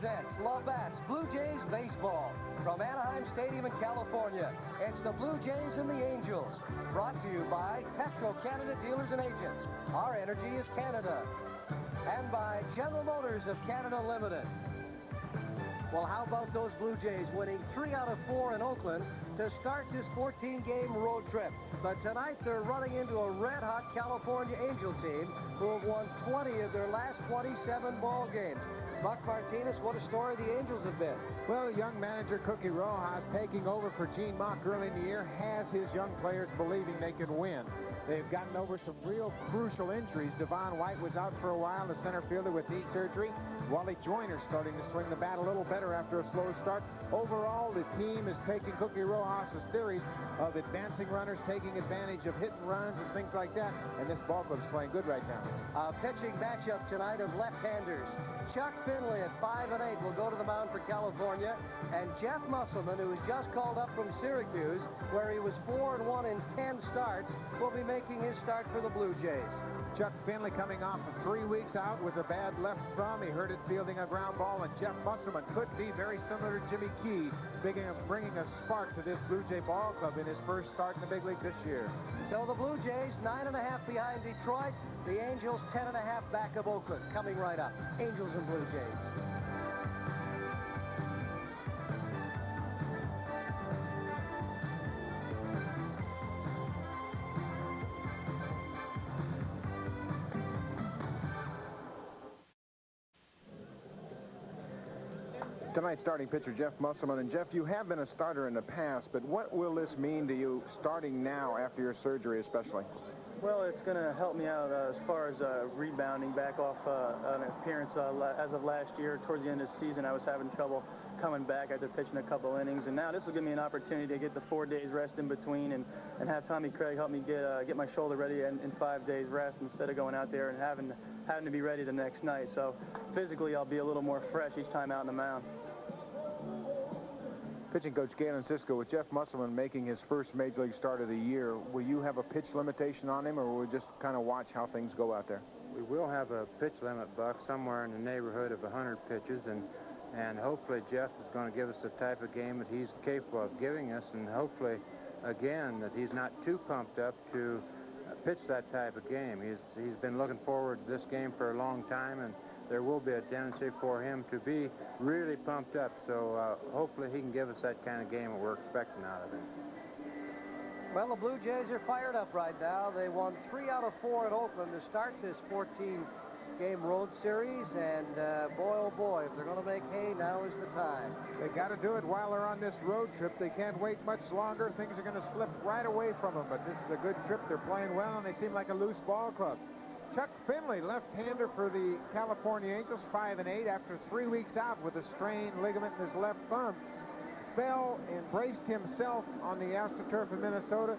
presents Labatt's Blue Jays Baseball from Anaheim Stadium in California. It's the Blue Jays and the Angels. Brought to you by Petro-Canada Dealers and Agents. Our energy is Canada. And by General Motors of Canada Limited. Well, how about those Blue Jays winning 3 out of 4 in Oakland to start this 14-game road trip? But tonight they're running into a red-hot California Angel team who have won 20 of their last 27 ball games. Buck Martinez, what a story the Angels have been. Well, young manager Cookie Rojas taking over for Gene Mock early in the year has his young players believing they can win. They've gotten over some real crucial injuries. Devon White was out for a while, the center fielder with knee surgery. Wally Joyner starting to swing the bat a little better after a slow start. Overall, the team is taking Cookie Rojas' theories of advancing runners, taking advantage of hit and runs and things like that. And this ball club's playing good right now. A pitching matchup tonight of left-handers. Chuck Finley at 5-8 will go to the mound for California. And Jeff Musselman, who was just called up from Syracuse, where he was 4-1 in 10 starts, will be making his start for the Blue Jays. Chuck Finley coming off of 3 weeks out with a bad left thumb. He hurt it fielding a ground ball, and Jeff Musselman could be very similar to Jimmy Key, bringing a spark to this Blue Jay ball club in his first start in the big league this year. So the Blue Jays 9.5 behind Detroit. The Angels 10.5 back of Oakland. Coming right up, Angels and Blue Jays. Tonight's starting pitcher, Jeff Musselman. And Jeff, you have been a starter in the past, but what will this mean to you starting now after your surgery especially? Well, it's going to help me out as far as rebounding back off an appearance as of last year. Towards the end of the season, I was having trouble coming back after pitching a couple innings. And now this will give me an opportunity to get the 4 days rest in between and have Tommy Craig help me get my shoulder ready in 5 days rest instead of going out there and having to be ready the next night. So physically, I'll be a little more fresh each time out on the mound. Pitching coach Galen Cisco, with Jeff Musselman making his first major league start of the year, will you have a pitch limitation on him, or will we just kind of watch how things go out there? We will have a pitch limit, Buck, somewhere in the neighborhood of 100 pitches, and hopefully Jeff is going to give us the type of game that he's capable of giving us, and hopefully, again, that he's not too pumped up to pitch that type of game. He's been looking forward to this game for a long time, and there will be a tendency for him to be really pumped up. So hopefully he can give us that kind of game that we're expecting out of him. Well, the Blue Jays are fired up right now. They won 3 out of 4 in Oakland to start this 14-game road series. And boy, oh boy, if they're going to make hay, now is the time. They got to do it while they're on this road trip. They can't wait much longer. Things are going to slip right away from them. But this is a good trip. They're playing well, and they seem like a loose ball club. Chuck Finley, left-hander for the California Angels, 5-8 after 3 weeks out with a strained ligament in his left thumb. Fell and braced himself on the AstroTurf in Minnesota,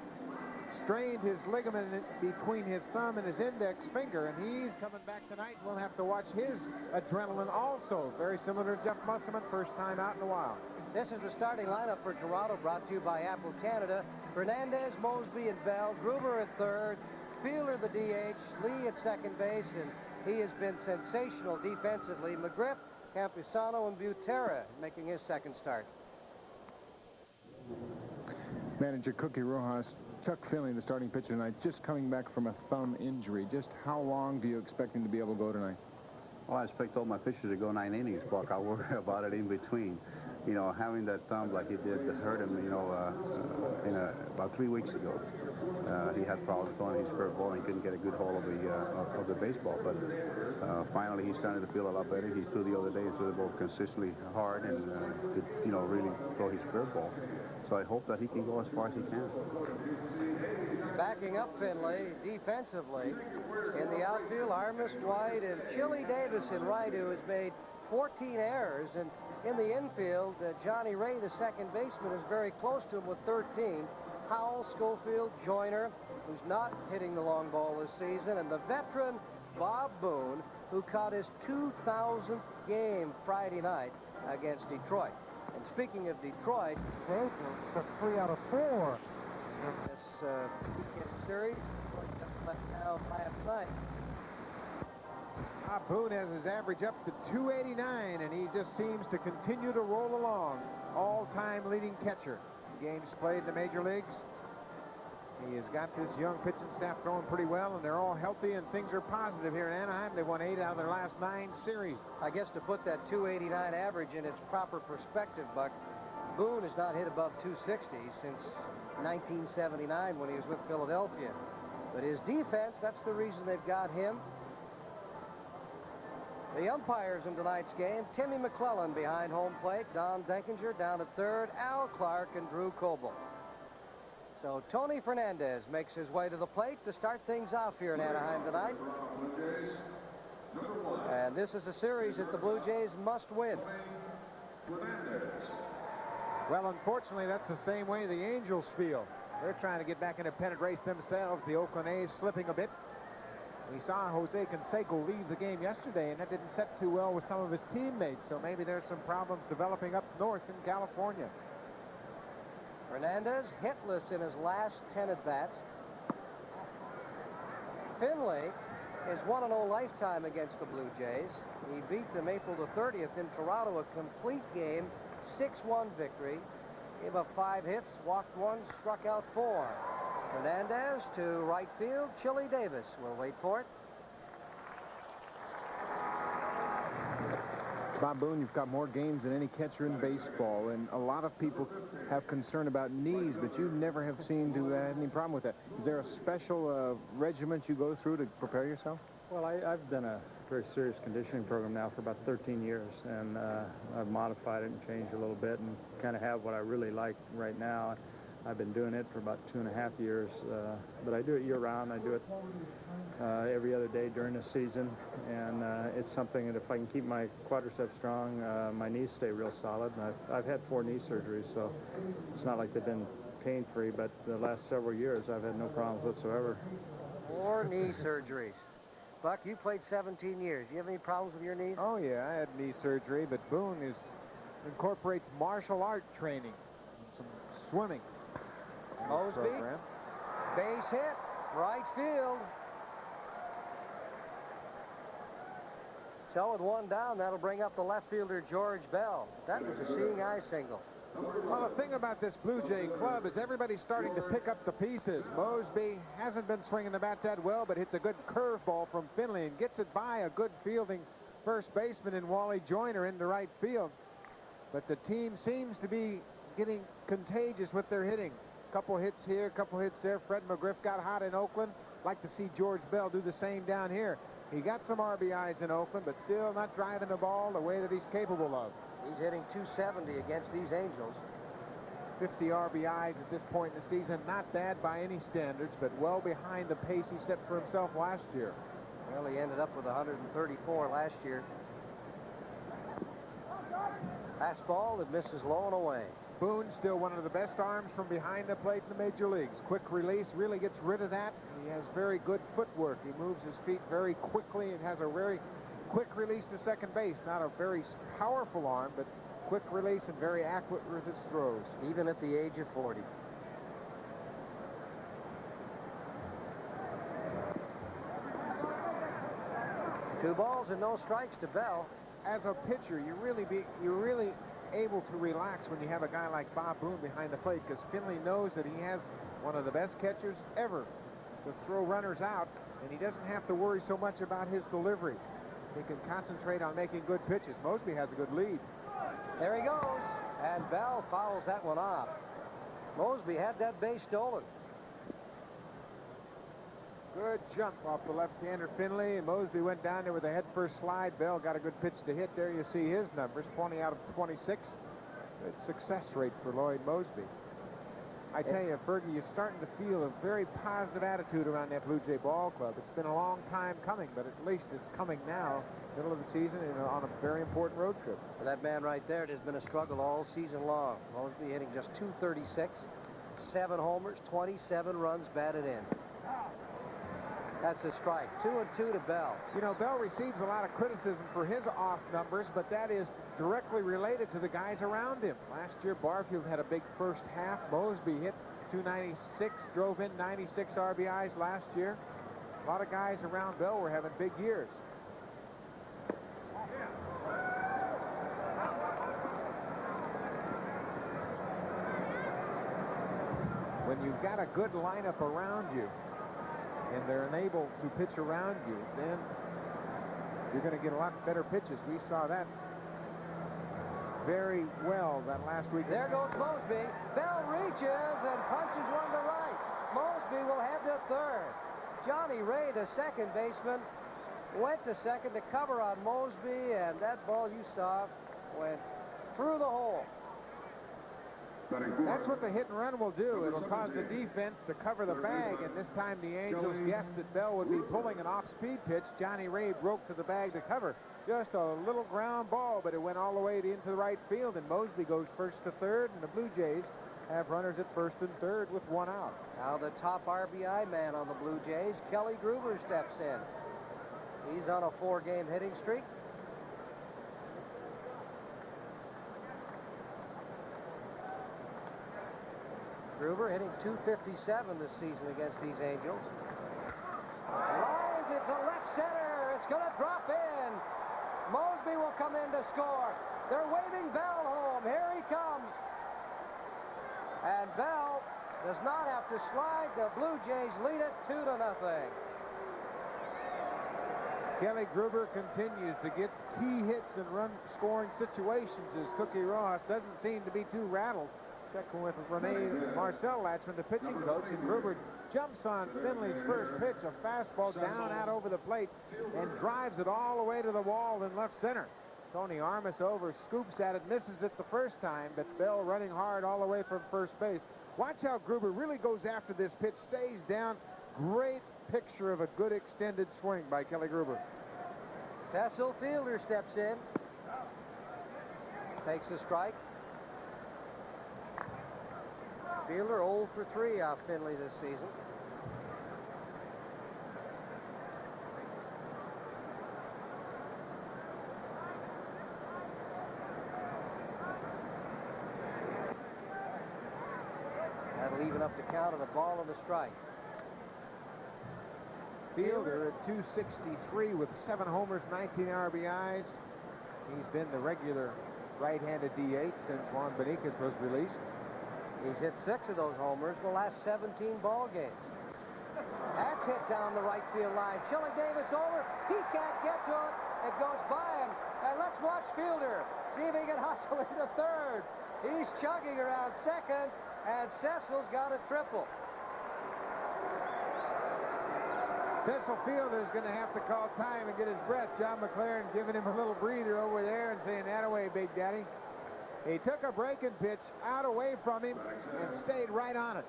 strained his ligament between his thumb and his index finger, and he's coming back tonight. We'll have to watch his adrenaline also. Very similar to Jeff Musselman, first time out in a while. This is the starting lineup for Toronto, brought to you by Apple Canada. Fernandez, Mosby, and Bell. Gruber at third. Fielder the DH, Lee at second base, and he has been sensational defensively. McGriff, Campusano, and Butera making his second start. Manager Cookie Rojas, Chuck Finley, the starting pitcher tonight, just coming back from a thumb injury. Just how long do you expect him to be able to go tonight? Well, I expect all my pitchers to go 9 innings, Buck. I'll worry about it in between. You know, having that thumb like he did that hurt him, you know, about 3 weeks ago. He had problems throwing his curveball, and he couldn't get a good hold of the baseball. But finally, he's starting to feel a lot better. He threw the other day, threw the ball consistently hard, and could, you know, really throw his curveball. So I hope that he can go as far as he can. Backing up Finley defensively in the outfield, Armis, White, and Chili Davis in right, who has made 14 errors. And in the infield, Johnny Ray, the second baseman, is very close to him with 13. Howell, Schofield, Joyner, who's not hitting the long ball this season, and the veteran Bob Boone, who caught his 2,000th game Friday night against Detroit. And speaking of Detroit, they took 3 out of 4 in this weekend series. Just left down last night. Bob Boone has his average up to 289, and he just seems to continue to roll along. All-time leading catcher. Games played in the major leagues. He has got this young pitching staff throwing pretty well, and they're all healthy, and things are positive here in Anaheim. They won 8 out of their last 9 series. I guess to put that 289 average in its proper perspective, Buck, Boone has not hit above 260 since 1979 when he was with Philadelphia. But his defense, that's the reason they've got him. The umpires in tonight's game, Timmy McClellan behind home plate, Don Denkinger down at third, Al Clark and Drew Coble. So Tony Fernandez makes his way to the plate to start things off here in Anaheim tonight. And this is a series that the Blue Jays must win. Well, unfortunately, that's the same way the Angels feel. They're trying to get back in a pennant race themselves. The Oakland A's slipping a bit. We saw Jose Canseco leave the game yesterday, and that didn't set too well with some of his teammates. So maybe there's some problems developing up north in California. Fernandez hitless in his last 10 at-bats. Finley is 1-0 lifetime against the Blue Jays. He beat them April the 30th in Toronto, a complete game, 6-1 victory. Gave up 5 hits, walked 1, struck out 4. Fernandez to right field. Chili Davis will wait for it. Bob Boone, you've got more games than any catcher in baseball, and a lot of people have concern about knees, but you never have seemed to have any problem with that. Is there a special regiment you go through to prepare yourself? Well, I've done a very serious conditioning program now for about 13 years, and I've modified it and changed a little bit and kind of have what I really like right now. I've been doing it for about 2.5 years, but I do it year-round. I do it every other day during the season, and it's something that if I can keep my quadriceps strong, my knees stay real solid. And I've had 4 knee surgeries, so it's not like they've been pain-free, but the last several years I've had no problems whatsoever. 4 knee surgeries. Buck, you played 17 years. Do you have any problems with your knees? Oh, yeah, I had knee surgery, but Boone incorporates martial art training and some swimming. Mosby, base hit, right field. So with 1 down, that'll bring up the left fielder, George Bell. That was a seeing eye single. Well, the thing about this Blue Jay club is everybody's starting to pick up the pieces. Mosby hasn't been swinging the bat that well, but hits a good curveball from Finley and gets it by a good fielding first baseman in Wally Joyner into right field. But the team seems to be getting contagious with their hitting. Couple hits here, couple hits there. Fred McGriff got hot in Oakland. Like to see George Bell do the same down here. He got some RBIs in Oakland, but still not driving the ball the way that he's capable of. He's hitting .270 against these Angels. 50 RBIs at this point in the season. Not bad by any standards, but well behind the pace he set for himself last year. Well, he ended up with 134 last year. Fastball that misses low and away. Boone still one of the best arms from behind the plate in the major leagues. Quick release really gets rid of that. He has very good footwork. He moves his feet very quickly and has a very quick release to second base. Not a very powerful arm, but quick release and very accurate with his throws. Even at the age of 40. Two balls and no strikes to Bell. As a pitcher, you're really able to relax when you have a guy like Bob Boone behind the plate, because Finley knows that he has one of the best catchers ever to throw runners out, and he doesn't have to worry so much about his delivery. He can concentrate on making good pitches. Mosby has a good lead. There he goes, and Bell fouls that one off. Mosby had that base stolen. Good jump off the left-hander Finley, and Mosby went down there with a head-first slide. Bell got a good pitch to hit. There you see his numbers, 20 out of 26. Good success rate for Lloyd Mosby. I tell you, Fergie, you're starting to feel a very positive attitude around that Blue Jay ball club. It's been a long time coming, but at least it's coming now, middle of the season, on a very important road trip. For that man right there, it has been a struggle all season long. Mosby hitting just .236, 7 homers, 27 runs batted in. That's a strike. 2-2 to Bell. You know, Bell receives a lot of criticism for his off numbers, but that is directly related to the guys around him. Last year, Barfield had a big first half. Mosby hit .296, drove in 96 RBIs last year. A lot of guys around Bell were having big years. When you've got a good lineup around you and they're unable to pitch around you, then you're going to get a lot better pitches. We saw that very well that last week. There goes Mosby. Bell reaches and punches one to right. Mosby will head to third. Johnny Ray, the second baseman, went to second to cover on Mosby, and that ball you saw went through the hole. That's what the hit and run will do. It'll cause the defense to cover the bag, and this time the Angels guessed that Bell would be pulling an off-speed pitch. Johnny Ray broke to the bag to cover. Just a little ground ball, but it went all the way into the right field, and Mosby goes first to third, and the Blue Jays have runners at first and third with one out. Now the top RBI man on the Blue Jays, Kelly Gruber, steps in. He's on a 4-game hitting streak. Gruber hitting .257 this season against these Angels. Lines it to left center. It's going to drop in. Mosby will come in to score. They're waving Bell home. Here he comes. And Bell does not have to slide. The Blue Jays lead it 2-0. Kelly Gruber continues to get key hits in run-scoring situations as Cookie Rojas doesn't seem to be too rattled. Checking with Marcel Latchman, the pitching coach, and Gruber jumps on Finley's first pitch, a fastball down out over the plate, and drives it all the way to the wall in left center. Tony Armas over, scoops at it, misses it the first time, but Bell running hard all the way from first base. Watch how Gruber really goes after this pitch, stays down. Great picture of a good extended swing by Kelly Gruber. Cecil Fielder steps in. Takes a strike. Fielder 0 for 3 off Finley this season. That'll even up the count of the ball and the strike. Fielder at .263 with 7 homers, 19 RBIs. He's been the regular right-handed DH since Juan Benitez was released. He's hit 6 of those homers in the last 17 ball games. That's hit down the right field line. Chili Davis over. He can't get to it. It goes by him. And let's watch Fielder. See if he can hustle into third. He's chugging around second, and Cecil's got a triple. Cecil Fielder's going to have to call time and get his breath. John McLaren giving him a little breather over there and saying, "That away, Big Daddy." He took a breaking pitch out away from him and stayed right on it.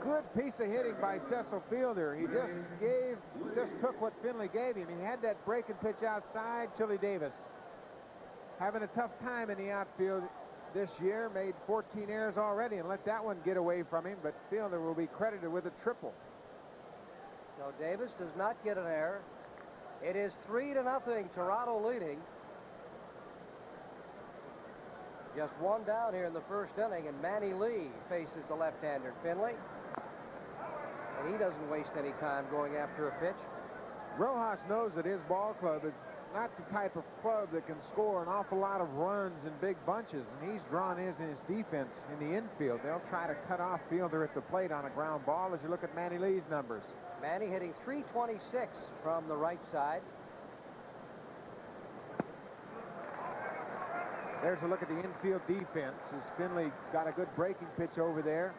Good piece of hitting by Cecil Fielder. He just took what Finley gave him. He had that breaking pitch outside. Chili Davis having a tough time in the outfield this year. Made 14 errors already and let that one get away from him. But Fielder will be credited with a triple. So Davis does not get an error. It is 3-0, Toronto leading. Just one down here in the first inning, and Manny Lee faces the left-hander Finley. And he doesn't waste any time going after a pitch. Rojas knows that his ball club is not the type of club that can score an awful lot of runs in big bunches, and he's drawn his in his defense in the infield. They'll try to cut off Fielder at the plate on a ground ball as you look at Manny Lee's numbers. Manny hitting .326 from the right side. There's a look at the infield defense as Finley got a good breaking pitch over there.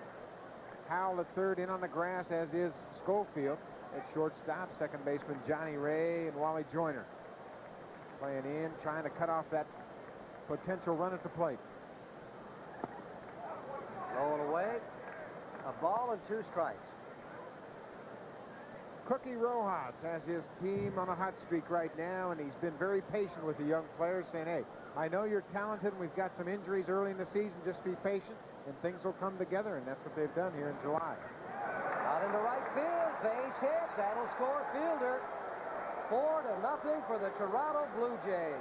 Howell at third, in on the grass, as is Schofield. At shortstop, second baseman Johnny Ray and Wally Joyner playing in, trying to cut off that potential run at the plate. Going away. A ball and 2 strikes. Cookie Rojas has his team on a hot streak right now, and he's been very patient with the young players, saying, "Hey, I know you're talented, and we've got some injuries early in the season. Just be patient, and things will come together," and that's what they've done here in July. Out into right field, base hit. That'll score Fielder. 4-0 for the Toronto Blue Jays.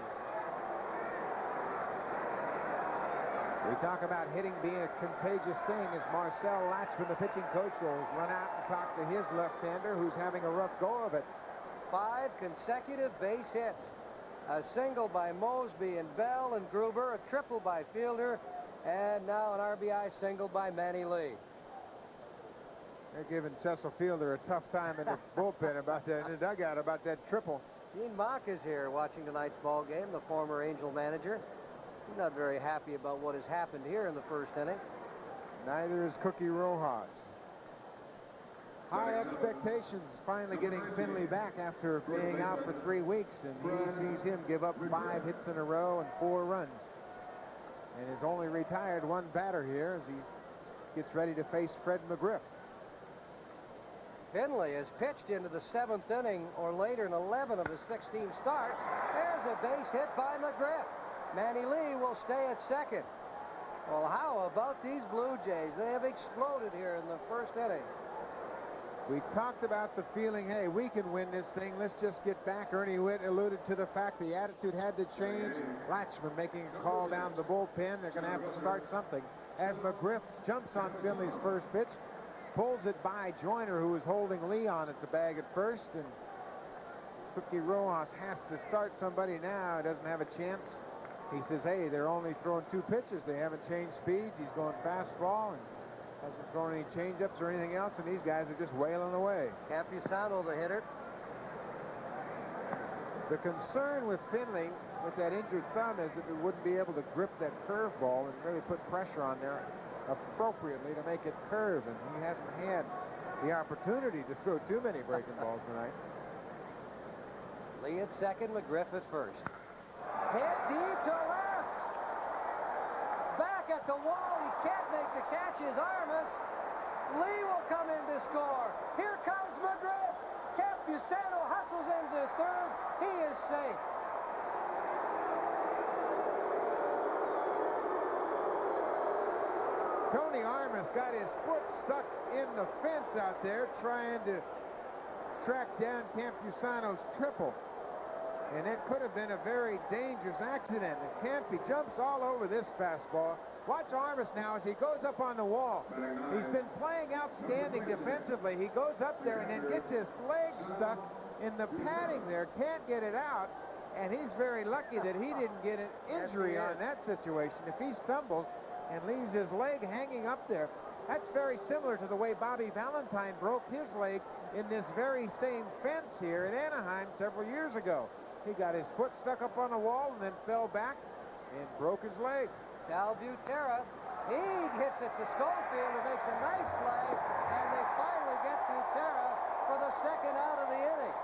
We talk about hitting being a contagious thing as Marcel Latchman, the pitching coach, will run out and talk to his left-hander who's having a rough go of it. 5 consecutive base hits. A single by Mosby and Bell and Gruber, a triple by Fielder, and now an RBI single by Manny Lee. They're giving Cecil Fielder a tough time in the bullpen about that, in the dugout about that triple. Gene Mock is here watching tonight's ball game, the former Angel manager. He's not very happy about what has happened here in the first inning. Neither is Cookie Rojas. High expectations, finally getting Finley back after being out for 3 weeks, and he sees him give up 5 hits in a row and 4 runs. And has only retired 1 batter here as he gets ready to face Fred McGriff. Finley has pitched into the 7th inning or later in 11 of his 16 starts. There's a base hit by McGriff. Manny Lee will stay at second. Well, how about these Blue Jays? They have exploded here in the first inning. We talked about the feeling, hey, we can win this thing. Let's just get back. Ernie Witt alluded to the fact the attitude had to change. Latchman making a call down the bullpen. They're going to have to start something. As McGriff jumps on Finley's first pitch, pulls it by Joyner, who was holding Leon at the bag at first, and Cookie Rojas has to start somebody now. He doesn't have a chance. He says, hey, they're only throwing 2 pitches. They haven't changed speeds. He's going fastball and hasn't thrown any changeups or anything else, and these guys are just wailing away. Campusano, the hitter. The concern with Finley with that injured thumb is that it wouldn't be able to grip that curveball and really put pressure on there appropriately to make it curve, and he hasn't had the opportunity to throw too many breaking balls tonight. Lee at second, McGriff at first. Hit deep to left. Back at the wall. He can't make the catches. Armas. Lee will come in to score. Here comes McGriff. Campusano hustles into third. He is safe. Tony Armas got his foot stuck in the fence out there trying to track down Campusano's triple. And it could have been a very dangerous accident as Campy jumps all over this fastball. Watch Armas now as he goes up on the wall. He's been playing outstanding defensively. He goes up there and then gets his leg stuck in the padding there, can't get it out, and he's very lucky that he didn't get an injury on that situation. If he stumbles and leaves his leg hanging up there, that's very similar to the way Bobby Valentine broke his leg in this very same fence here in Anaheim several years ago. He got his foot stuck up on the wall and then fell back and broke his leg. Sal Butera, he hits it to Schofield, who makes a nice play, and they finally get Butera for the second out of the inning.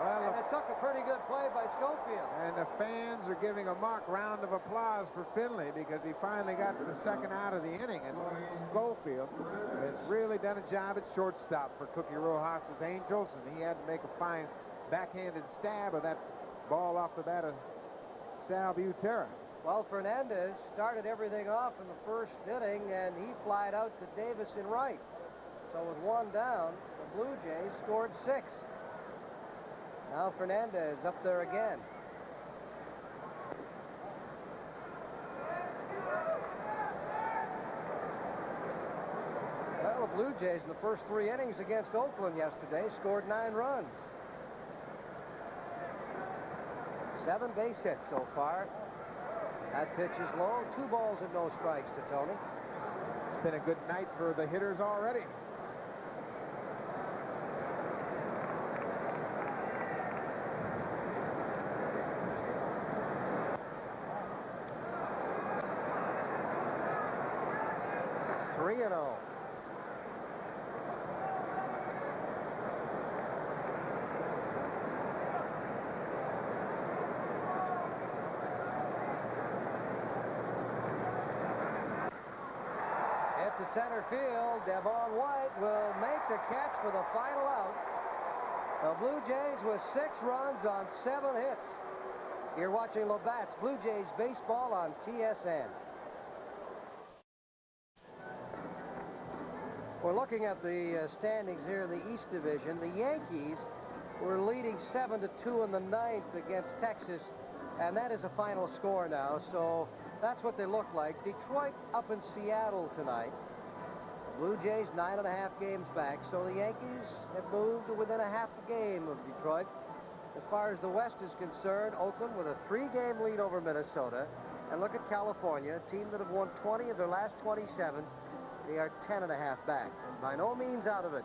Well, and it took a pretty good play by Schofield. And the fans are giving a mock round of applause for Finley because he finally got the second out of the inning. And Schofield has really done a job at shortstop for Cookie Rojas' Angels, and he had to make a fine backhanded stab of that ball off the bat of Sal Butera. Well, Fernandez started everything off in the first inning, and he flied out to Davis in right. So with 1 down, the Blue Jays scored 6. Now Fernandez up there again. Well, the Blue Jays in the first 3 innings against Oakland yesterday scored 9 runs. 7 base hits so far. That pitch is low. 2 balls and no strikes to Tony. It's been a good night for the hitters already. Three-0. To center field, Devon White will make the catch for the final out. The Blue Jays with 6 runs on 7 hits. You're watching Labatt's Blue Jays baseball on TSN. We're looking at the standings here in the East Division. The Yankees were leading 7-2 in the 9th against Texas, and that is a final score now. So that's what they look like. Detroit up in Seattle tonight. Blue Jays 9.5 games back, so the Yankees have moved to within a half a game of Detroit. As far as the West is concerned, Oakland with a 3-game lead over Minnesota. And look at California, a team that have won 20 of their last 27. They are 10.5 back, and by no means out of it.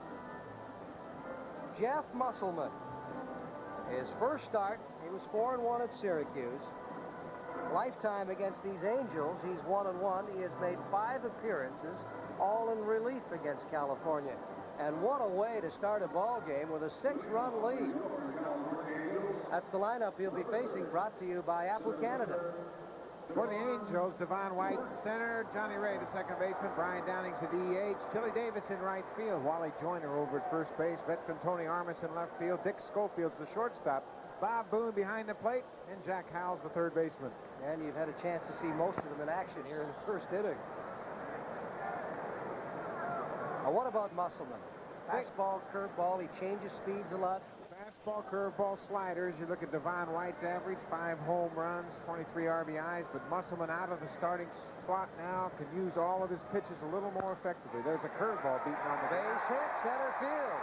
Jeff Musselman, his first start, he was 4-1 at Syracuse. Lifetime against these Angels, he's 1-1. He has made 5 appearances, all in relief against California. And what a way to start a ball game with a 6-run lead. That's the lineup he'll be facing, brought to you by Apple Canada. For the Angels, Devon White in center, Johnny Ray, the second baseman, Brian Downing's the DH, Chili Davis in right field, Wally Joyner over at first base, veteran Tony Armas in left field, Dick Schofield's the shortstop, Bob Boone behind the plate, and Jack Howell's the third baseman. And you've had a chance to see most of them in action here in the first inning. Now, what about Musselman? Fastball, curveball, he changes speeds a lot. Fastball, curveball, sliders. You look at Devon White's average, 5 home runs, 23 RBIs, but Musselman out of the starting slot now can use all of his pitches a little more effectively. There's a curveball beaten on the base hit, center field.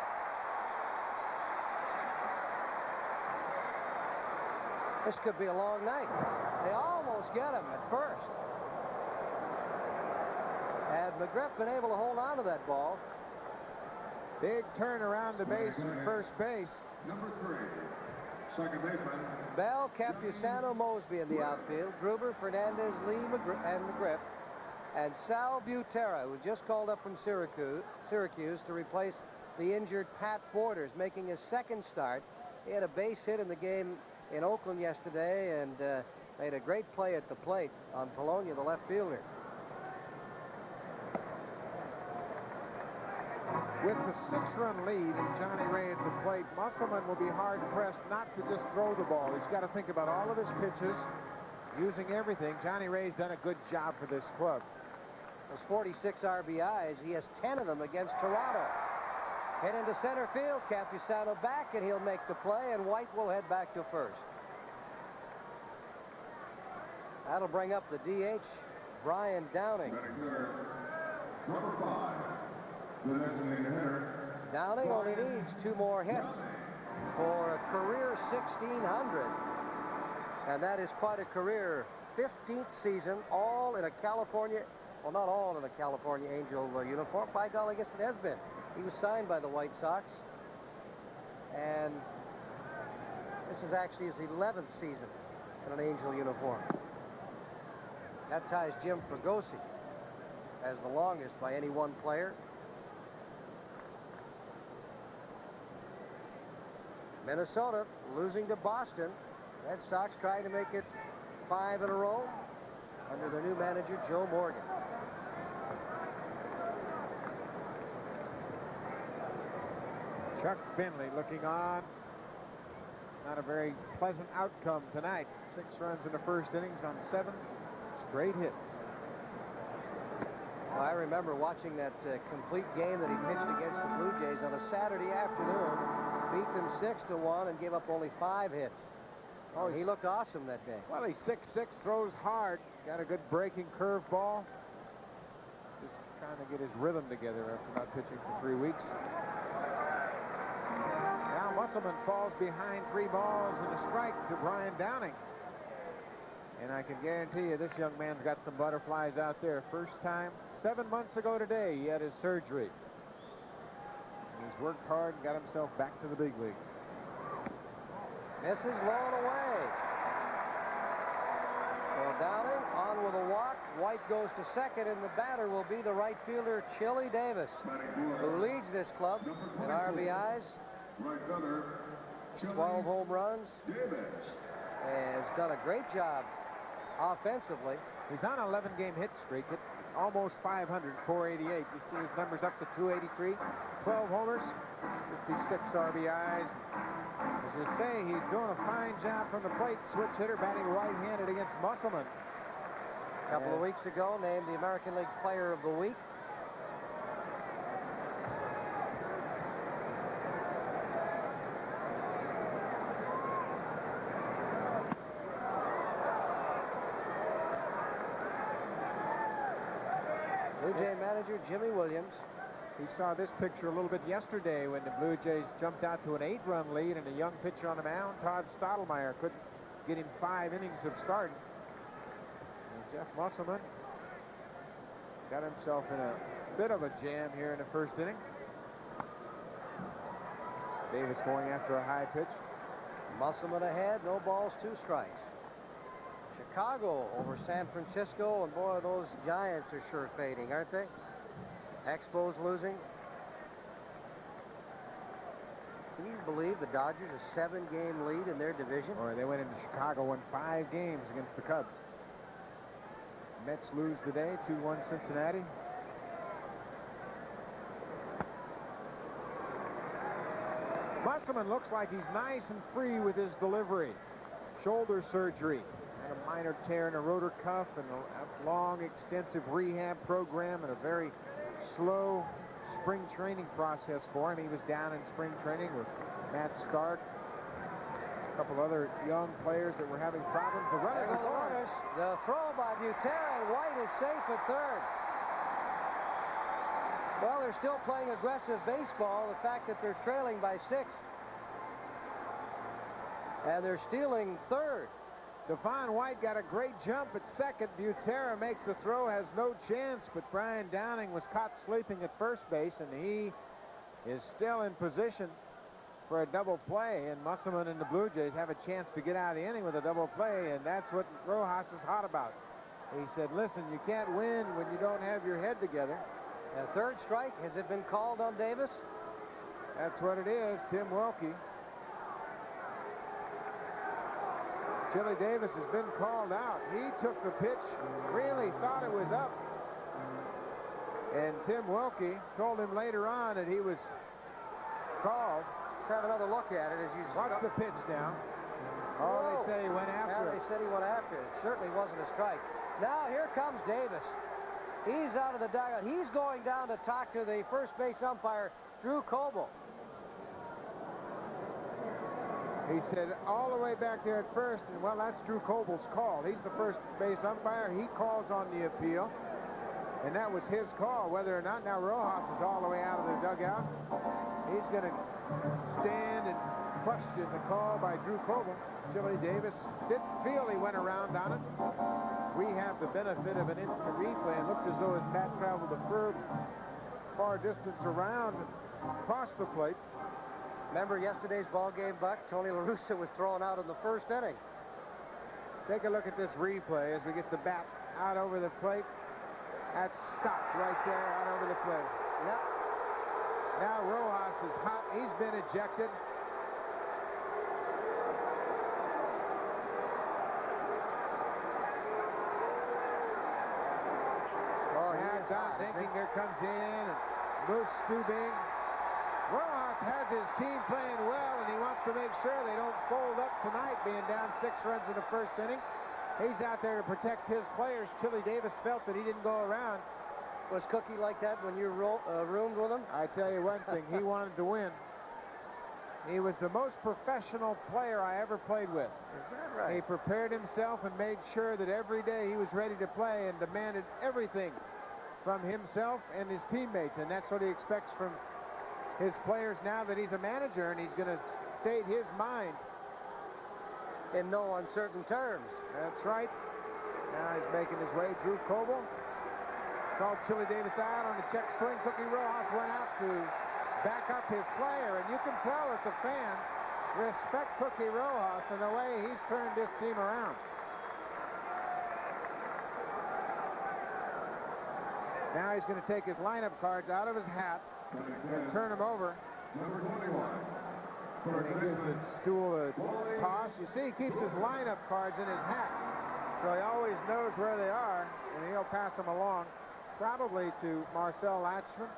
This could be a long night. They almost get him at first. Had McGriff been able to hold on to that ball. Big turn around the base and first base. Number 3, second baseman. Bell, Capusano, Mosby in the outfield. Gruber, Fernandez, Lee, McGriff. And Sal Butera, who just called up from Syracuse to replace the injured Pat Borders, making his second start. He had a base hit in the game in Oakland yesterday and made a great play at the plate on Polonia, the left fielder. With the 6-run lead and Johnny Ray at the plate, Musselman will be hard-pressed not to just throw the ball. He's got to think about all of his pitches, using everything. Johnny Ray's done a good job for this club. Those 46 RBIs, he has 10 of them against Toronto. Hit into center field, Capusano back, and he'll make the play, and White will head back to first. That'll bring up the DH, Brian Downing. Number 5. The designated hitter. Downing only needs 2 more hits for a career 1,600. And that is quite a career. 15th season, all in a California, well, not all in a California Angel uniform. By golly, I guess it has been. He was signed by the White Sox. And this is actually his 11th season in an Angel uniform. That ties Jim Fregosi as the longest by any one player. Minnesota losing to Boston. Red Sox trying to make it 5 in a row under their new manager, Joe Morgan. Chuck Finley looking on. Not a very pleasant outcome tonight. 6 runs in the first innings on 7 straight hits. Well, I remember watching that complete game that he pitched against the Blue Jays on a Saturday afternoon. Beat them 6-1 and gave up only 5 hits. Oh, he looked awesome that day. Well, he's 6'6", throws hard. Got a good breaking curveball. Just trying to get his rhythm together after not pitching for 3 weeks. Now Musselman falls behind 3 balls and a strike to Brian Downing. And I can guarantee you this young man's got some butterflies out there. First time, 7 months ago today, he had his surgery. And he's worked hard and got himself back to the big leagues. Misses low and away. So Downing on with a walk. White goes to second, and the batter will be the right fielder, Chili Davis, who leads this club in RBIs. Right fielder, 12 home runs. Has done a great job offensively. He's on an 11-game hit streak at almost 500, 488. You see his numbers up to 283. 12 homers, 56 RBIs. As you say, he's doing a fine job from the plate. Switch hitter batting right-handed against Musselman. A couple of weeks ago, named the American League Player of the Week. Blue Jay manager Jimmy Williams He saw this picture a little bit yesterday when the Blue Jays jumped out to an 8-run lead, and a young pitcher on the mound, Todd Stottlemyre, couldn't get him 5 innings of starting. And Jeff Musselman got himself in a bit of a jam here in the first inning. Davis going after a high pitch. Musselman ahead, no balls, 2 strikes. Chicago over San Francisco, and boy, those Giants are sure fading, aren't they? Expos losing. Can you believe the Dodgers a 7-game lead in their division? Boy, they went into Chicago, won 5 games against the Cubs. Mets lose today, 2-1 Cincinnati. Musselman looks like he's nice and free with his delivery. Shoulder surgery. Had a minor tear in a rotor cuff and a long, extensive rehab program and a very slow spring training process for him. He was down in spring training with Matt Stark, a couple other young players that were having problems. The runner There goes the runners. The throw by Butera. White is safe at third. Well, they're still playing aggressive baseball. The fact that they're trailing by 6. And they're stealing third. Devon White got a great jump at second. Butera makes the throw, has no chance, but Brian Downing was caught sleeping at first base, and he is still in position for a double play, and Musselman and the Blue Jays have a chance to get out of the inning with a double play, and that's what Rojas is hot about. He said, listen, you can't win when you don't have your head together. A third strike. Has it been called on Davis? That's what it is. Tim Wilkie. Chili Davis has been called out. He took the pitch, really thought it was up. And Tim Wilkie told him later on that he was called. Let's have another look at it as you watch the pitch now. Oh, they said he went after it. They said he went after it. It certainly wasn't a strike. Now here comes Davis. He's out of the dugout. He's going down to talk to the first base umpire, Drew Coble. He said all the way back there at first, and well, that's Drew Coble's call. He's the first base umpire. He calls on the appeal, and that was his call, whether or not. Now Rojas is all the way out of the dugout. He's going to stand and question the call by Drew Coble. Chili Davis didn't feel he went around on it. We have the benefit of an instant replay. It looked as though his bat traveled a far distance around and across the plate. Remember yesterday's ball game, Buck? Tony La Russa was thrown out in the first inning. Take a look at this replay as we get the bat out over the plate. That's stopped right there out over the plate. Yep. Now Rojas is hot. He's been ejected. Oh, hands out, thinking there comes in and Moose Stubing. Rojas has his team playing well, and he wants to make sure they don't fold up tonight, being down 6 runs in the first inning. He's out there to protect his players. Chili Davis felt that he didn't go around. Was Cookie like that when you roomed with him? I tell you one thing, he wanted to win. He was the most professional player I ever played with. Is that right? He prepared himself and made sure that every day he was ready to play and demanded everything from himself and his teammates, and that's what he expects from his players now that he's a manager, and he's going to state his mind. In no uncertain terms. That's right. Now he's making his way. Drew Coble called Chili Davis out on the check swing. Cookie Rojas went out to back up his player, and you can tell that the fans respect Cookie Rojas and the way he's turned this team around. Now he's going to take his lineup cards out of his hat and turn them over. Number 21. And he gives the stool a toss. You see, he keeps his lineup cards in his hat, so he always knows where they are, and he'll pass them along, probably to Marcel Latchman,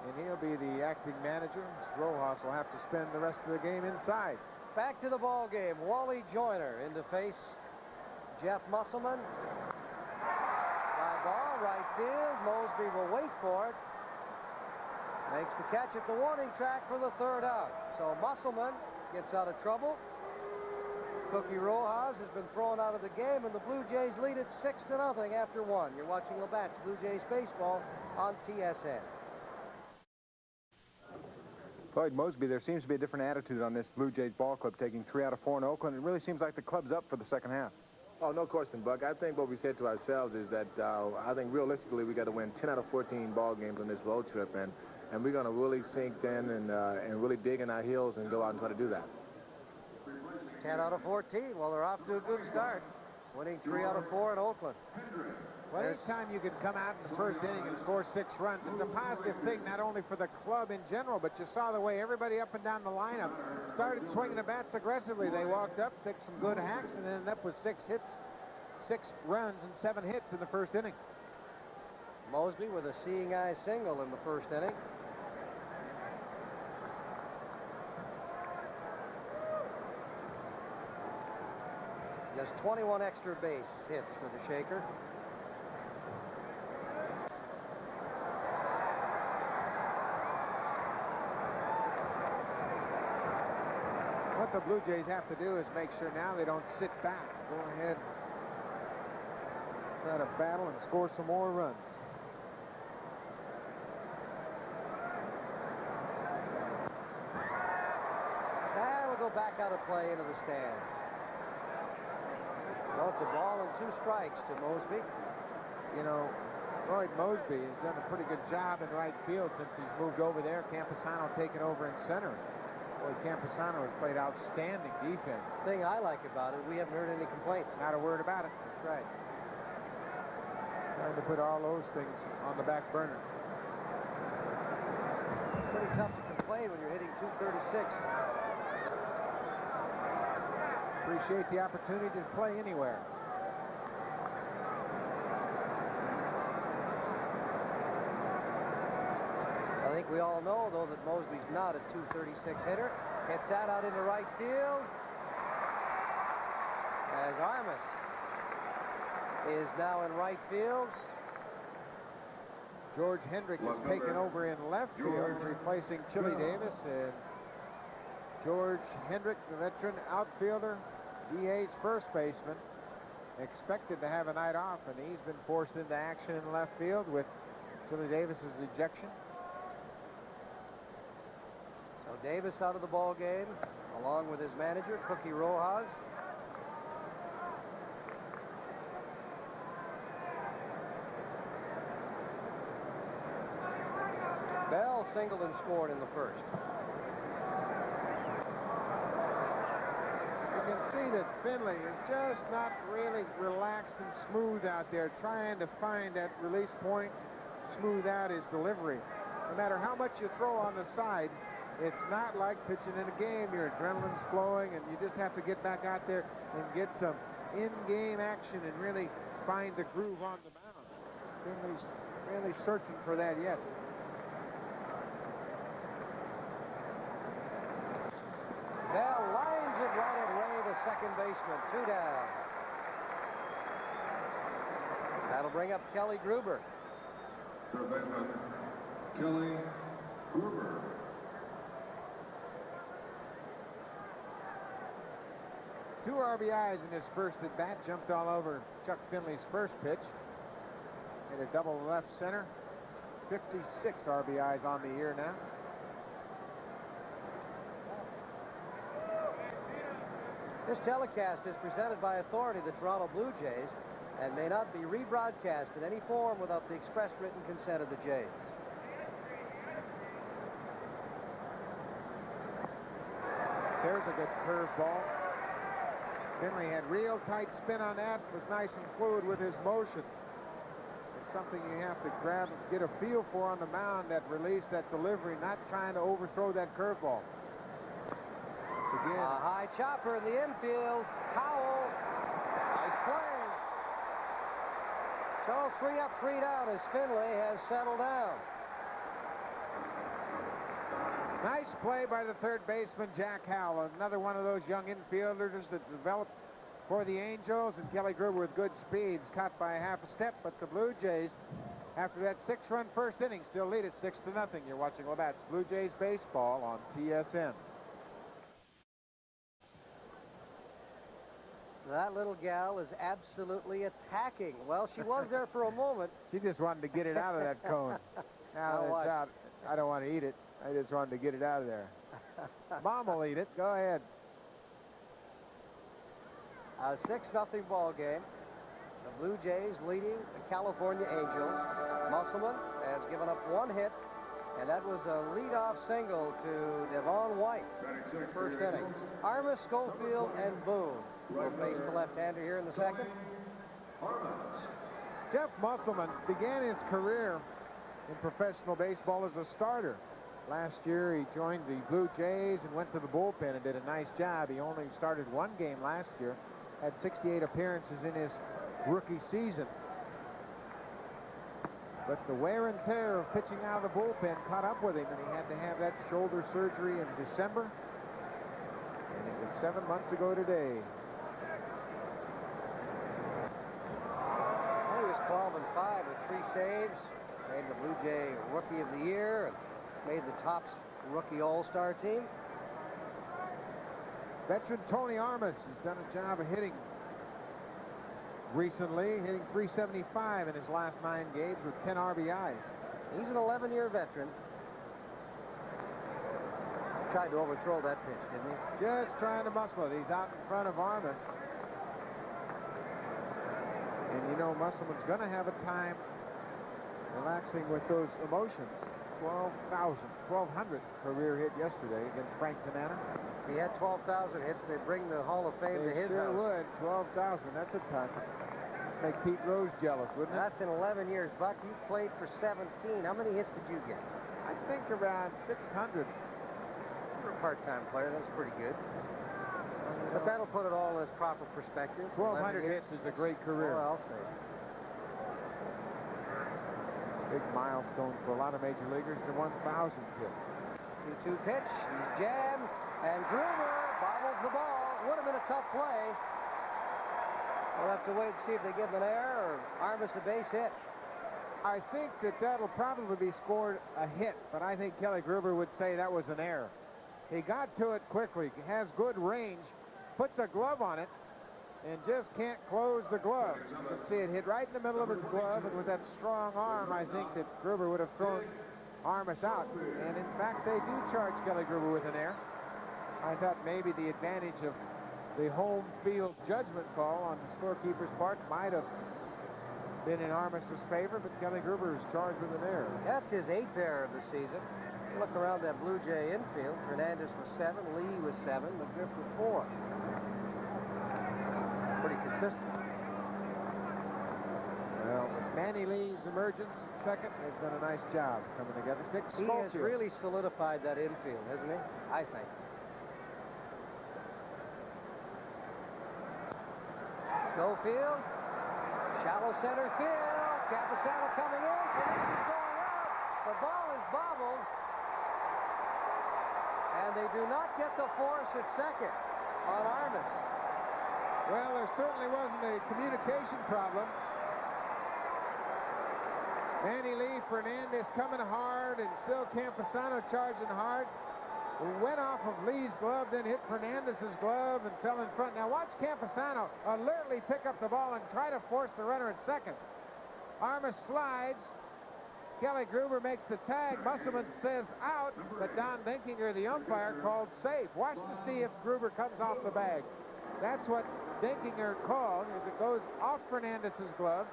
and he'll be the acting manager. Rojas will have to spend the rest of the game inside. Back to the ball game. Wally Joyner in to face Jeff Musselman. Fly ball, right field. Mosby will wait for it. Makes the catch at the warning track for the third out. So Musselman gets out of trouble. Cookie Rojas has been thrown out of the game, and the Blue Jays lead it 6-0 after 1. You're watching Labatt's Blue Jays baseball on TSN. Lloyd Mosby, there seems to be a different attitude on this Blue Jays ball club, taking 3 out of 4 in Oakland. It really seems like the club's up for the second half. Oh, no question, Buck. I think what we said to ourselves is that I think realistically we got to win 10 out of 14 ball games on this road trip, and we're going to really sink in and really dig in our heels and go out and try to do that. 10 out of 14. Well, they're off to a good start, winning 3 out of 4 in Oakland. Well, anytime you can come out in the first inning and score 6 runs, it's a positive thing, not only for the club in general, but you saw the way everybody up and down the lineup started swinging the bats aggressively. They walked up, took some good hacks, and ended up with 6 hits, 6 runs, and 7 hits in the first inning. Mosby with a seeing eye single in the first inning. Just 21 extra base hits for the Shaker. What the Blue Jays have to do is make sure now they don't sit back. Go ahead, try to battle and score some more runs. That'll go back out of play into the stands. Well, it's a ball and 2 strikes to Mosby. You know, Lloyd Mosby has done a pretty good job in right field since he's moved over there. Camposano taken over in center. Boy, Camposano has played outstanding defense. The thing I like about it, we haven't heard any complaints. Not a word about it. That's right. Trying to put all those things on the back burner. Pretty tough to complain when you're hitting 236. Appreciate the opportunity to play anywhere. I think we all know, though, that Mosby's not a 236 hitter. Hits that out into right field. As Armas is now in right field. George Hendrick is taken over in left field, replacing Chili Davis. And George Hendrick, the veteran outfielder, DH first baseman, expected to have a night off, and he's been forced into action in left field with Chili Davis's ejection. So Davis out of the ball game, along with his manager, Cookie Rojas. Bell singled and scored in the first. You can see that Finley is just not really relaxed and smooth out there, trying to find that release point, smooth out his delivery. No matter how much you throw on the side, it's not like pitching in a game. Your adrenaline's flowing, and you just have to get back out there and get some in-game action and really find the groove on the mound. Finley's really searching for that yet. Bell lines it right at Ray, the second baseman. 2 down. That'll bring up Kelly Gruber. Third baseman, Kelly Gruber. Two RBIs in his first at bat. Jumped all over Chuck Finley's first pitch. Hit a double left center. 56 RBIs on the year now. This telecast is presented by authority of the Toronto Blue Jays and may not be rebroadcast in any form without the express written consent of the Jays. There's a good curveball. Finley had real tight spin on that. Was nice and fluid with his motion. It's something you have to grab and get a feel for on the mound, that release, that delivery, not trying to overthrow that curveball. Once again, A high chopper in the infield. Howell. Nice play. So 3 up, 3 down as Finley has settled down. nice play by the third baseman, Jack Howell. Another one of those young infielders that developed for the Angels, and Kelly Gruber with good speeds, caught by a half a step, but the Blue Jays, after that 6-run first inning, still lead it 6-0. You're watching Labatt's Blue Jays baseball on TSN. That little gal is absolutely attacking. Well, she was there for a moment. She just wanted to get it out of that cone. Now that it's out, I don't want to eat it. I just wanted to get it out of there. Mom will eat it. Go ahead. A 6-0 ball game. The Blue Jays leading the California Angels. Musselman has given up 1 hit, and that was a leadoff single to Devon White in the first inning. Armas, Schofield, and Boone will face the left-hander here in the second. Jeff Musselman began his career in professional baseball as a starter. Last year, he joined the Blue Jays and went to the bullpen and did a nice job. He only started 1 game last year, had 68 appearances in his rookie season. But the wear and tear of pitching out of the bullpen caught up with him, and he had to have that shoulder surgery in December. And it was 7 months ago today. Well, he was 12-5 with 3 saves. Made the Blue Jay Rookie of the Year and made the Topps Rookie All-Star team. Veteran Tony Armas has done a job of hitting recently, hitting .375 in his last 9 games with 10 RBIs. He's an 11-year veteran. Tried to overthrow that pitch, didn't he? Just trying to muscle it. He's out in front of Armas. And you know, Musselman's going to have a time relaxing with those emotions. 1,200 career hit yesterday against Frank Tanana. He had 12,000 hits. They bring the Hall of Fame to his sure house. Would. 12,000. That's a ton. Make Pete Rose jealous, wouldn't it? That's in 11 years. Buck, you played for 17. How many hits did you get? I think around 600. For a part-time player, that's pretty good. But that'll put it all in its proper perspective. 1,200 hits is a great career. Oh, I'll say. Big milestone for a lot of major leaguers, the 1,000th hit. 2-2 pitch. He's jammed. And Gruber bobbles the ball. Would have been a tough play. We'll have to wait and see if they give him an error or Armas a base hit. I think that'll probably be scored a hit, but I think Kelly Gruber would say that was an error. He got to it quickly, has good range, puts a glove on it, and just can't close the glove. You can see it hit right in the middle of his glove, and with that strong arm, I think that Gruber would have thrown Armas out. And in fact, they do charge Kelly Gruber with an error. I thought maybe the advantage of the home field judgment call on the scorekeeper's part might have been in Armas's favor, but Kelly Gruber is charged with an error. That's his 8th error of the season. Look around that Blue Jay infield. Fernandez was 7, Lee was 7, McGriff was 4. Pretty consistent. Well, with Manny Lee's emergence second, they've done a nice job coming together. He has really solidified that infield, hasn't he? I think. Schofield, shallow center field. Camposano coming in. Fernandez going out. The ball is bobbled. And they do not get the force at second on Armas. Well, there certainly wasn't a communication problem. Manny Lee, Fernandez coming hard, and still Camposano charging hard. Went off of Lee's glove, then hit Fernandez's glove and fell in front. Now watch Camposano alertly pick up the ball and try to force the runner at second. Armas slides. Kelly Gruber makes the tag. Musselman says out, but Don Dinkinger, the umpire, called safe. Watch to see if Gruber comes off the bag. That's what Dinkinger called, as it goes off Fernandez's glove.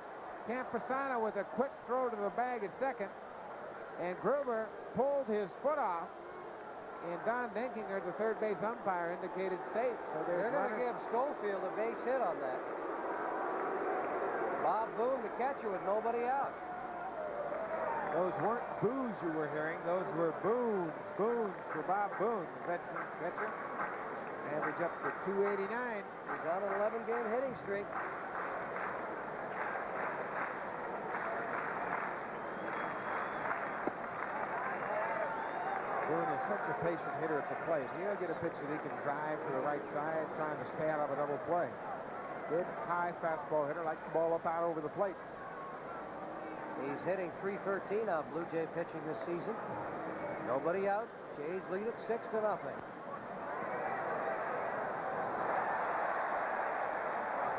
Camposano with a quick throw to the bag at second, and Gruber pulled his foot off, and Don Dinkinger, the third base umpire, indicated safe. So they're going to give Schofield a base hit on that. Bob Boone, the catcher, with nobody out. Those weren't boos you were hearing. Those were boons. Boons for Bob Boone, veteran catcher. Average up to 289. He's on an 11-game hitting streak. Boone is such a patient hitter at the plate. He'll get a pitch that he can drive to the right side, trying to stay out of a double play. Good high fastball hitter, likes the ball up out over the plate. He's hitting .313 on Blue Jay pitching this season. Nobody out. Jays lead it 6-0.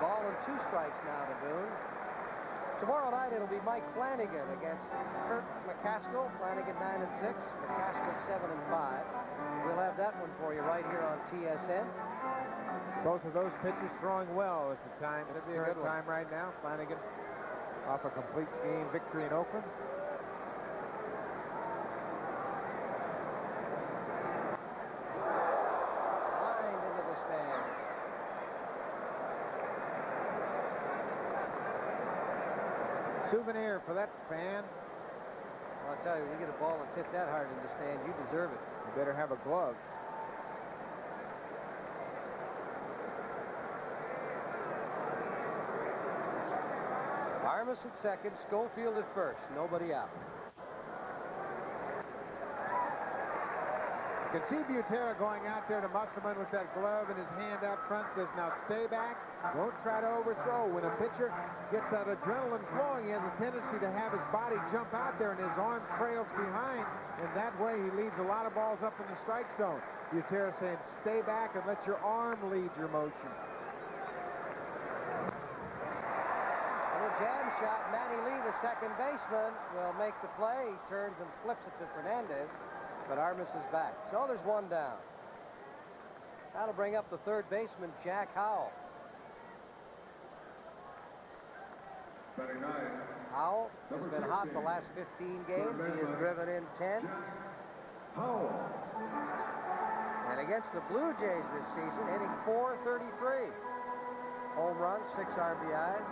Ball and 2 strikes now to Boone. Tomorrow night it'll be Mike Flanagan against Kurt McCaskill. Flanagan 9-6, McCaskill 7-5. We'll have that one for you right here on TSN. Both of those pitchers throwing well at the time. It'll It's be a current good one. time right now. Flanagan off a complete game victory in Oakland. Lined into the stands. Souvenir for that fan. Well, I'll tell you, when you get a ball that's hit that hard in the stand, you deserve it. You better have a glove. Armas at second, Schofield at first. Nobody out. You can see Butera going out there to Musselman with that glove in his hand out front, says, now stay back, don't try to overthrow. When a pitcher gets that adrenaline flowing, he has a tendency to have his body jump out there and his arm trails behind, and that way he leads a lot of balls up in the strike zone. Butera saying, stay back and let your arm lead your motion. And a jam shot. Manny Lee, the second baseman, will make the play. He turns and flips it to Fernandez. But Armas is back. So there's one down. That'll bring up the third baseman, Jack Howell. Batting 9. Howell has been hot the last 15 games. He has driven in 10. Howell. And against the Blue Jays this season, hitting .433. Home runs, 6 RBIs.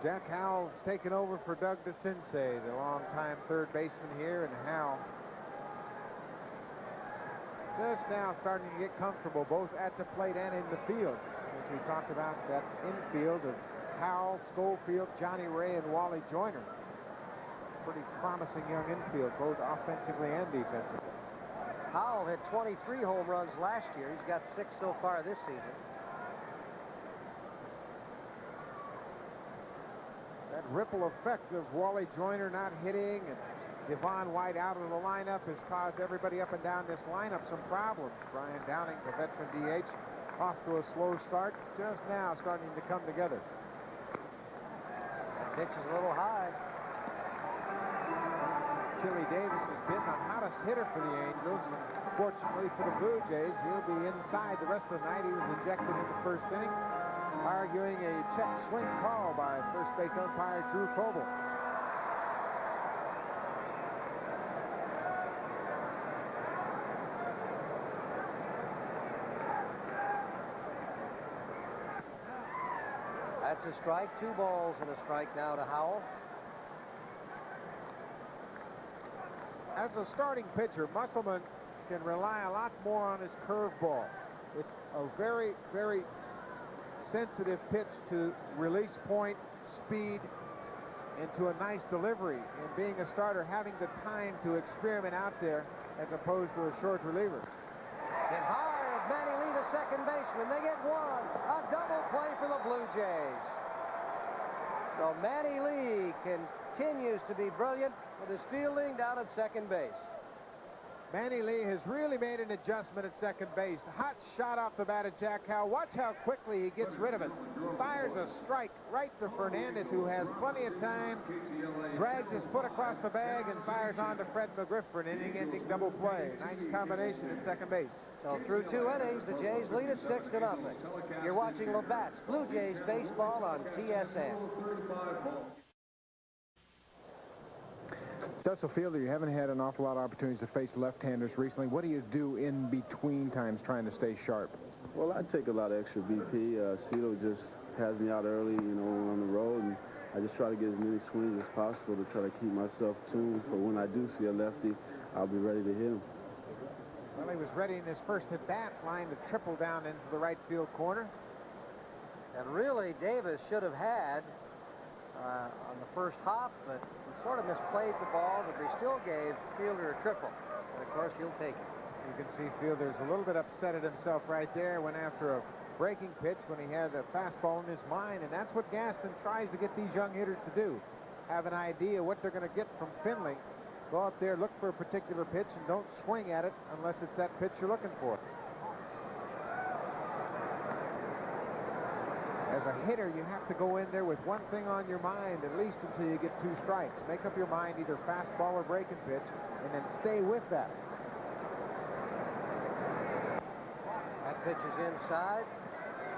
Jack Howell's taken over for Doug DeCinces, the longtime third baseman here, and Howell just now starting to get comfortable both at the plate and in the field. As we talked about that infield of Howell, Schofield, Johnny Ray, and Wally Joyner. Pretty promising young infield, both offensively and defensively. Howell hit 23 home runs last year. He's got 6 so far this season. That ripple effect of Wally Joyner not hitting and Devon White out of the lineup has caused everybody up and down this lineup some problems. Brian Downing, the veteran DH, off to a slow start, just now starting to come together. That pitch is a little high. Chili Davis has been the hottest hitter for the Angels. Fortunately for the Blue Jays, he'll be inside the rest of the night. He was ejected in the first inning, arguing a check swing call by first base umpire Drew Coble. That's a strike. 2 balls and a strike now to Howell. As a starting pitcher, Musselman can rely a lot more on his curveball. It's a very, very sensitive pitch to release point, speed, and to a nice delivery. And being a starter, having the time to experiment out there as opposed to a short reliever. Hit hard. Manny Lee, the second baseman. They get one. A double play for the Blue Jays. So Manny Lee continues to be brilliant with his fielding down at second base. Manny Lee has really made an adjustment at second base. Hot shot off the bat at Jack Howell. Watch how quickly he gets rid of it. Fires a strike right to Fernandez, who has plenty of time. Drags his foot across the bag and fires on to Fred McGriff for an inning-ending double play. Nice combination at second base. So through 2 innings, the Jays lead at 6-0. You're watching Labatt's Blue Jays baseball on TSN. Cecil Fielder, you haven't had an awful lot of opportunities to face left-handers recently. What do you do in between times trying to stay sharp? Well, I take a lot of extra BP. Cecil just has me out early, you know, on the road, and I just try to get as many swings as possible to try to keep myself tuned for when I do see a lefty, I'll be ready to hit him. Well, he was ready in his first at-bat, line to triple down into the right field corner. And really, Davis should have had on the first hop, but he sort of misplayed the ball, but they still gave Fielder a triple. And of course, he'll take it. You can see Fielder's a little bit upset at himself right there. Went after a breaking pitch when he had a fastball in his mind, and that's what Gaston tries to get these young hitters to do. Have an idea what they're going to get from Finley. Go out there, look for a particular pitch, and don't swing at it unless it's that pitch you're looking for. As a hitter, you have to go in there with one thing on your mind, at least until you get 2 strikes. Make up your mind, either fastball or breaking pitch, and then stay with that. That pitch is inside.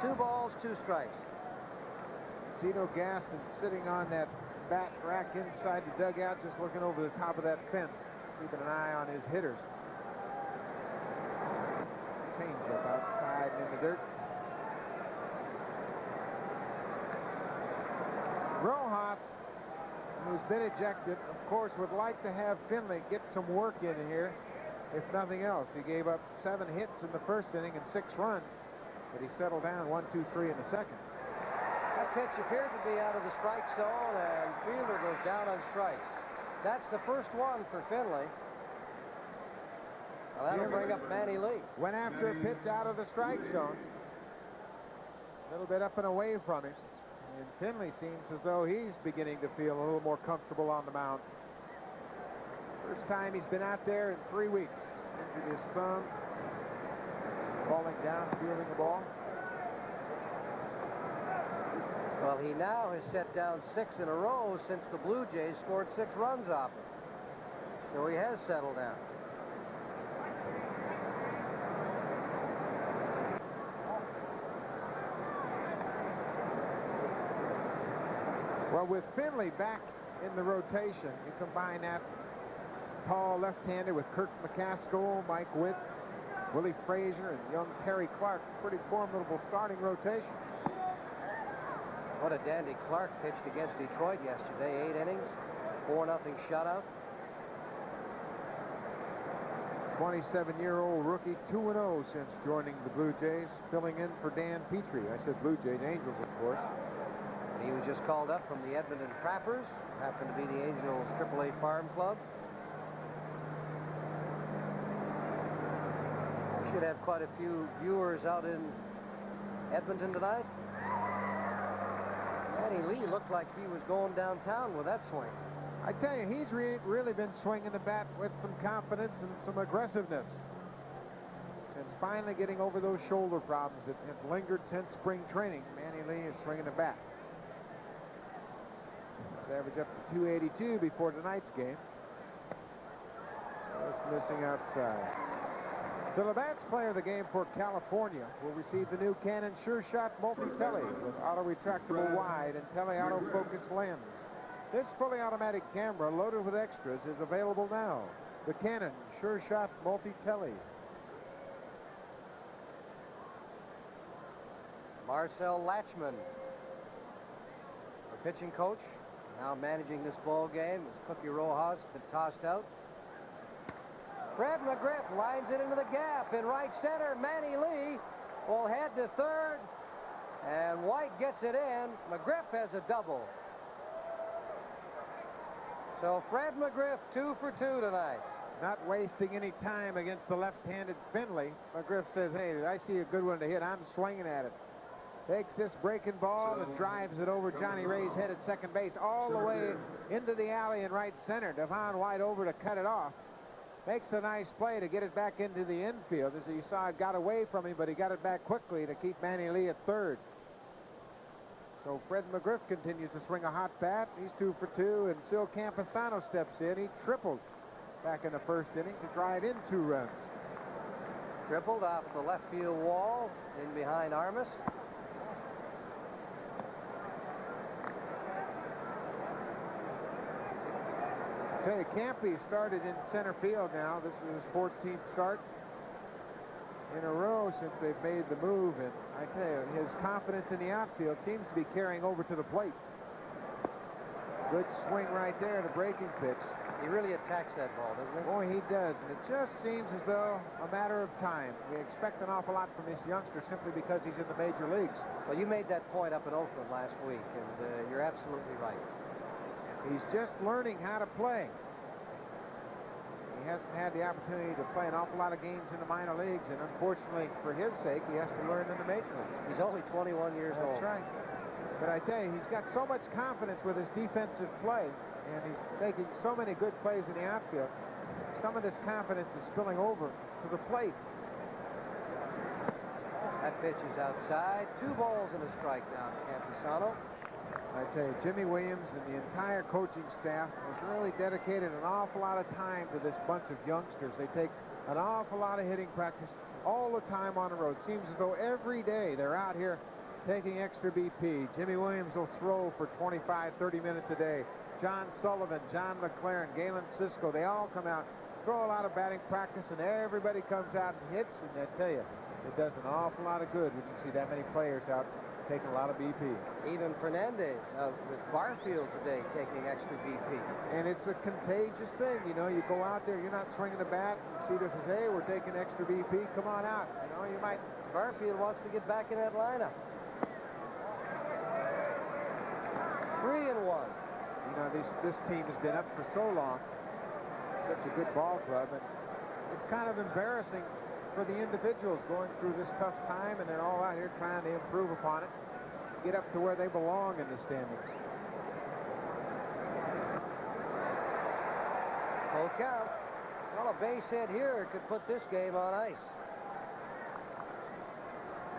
2 balls, 2 strikes. Cecil Gaston sitting on that bat rack inside the dugout, just looking over the top of that fence, keeping an eye on his hitters. Changeup outside and in the dirt. Rojas, who's been ejected, of course, would like to have Finley get some work in here, if nothing else. He gave up 7 hits in the first inning and 6 runs, but he settled down 1, 2, 3 in the second. That pitch appeared to be out of the strike zone, and fielder goes down on strikes. That's the first one for Finley. Well, that'll bring up Manny Lee. Went after a pitch out of the strike zone. A little bit up and away from him. And Finley seems as though he's beginning to feel a little more comfortable on the mound. First time he's been out there in 3 weeks. Injured his thumb. Falling down, fielding the ball. Well, he now has set down 6 in a row since the Blue Jays scored 6 runs off him. So he has settled down. Well, with Finley back in the rotation, you combine that tall left-hander with Kirk McCaskill, Mike Witt, Willie Frazier, and young Terry Clark. Pretty formidable starting rotation. What a dandy Clark pitched against Detroit yesterday. 8 innings, 4-0 shutout. 27-year-old rookie, 2-0 since joining the Blue Jays, filling in for Dan Petrie. I said Blue Jays, Angels, of course. And he was just called up from the Edmonton Trappers. Happened to be the Angels AAA Farm Club. We should have quite a few viewers out in Edmonton tonight. Manny Lee looked like he was going downtown with that swing. I tell you, he's really been swinging the bat with some confidence and some aggressiveness. And finally getting over those shoulder problems that have lingered since spring training. Manny Lee is swinging the bat. He's averaged up to 282 before tonight's game. Just missing outside. The Labatt's player of the game for California will receive the new Canon Sure Shot Multi-Tele with auto-retractable wide and tele-autofocus lens. This fully automatic camera loaded with extras is available now. The Canon Sure Shot Multi-Tele. Marcel Latchman, our pitching coach, now managing this ball game as Cookie Rojas has been tossed out. Fred McGriff lines it into the gap in right center. Manny Lee will head to third, and White gets it in. McGriff has a double. So Fred McGriff 2 for 2 tonight. Not wasting any time against the left-handed Finley. McGriff says, hey, I see a good one to hit. I'm swinging at it. Takes this breaking ball and drives it over Johnny Ray's head at second base all the way into the alley in right center. Devon White over to cut it off. Makes a nice play to get it back into the infield. As you saw, it got away from him, but he got it back quickly to keep Manny Lee at third. So Fred McGriff continues to swing a hot bat. He's 2 for 2, and Sil Campusano steps in. He tripled back in the first inning to drive in 2 runs. Tripled off the left field wall in behind Armas. Okay, Campy started in center field now. This is his 14th start in a row since they've made the move, and I tell you, his confidence in the outfield seems to be carrying over to the plate. Good swing right there, the breaking pitch. He really attacks that ball, doesn't he? Boy, he does, and it just seems as though a matter of time. We expect an awful lot from this youngster simply because he's in the major leagues. Well, you made that point up in Oakland last week, and you're absolutely right. He's just learning how to play. He hasn't had the opportunity to play an awful lot of games in the minor leagues, and unfortunately for his sake, he has to learn in the major leagues. He's only 21 years old. That's right. But I tell you, he's got so much confidence with his defensive play, and he's making so many good plays in the outfield. Some of this confidence is spilling over to the plate. That pitch is outside. 2 balls and a strike down to Campusano. I tell you, Jimmy Williams and the entire coaching staff has really dedicated an awful lot of time to this bunch of youngsters. They take an awful lot of hitting practice all the time on the road. Seems as though every day they're out here taking extra BP. Jimmy Williams will throw for 25, 30 minutes a day. John Sullivan, John McLaren, Galen Cisco, they all come out, throw a lot of batting practice, and everybody comes out and hits. And I tell you, it does an awful lot of good when you see that many players out taking a lot of BP. Even Fernandez with Barfield today taking extra BP. And it's a contagious thing. You know, you go out there, you're not swinging the bat, and Cecil says, hey, we're taking extra BP, come on out. You know, you might. Barfield wants to get back in that lineup. 3-1. You know, this team has been up for so long, such a good ball club, and it's kind of embarrassing for the individuals going through this tough time, and they're all out here trying to improve upon it, get up to where they belong in the standings. Full count. Well, a base hit here could put this game on ice.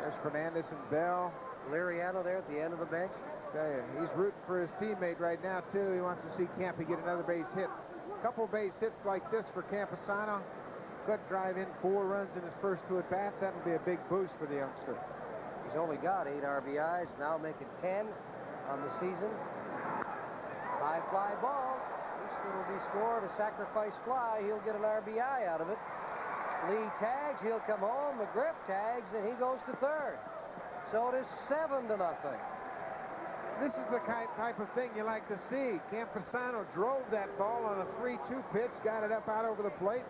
There's Fernandez and Bell. Liriano there at the end of the bench. Tell you, he's rooting for his teammate right now, too. He wants to see Campy get another base hit. A couple base hits like this for Campusano. Good drive in, 4 runs in his first 2 at-bats. That would be a big boost for the youngster. He's only got 8 RBIs, now making 10 on the season. High fly ball. Houston will be scored a sacrifice fly. He'll get an RBI out of it. Lee tags, he'll come home. McGriff tags, and he goes to third. So it is 7-0. This is the type of thing you like to see. Campusano drove that ball on a 3-2 pitch, got it up out over the plate,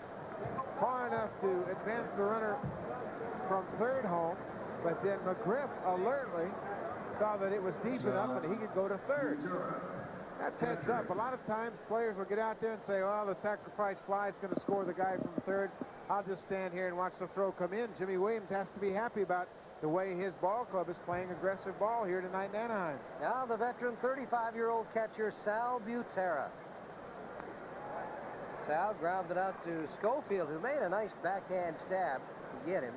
far enough to advance the runner from third home, but then McGriff alertly saw that it was deep enough and he could go to third. That's heads up. A lot of times players will get out there and say, well, the sacrifice fly is going to score the guy from third. I'll just stand here and watch the throw come in. Jimmy Williams has to be happy about the way his ball club is playing aggressive ball here tonight in Anaheim. Now the veteran 35-year-old catcher Sal Butera. Sal grounded out to Schofield, who made a nice backhand stab to get him.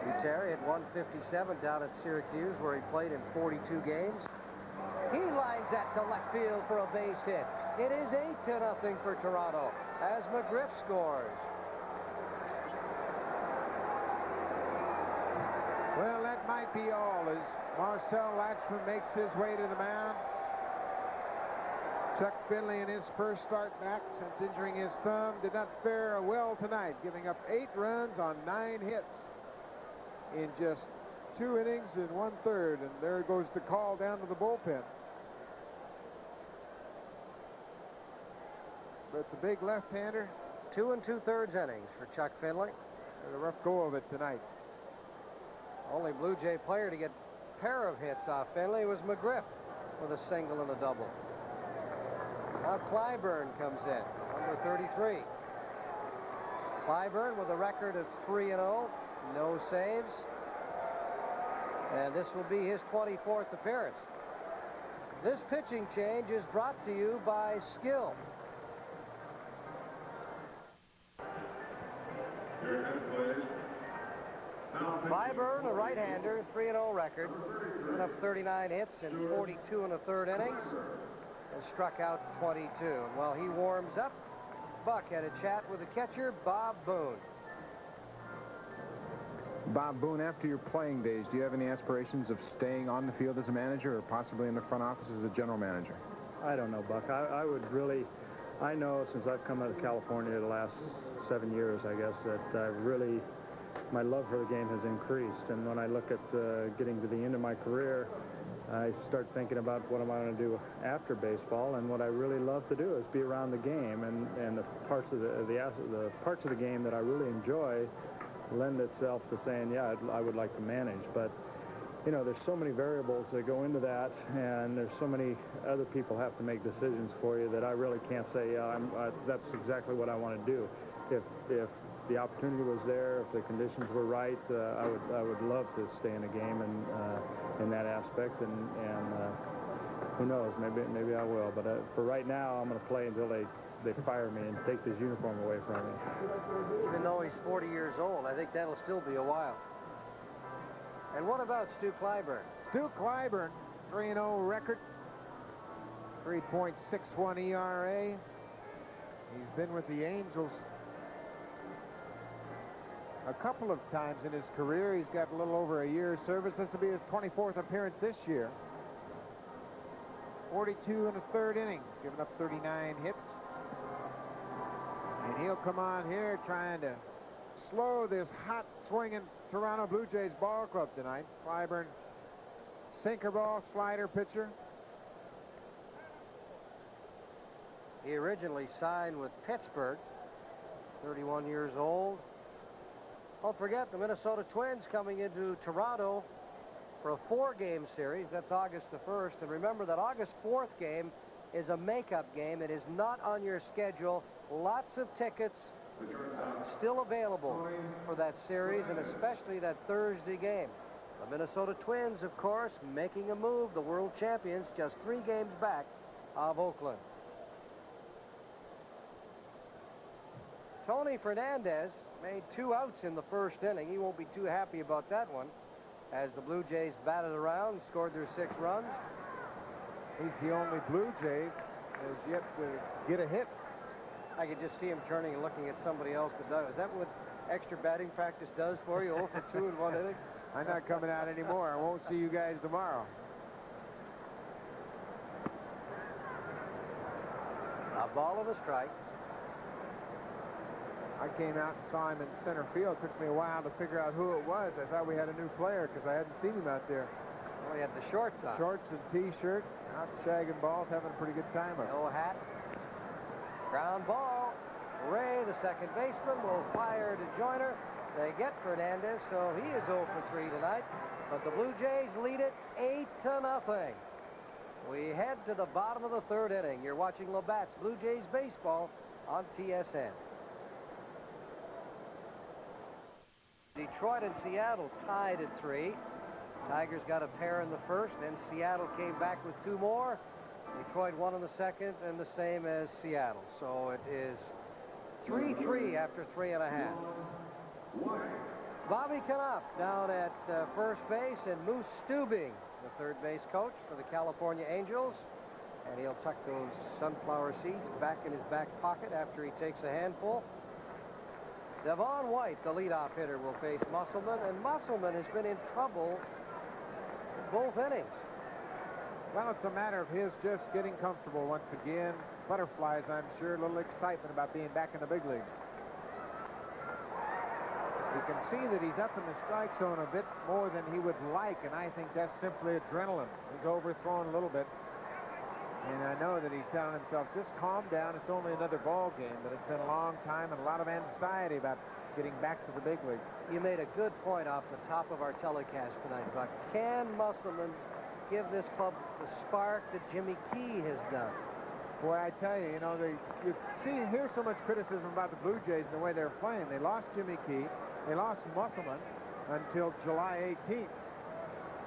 Butera hit 157 down at Syracuse, where he played in 42 games. He lines that to left field for a base hit. It is 8-0 for Toronto as McGriff scores. Well, that might be all as Marcel Latchman makes his way to the mound. Chuck Finley in his first start back since injuring his thumb did not fare well tonight, giving up 8 runs on 9 hits in just 2 innings and 1/3, and there goes the call down to the bullpen. But it's a big left-hander. 2 2/3 innings for Chuck Finley. Had a rough go of it tonight. Only Blue Jay player to get a pair of hits off Finley was McGriff with a single and a double. Now Clyburn comes in, number 33. Clyburn with a record of 3-0, no saves. And this will be his 24th appearance. This pitching change is brought to you by Skill. Clyburn, a right-hander, 3-0 record, put up 39 hits in 42 1/3 innings, and struck out 22. And while he warms up, Buck had a chat with the catcher, Bob Boone. Bob Boone, after your playing days, do you have any aspirations of staying on the field as a manager or possibly in the front office as a general manager? I don't know, Buck. I would really, I know since I've come out of California the last 7 years, I guess, that I really, my love for the game has increased. And when I look at getting to the end of my career, I start thinking about what am I going to do after baseball, and what I really love to do is be around the game, and the parts of the parts of the game that I really enjoy lend itself to saying, yeah, I would like to manage. But you know, there's so many variables that go into that, and there's so many other people have to make decisions for you that I really can't say, yeah, that's exactly what I want to do. If the opportunity was there, if the conditions were right, I would love to stay in the game and in that aspect, and who knows, maybe I will. But for right now, I'm going to play until they they fire me and take this uniform away from me. Even though he's 40 years old, I think that'll still be a while. And what about Stu Clyburn? Stu Clyburn, 3-0 record, 3.61 ERA. He's been with the Angels a couple of times in his career. He's got a little over a year's service. This will be his 24th appearance this year. 42 and a third innings, giving up 39 hits. And he'll come on here trying to slow this hot swinging Toronto Blue Jays ball club tonight. Clyburn, sinker ball, slider pitcher. He originally signed with Pittsburgh, 31 years old. Don't forget the Minnesota Twins coming into Toronto for a 4-game series. That's August the 1st. And remember that August 4th game is a makeup game. It is not on your schedule. Lots of tickets still available for that series, and especially that Thursday game. The Minnesota Twins, of course, making a move. The world champions, just 3 games back of Oakland. Tony Fernandez made 2 outs in the first inning. He won't be too happy about that one, as the Blue Jays batted around, scored their 6 runs. He's the only Blue Jay has yet to get a hit. I could just see him turning and looking at somebody else that does. Is that what extra batting practice does for you? 0 for 2 in 1 inning? I'm not coming out anymore. I won't see you guys tomorrow. A ball and a strike. I came out and saw him in center field. It took me a while to figure out who it was. I thought we had a new player because I hadn't seen him out there. Well, he had the shorts on. Shorts and T-shirt, out shagging balls, having a pretty good time up. No hat. Ground ball. Ray, the second baseman, will fire to Joyner. They get Fernandez, so he is 0 for 3 tonight. But the Blue Jays lead it 8-0. We head to the bottom of the 3rd inning. You're watching Labatt's Blue Jays baseball on TSN. Detroit and Seattle tied at 3. Tigers got a pair in the first, then Seattle came back with 2 more. Detroit won in the second, and the same as Seattle. So it is 3-3 after 3.5. Bobby Knopf down at first base, and Moose Stubing, the third base coach for the California Angels. And he'll tuck those sunflower seeds back in his back pocket after he takes a handful. Devon White, the leadoff hitter, will face Musselman, and Musselman has been in trouble in both innings. Well, it's a matter of his just getting comfortable once again. Butterflies, I'm sure, a little excitement about being back in the big league. You can see that he's up in the strike zone a bit more than he would like, and I think that's simply adrenaline. He's overthrown a little bit. And I know that he's telling himself, just calm down. It's only another ball game, but it's been a long time and a lot of anxiety about getting back to the big leagues. You made a good point off the top of our telecast tonight, Buck. Can Musselman give this club the spark that Jimmy Key has done? Boy, I tell you, you hear so much criticism about the Blue Jays and the way they're playing. They lost Jimmy Key. They lost Musselman until July 18th.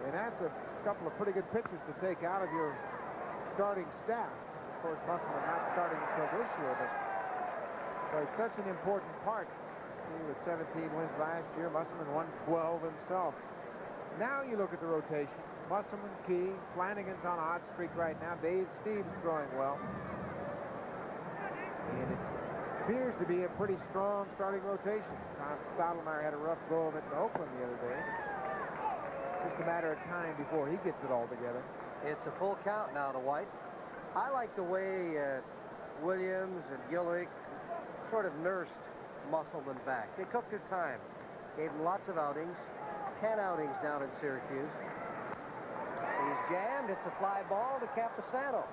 And that's a couple of pretty good pitchers to take out of your starting staff. Of course, Musselman not starting until this year, but played such an important part. With 17 wins last year, Musselman won 12 himself. Now you look at the rotation. Musselman, Key, Flanagan's on a hot streak right now. Dave Steve's throwing well. And it appears to be a pretty strong starting rotation. Tom Stottlemyre had a rough go of it in Oakland the other day. It's just a matter of time before he gets it all together. It's a full count now to White. I like the way Williams and Gillick sort of nursed Musselman back. They took their time, gave him lots of outings, 10 outings down in Syracuse. He's jammed. It's a fly ball to Campusano.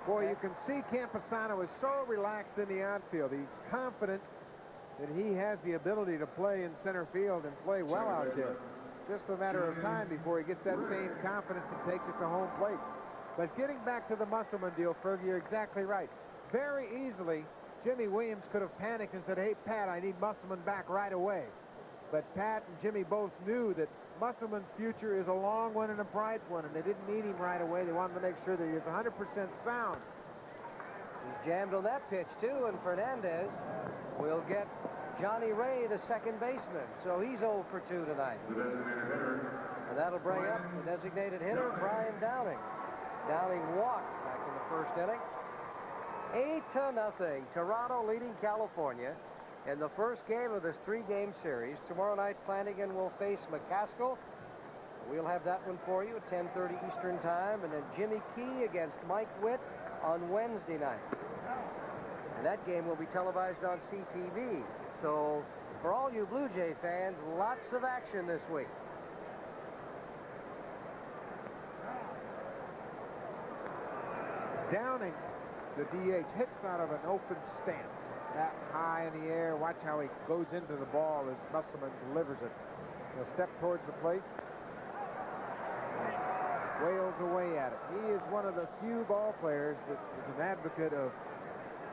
Boy, you can see Campusano is so relaxed in the outfield. He's confident that he has the ability to play in center field and play well out there. Just a matter of time before he gets that same confidence and takes it to home plate. But getting back to the Musselman deal, Fergie, you're exactly right. Very easily, Jimmy Williams could have panicked and said, hey, Pat, I need Musselman back right away. But Pat and Jimmy both knew that Musselman's future is a long one and a bright one, and they didn't need him right away. They wanted to make sure that he was 100% sound. He's jammed on that pitch, too, and Fernandez will get Johnny Ray, the second baseman. So he's 0 for 2 tonight. And that'll bring up the designated hitter, Brian Downing. Downing walked back in the first inning. 8-0. Toronto leading California in the first game of this 3-game series. Tomorrow night, Flanagan will face McCaskill. We'll have that one for you at 10:30 Eastern Time. And then Jimmy Key against Mike Witt on Wednesday night. And that game will be televised on CTV. So for all you Blue Jay fans, lots of action this week. Downing, the DH, hits out of an open stance. That high in the air. Watch how he goes into the ball as Musselman delivers it. He'll step towards the plate. Wails away at it. He is one of the few ball players that is an advocate of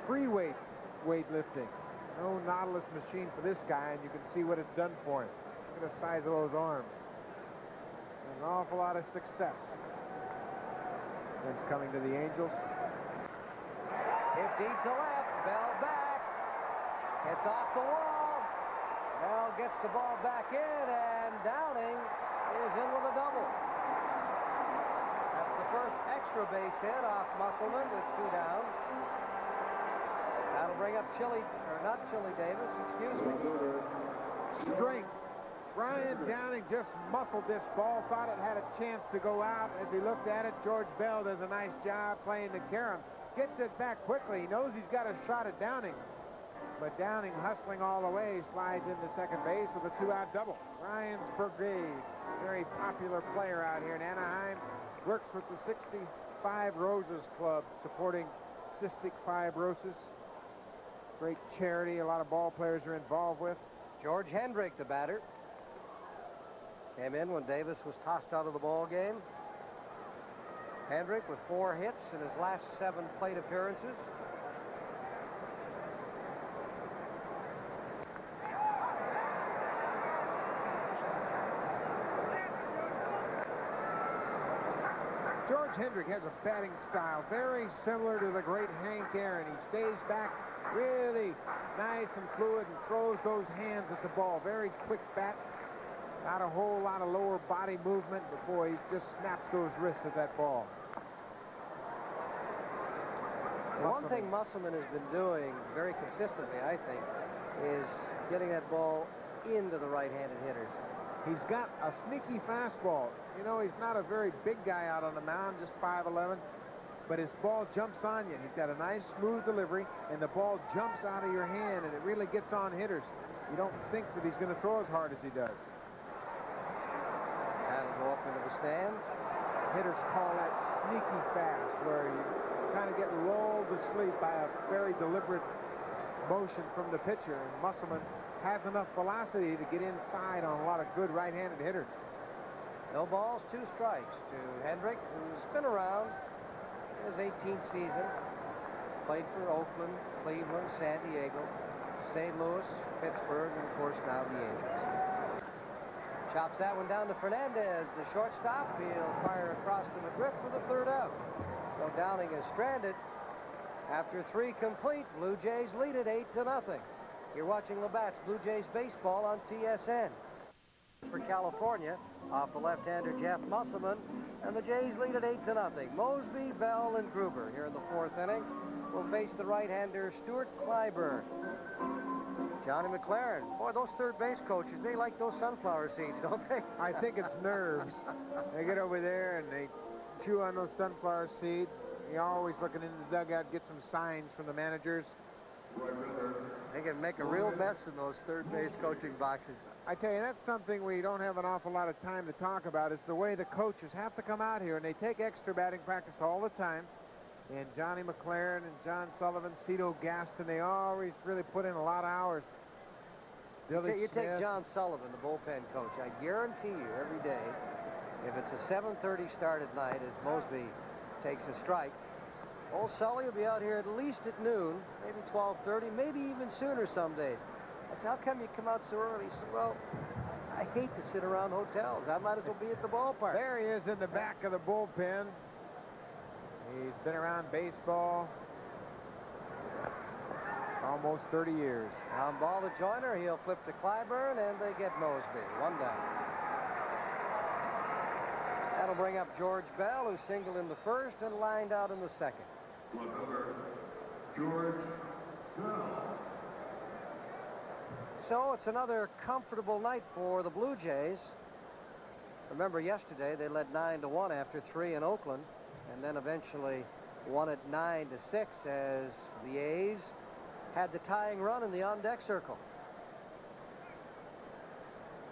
free weightlifting. No Nautilus machine for this guy, and you can see what it's done for him. Look at the size of those arms. An awful lot of success. It's coming to the Angels. 15 to left. Bell back. It's off the wall. Bell gets the ball back in, and Downing is in with a double. That's the first extra base hit off Musselman with 2 down. That'll bring up not Chili Davis, excuse me. Strength. Brian Downing just muscled this ball, thought it had a chance to go out. As he looked at it, George Bell does a nice job playing the carom. Gets it back quickly. He knows he's got a shot at Downing. But Downing, hustling all the way, slides into second base with a 2-out double. Ryan's Brigade, very popular player out here in Anaheim. Works with the 65 Roses Club, supporting cystic fibrosis. Great charity a lot of ball players are involved with. George Hendrick, the batter. Came in when Davis was tossed out of the ball game. Hendrick with 4 hits in his last 7 plate appearances. George Hendrick has a batting style very similar to the great Hank Aaron. He stays back really nice and fluid and throws those hands at the ball. Very quick bat. Not a whole lot of lower body movement, but boy, he just snaps those wrists at that ball. One thing Musselman has been doing very consistently, I think, is getting that ball into the right-handed hitters. He's got a sneaky fastball. You know, he's not a very big guy out on the mound, just 5'11", but his ball jumps on you. He's got a nice, smooth delivery, and the ball jumps out of your hand, and it really gets on hitters. You don't think that he's going to throw as hard as he does. That'll go up into the stands. Hitters call that sneaky fast, where you kind of get lulled to sleep by a very deliberate motion from the pitcher, and Musselman has enough velocity to get inside on a lot of good right-handed hitters. No balls, 2 strikes to Hendrick, who's been around in his 18th season. Played for Oakland, Cleveland, San Diego, St. Louis, Pittsburgh, and of course now the Angels. Chops that one down to Fernandez, the shortstop. He'll fire across to McGriff for the 3rd out. So Downing is stranded. After 3 complete, Blue Jays lead it 8-0. You're watching Labatt's Blue Jays baseball on TSN. For California, off the left-hander Jeff Musselman, and the Jays lead at 8-0. Mosby, Bell, and Gruber here in the 4th inning will face the right-hander Stuart Clyburn. Johnny McLaren. Boy, those third base coaches, they like those sunflower seeds, don't they? I think it's nerves. They get over there and they chew on those sunflower seeds. You're always looking into the dugout, get some signs from the managers. They can make a real mess in those third base coaching boxes. I tell you, that's something we don't have an awful lot of time to talk about. It's the way the coaches have to come out here, and they take extra batting practice all the time. And Johnny McLaren and John Sullivan, Cito Gaston, they always really put in a lot of hours. You take John Sullivan, the bullpen coach. I guarantee you every day, if it's a 7:30 start at night as Mosby takes a strike, old Sully will be out here at least at noon, maybe 12:30, maybe even sooner some days. I said, how come you come out so early? He said, well, I hate to sit around hotels. I might as well be at the ballpark. There he is in the back of the bullpen. He's been around baseball Almost 30 years. Down ball to Joyner. He'll flip to Clyburn, and they get Mosby. 1 down. That'll bring up George Bell, who singled in the first and lined out in the second. George Bell. So it's another comfortable night for the Blue Jays. Remember, yesterday they led 9-1 after 3 in Oakland, and then eventually won it 9-6 as the A's had the tying run in the on-deck circle.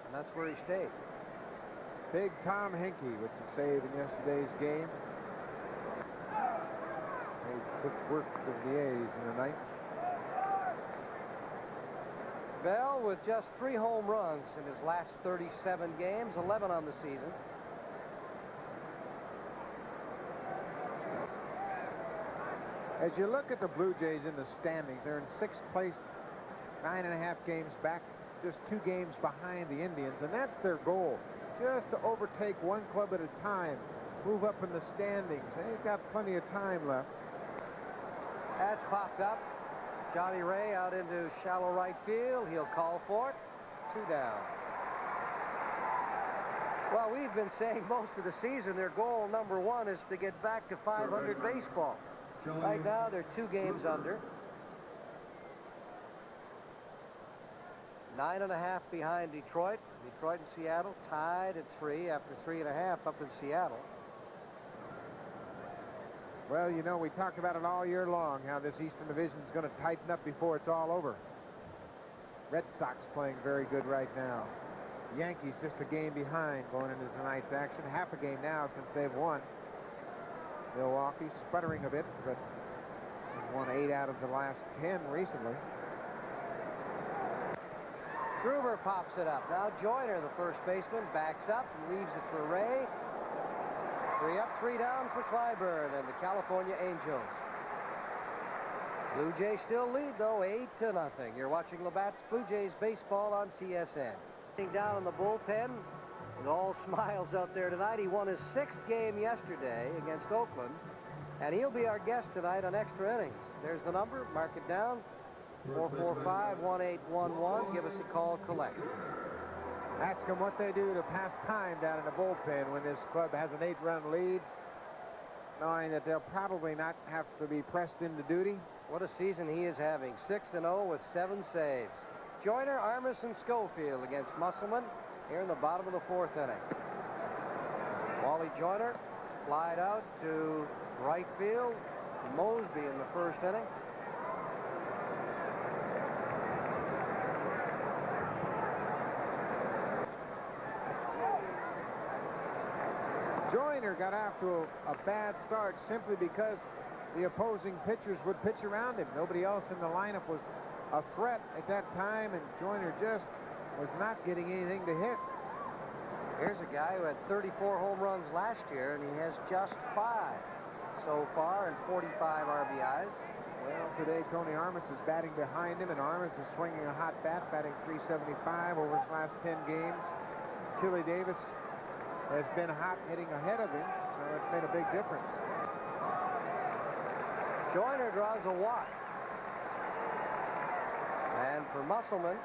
And that's where he stayed. Big Tom Henke with the save in yesterday's game. Made quick work of the A's in the night. Bell with just 3 home runs in his last 37 games, 11 on the season. As you look at the Blue Jays in the standings, they're in 6th place, 9.5 games back, just 2 games behind the Indians, and that's their goal, just to overtake one club at a time, move up in the standings. They've got plenty of time left. That's popped up. Johnny Ray out into shallow right field. He'll call for it. 2 down. Well, we've been saying most of the season their goal number 1 is to get back to 500 baseball. Right now they're 2 games under. 9.5 behind Detroit. Detroit and Seattle tied at 3 after 3.5 up in Seattle. Well, you know, we talked about it all year long, how this Eastern Division is going to tighten up before it's all over. Red Sox playing very good right now. Yankees just a game behind going into tonight's action. Half a game now since they've won. Milwaukee sputtering a bit, but they've won 8 out of the last 10 recently. Gruber pops it up. Now Joyner, the first baseman, backs up and leaves it for Ray. 3 up, 3 down for Clyburn and the California Angels. Blue Jays still lead, though, 8-0. You're watching Labatt's Blue Jays baseball on TSN. Down in the bullpen with all smiles out there tonight. He won his 6th game yesterday against Oakland, and he'll be our guest tonight on Extra Innings. There's the number. Mark it down. 445-1811. Give us a call, collect. Ask them what they do to pass time down in the bullpen when this club has an 8-run lead, knowing that they'll probably not have to be pressed into duty. What a season he is having. 6-0 with 7 saves. Joyner, Armas, and Schofield against Musselman here in the bottom of the 4th inning. Wally Joyner flied out to right field. Mosby in the 1st inning. Joyner got off to a bad start simply because the opposing pitchers would pitch around him. Nobody else in the lineup was a threat at that time, and Joyner just was not getting anything to hit. Here's a guy who had 34 home runs last year, and he has just 5 so far and 45 RBIs. Well, today Tony Armas is batting behind him, and Armas is swinging a hot bat, batting .375 over his last 10 games. Chili Davis has been hot, hitting ahead of him, so it's made a big difference. Joyner draws a walk. And for Musselman,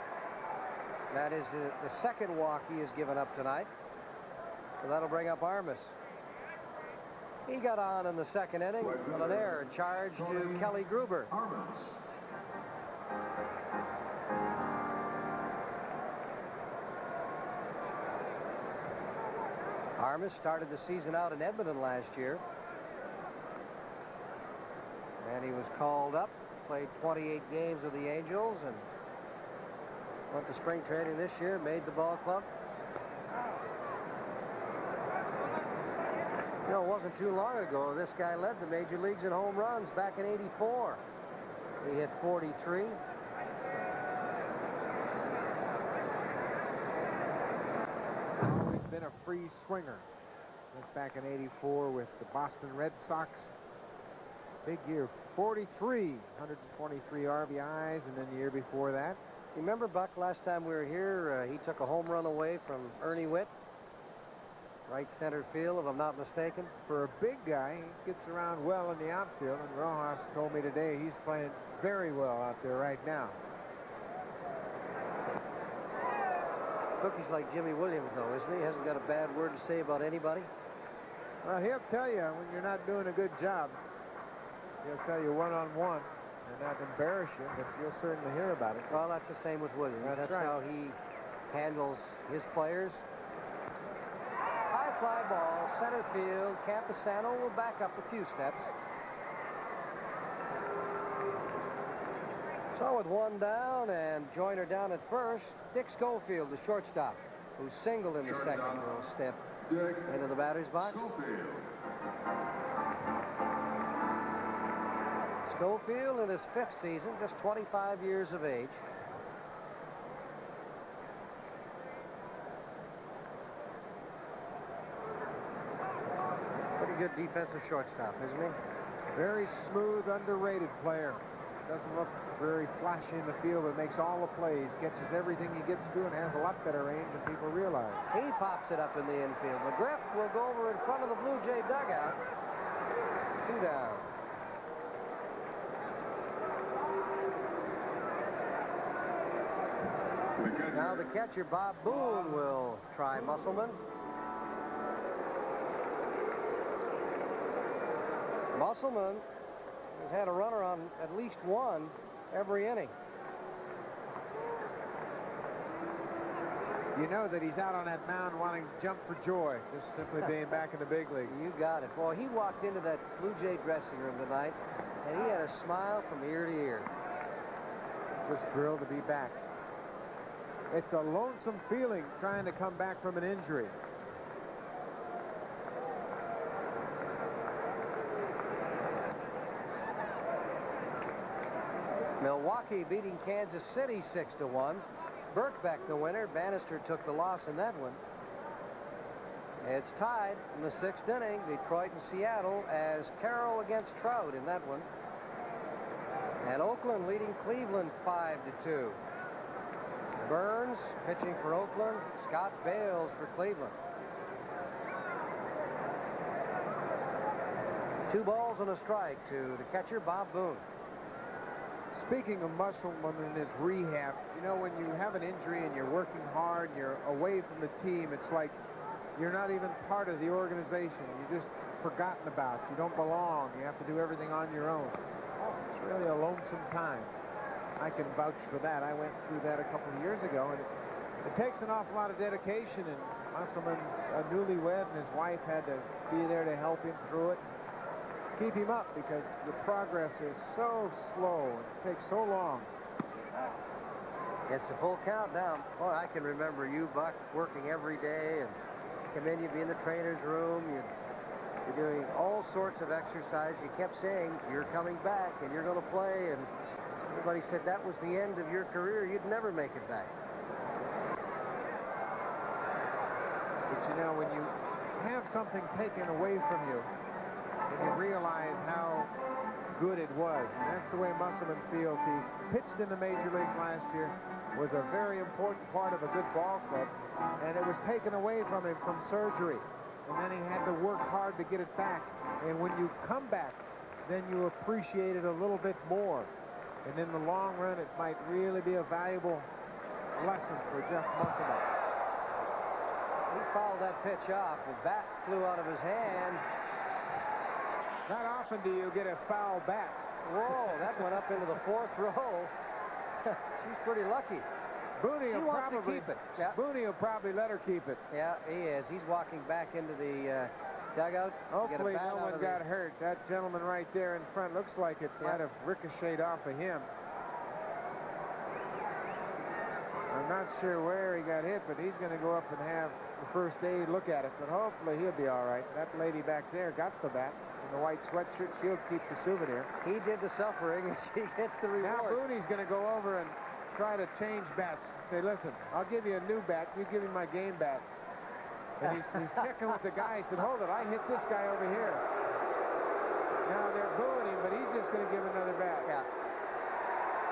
that is the 2nd walk he has given up tonight. So that'll bring up Armas. He got on in the 2nd inning on an error, charge to Kelly Gruber. Armas started the season out in Edmonton last year. And he was called up, played 28 games with the Angels, and went to spring training this year, made the ball club. You know, it wasn't too long ago this guy led the major leagues in home runs back in '84. He hit 43. Always been a free swinger. Went back in '84 with the Boston Red Sox. Big year, 43, 123 RBIs, and then the year before that. Remember, Buck, last time we were here, he took a home run away from Ernie Witt right center field, if I'm not mistaken. For a big guy, he gets around well in the outfield, and Rojas told me today he's playing very well out there right now. Cookie's like Jimmy Williams, though, isn't he? He hasn't got a bad word to say about anybody. Well, he'll tell you when you're not doing a good job. He'll tell you one-on-one and not embarrass you, but you'll certainly hear about it. Well, that's the same with Williams. That's right. how he handles his players. High fly ball, center field. Camposano will back up a few steps. So with one down and Joyner down at first, Dick Schofield, the shortstop, who singled in the second, will step into the batter's box. Schofield in his 5th season, just 25 years of age. Pretty good defensive shortstop, isn't he? Very smooth, underrated player. Doesn't look very flashy in the field, but makes all the plays, catches everything he gets to, and has a lot better range than people realize. He pops it up in the infield. McGriff will go over in front of the Blue Jay dugout. 2 down. Now the catcher, Bob Boone, will try Musselman. Musselman has had a runner on at least one every inning. You know that he's out on that mound wanting to jump for joy, just simply being back in the big leagues. You got it. Boy, he walked into that Blue Jay dressing room tonight, and he had a smile from ear to ear. Just thrilled to be back. It's a lonesome feeling trying to come back from an injury. Milwaukee beating Kansas City 6-1. Birkbeck the winner. Bannister took the loss in that one. It's tied in the 6th inning. Detroit and Seattle as Terrell against Trout in that one. And Oakland leading Cleveland 5-2. Burns pitching for Oakland. Scott Bales for Cleveland. 2 balls and a strike to the catcher, Bob Boone. Speaking of Musselman and his rehab, you know, when you have an injury and you're working hard and you're away from the team, it's like you're not even part of the organization. You're just forgotten about. You don't belong. You have to do everything on your own. It's really a lonesome time. I can vouch for that. I went through that a couple of years ago, and it takes an awful lot of dedication, and Musselman's a newlywed, and his wife had to be there to help him through it. Keep him up because the progress is so slow and it takes so long. It's a full count now. Boy, I can remember you, Buck, working every day, and come in, you'd be in the trainer's room, you'd be doing all sorts of exercise. You kept saying you're coming back and you're going to play, and everybody said that was the end of your career. You'd never make it back. But you know, when you have something taken away from you, and you realize how good it was. And that's the way Musselman feels. He pitched in the major leagues last year, was a very important part of a good ball club, and it was taken away from him from surgery. And then he had to work hard to get it back. And when you come back, then you appreciate it a little bit more. And in the long run, it might really be a valuable lesson for Jeff Musselman. He fouled that pitch off. The bat flew out of his hand. Not often do you get a foul bat. Whoa, that went up into the 4th row. She's pretty lucky. Booney She will wants to probably keep it. Yeah. Booney will probably let her keep it. Yeah, he is. He's walking back into the dugout. Hopefully no one got hurt. That gentleman right there in front looks like it might have ricocheted off of him. I'm not sure where he got hit, but he's going to go up and have the first aid look at it. But hopefully he'll be all right. That lady back there got the bat. The white sweatshirt, she'll keep the souvenir. He did the suffering, and she gets the reward. Now Booney's going to go over and try to change bats. Say, listen, I'll give you a new bat. You give me my game bat. And he's checking with the guy. He said, hold it, I hit this guy over here. Now they're booing him, but he's just going to give another bat. Yeah.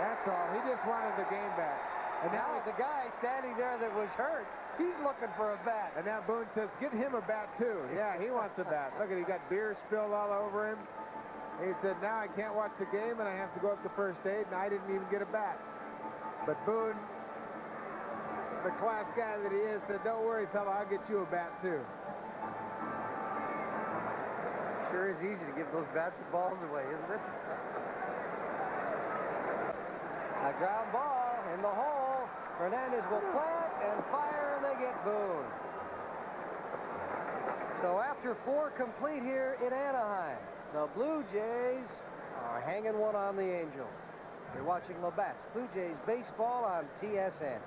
That's all. He just wanted the game bat. And now there's a guy standing there that was hurt. He's looking for a bat. And now Boone says, get him a bat, too. Yeah, he wants a bat. Look at, he got beer spilled all over him. He said, now I can't watch the game, and I have to go up to first aid, and I didn't even get a bat. But Boone, the class guy that he is, said, don't worry, fella, I'll get you a bat, too. Sure is easy to give those bats and balls away, isn't it? A ground ball in the hole. Fernandez will plant and fire, and they get Boone. So after 4 complete here in Anaheim, the Blue Jays are hanging one on the Angels. You're watching Labatt's Blue Jays baseball on TSN.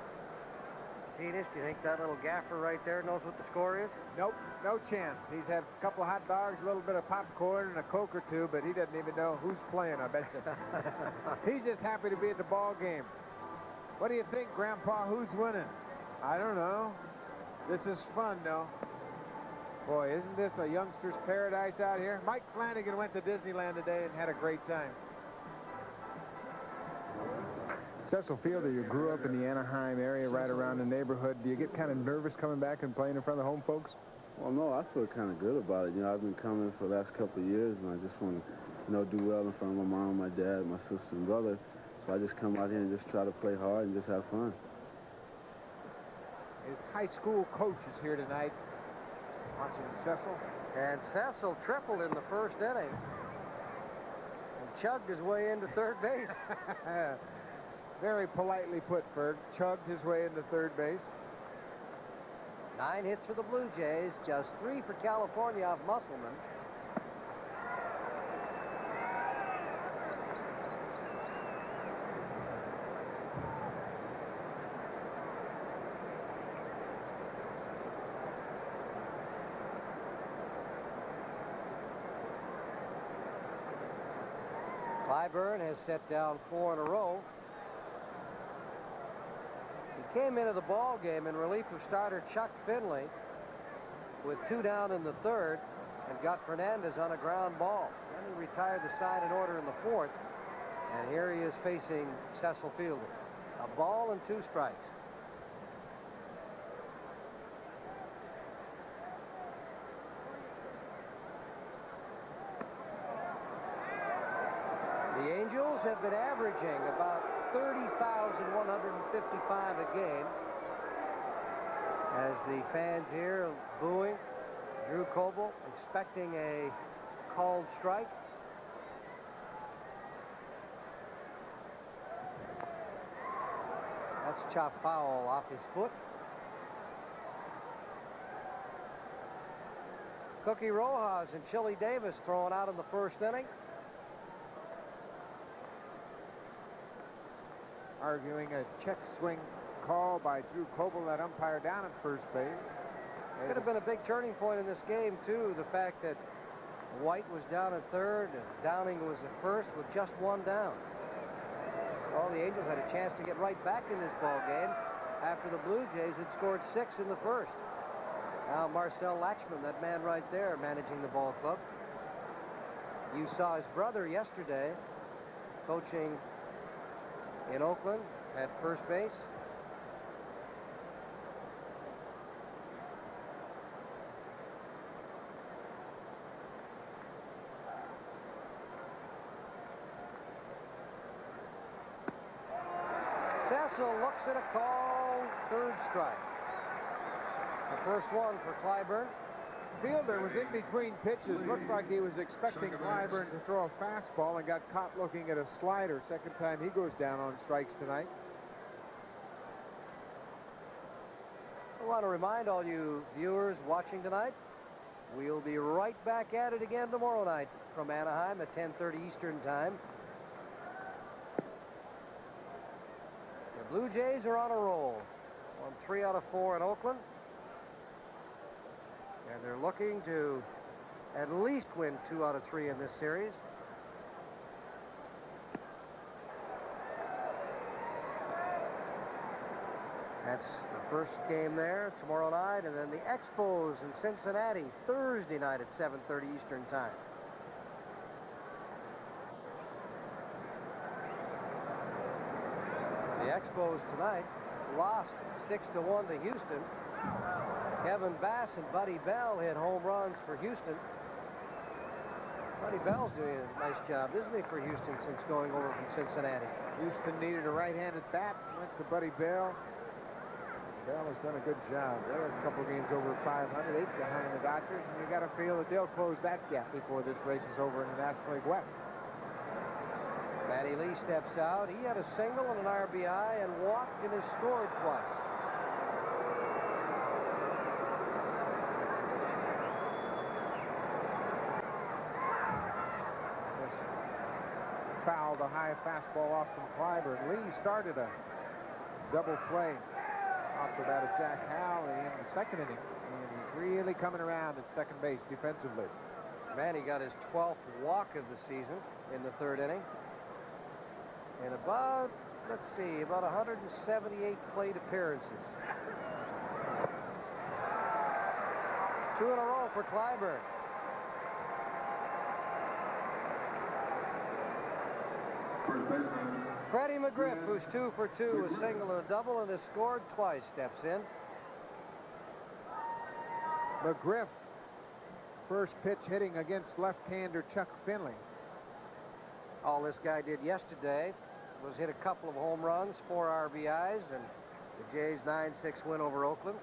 See this? Do you think that little gaffer right there knows what the score is? Nope, no chance. He's had a couple of hot dogs, a little bit of popcorn, and a Coke or two, but he doesn't even know who's playing, I bet you. He's just happy to be at the ball game. What do you think, Grandpa? Who's winning? I don't know. This is fun, though. Boy, isn't this a youngster's paradise out here? Mike Flanagan went to Disneyland today and had a great time. Cecil Fielder, you grew up in the Anaheim area, right around the neighborhood. Do you get kind of nervous coming back and playing in front of the home folks? Well, no, I feel kind of good about it. You know, I've been coming for the last couple of years, and I just want to, you know, do well in front of my mom, my dad, my sister, and brother. So I just come out here and just try to play hard and just have fun. His high school coach is here tonight, watching Cecil. And Cecil tripled in the first inning and chugged his way into third base. Very politely put, Ferg. Chugged his way into third base. 9 hits for the Blue Jays, just 3 for California off Musselman. Clyburn has set down 4 in a row. He came into the ball game in relief of starter Chuck Finley with 2 down in the third and got Fernandez on a ground ball. Then he retired the side in order in the 4th, and here he is facing Cecil Fielder. A ball and 2 strikes. The Angels have been averaging about 30,155 a game as the fans here booing Drew Coble, expecting a called strike. That's chopped foul off his foot. Cookie Rojas and Chili Davis thrown out in the first inning. Arguing a check swing call by Drew Coble, that umpire down at first base. Could have been a big turning point in this game, too. The fact that White was down at third and Downing was at first with just 1 down. Well, the Angels had a chance to get right back in this ball game after the Blue Jays had scored 6 in the first. Now Marcel Latchman, that man right there, managing the ball club. You saw his brother yesterday coaching in Oakland at first base. Cecil looks at a call, 3rd strike. The first one for Clyburn. Fielder was in between pitches. Looked like he was expecting Clyburn to throw a fastball and got caught looking at a slider. Second time he goes down on strikes tonight. I want to remind all you viewers watching tonight, we'll be right back at it again tomorrow night from Anaheim at 10:30 Eastern Time. The Blue Jays are on a roll. Won 3 out of 4 in Oakland. And they're looking to at least win 2 out of 3 in this series. That's the first game there tomorrow night, and then the Expos in Cincinnati Thursday night at 7:30 Eastern Time. The Expos tonight lost 6-1 to Houston. Kevin Bass and Buddy Bell hit home runs for Houston. Buddy Bell's doing a nice job, isn't he, for Houston since going over from Cincinnati? Houston needed a right-handed bat. Went to Buddy Bell. Bell has done a good job. They're a couple games over 500, 8 behind the Dodgers, and you got to feel that they'll close that gap before this race is over in the National League West. Matty Lee steps out. He had a single and an RBI and walked and has scored twice. Fouled a high fastball off from Clyburn. Lee started a double play off the bat of Jack Howell in the second inning. And he's really coming around at second base defensively. Manny got his 12th walk of the season in the third inning. And about, let's see, about 178 plate appearances. 2 in a row for Clyburn. Freddie McGriff, who's 2 for 2, a single and a double, and has scored twice, steps in. McGriff, first pitch hitting against left-hander Chuck Finley. All this guy did yesterday was hit a couple of home runs, 4 RBIs, and the Jays' 9-6 win over Oakland.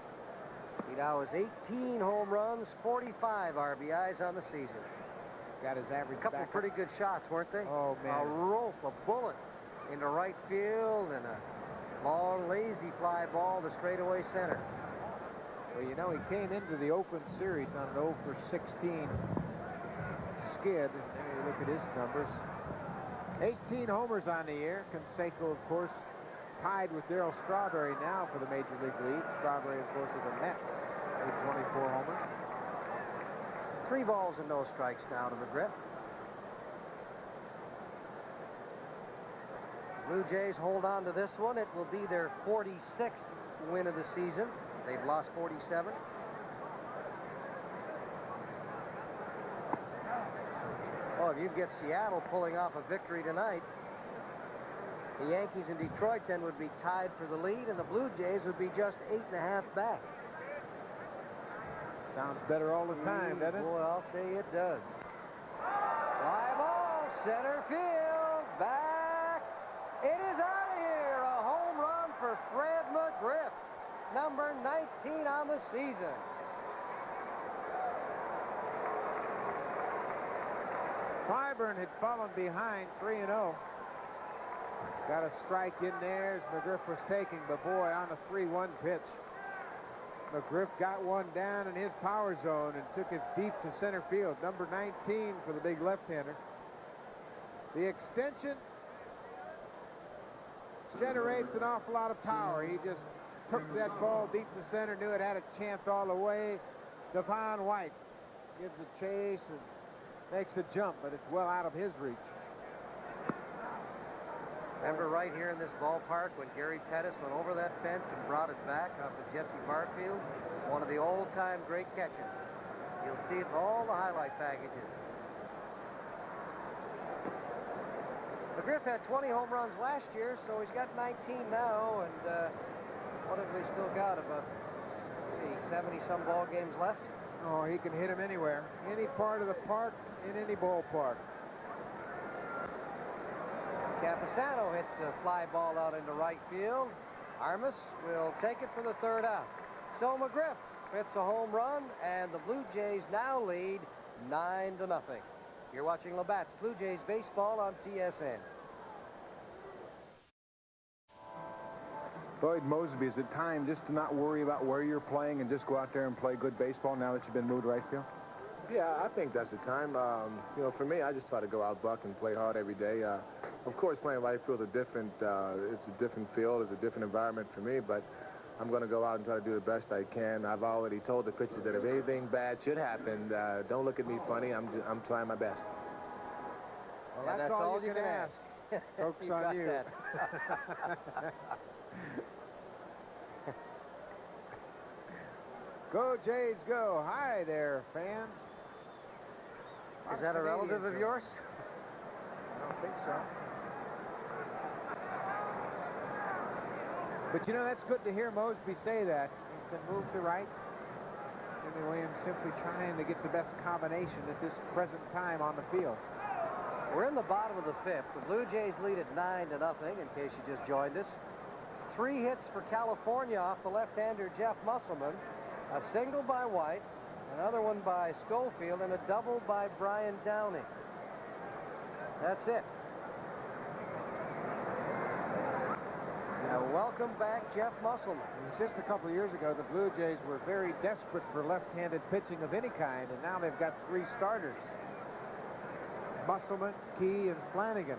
He now has 18 home runs, 45 RBIs on the season. Got his average A couple of pretty good shots, weren't they? Oh, man. A rope, a bullet into right field, and a long, lazy fly ball to straightaway center. Well, you know, he came into the Oakland series on an 0 for 16 skid. And there you look at his numbers. 18 homers on the year. Canseco, of course, tied with Darryl Strawberry now for the Major League lead. Strawberry, of course, with the Mets with 24 homers. 3 balls and no strikes now to McGriff. Blue Jays hold on to this one. It will be their 46th win of the season. They've lost 47. Well, if you get Seattle pulling off a victory tonight, the Yankees and Detroit then would be tied for the lead, and the Blue Jays would be just 8.5 back. Sounds better all the time, doesn't it? Boy, I'll say it does. Fly ball, center field, back. It is out of here. A home run for Fred McGriff, number 19 on the season. Clyburn had fallen behind 3-0. Got a strike in there as McGriff was taking, but boy, on the 3-1 pitch, McGriff got one down in his power zone and took it deep to center field. Number 19 for the big left-hander. The extension generates an awful lot of power. He just took that ball deep to center, knew it had a chance all the way. Devon White gives a chase and makes a jump, but it's well out of his reach. Remember right here in this ballpark when Gary Pettis went over that fence and brought it back off of Jesse Barfield? One of the old-time great catches. You'll see it in all the highlight packages. McGriff had 20 home runs last year, so he's got 19 now, and what have we still got? About, let's see, 70-some ball games left? Oh, he can hit him anywhere. Any part of the park, in any ballpark. Capisano hits a fly ball out into right field. Armas will take it for the third out. So McGriff hits a home run, and the Blue Jays now lead 9-0. You're watching Labatt's Blue Jays baseball on TSN. Lloyd Mosby, is it time just to not worry about where you're playing and just go out there and play good baseball now that you've been moved right field? Yeah, I think that's the time. You know, for me, I just try to go out, buck, and play hard every day. Of course, playing right field is a different, it's a different field, it's a different environment for me, but I'm going to go out and try to do the best I can. I've already told the pitchers that if anything bad should happen, don't look at me funny. I'm trying my best. Well, that's all you can ask. Folks on you. Go Jays, go. Hi there, fans. Is that a relative of yours? I don't think so. But, you know, that's good to hear Mosby say that. He's been moved to right. Jimmy Williams simply trying to get the best combination at this present time on the field. We're in the bottom of the fifth. The Blue Jays lead at 9-0, in case you just joined us. 3 hits for California off the left-hander Jeff Musselman. A single by White, another one by Schofield, and a double by Brian Downey. That's it. Now, welcome back, Jeff Musselman. It was just a couple of years ago, the Blue Jays were very desperate for left-handed pitching of any kind, and now they've got 3 starters. Musselman, Key, and Flanagan.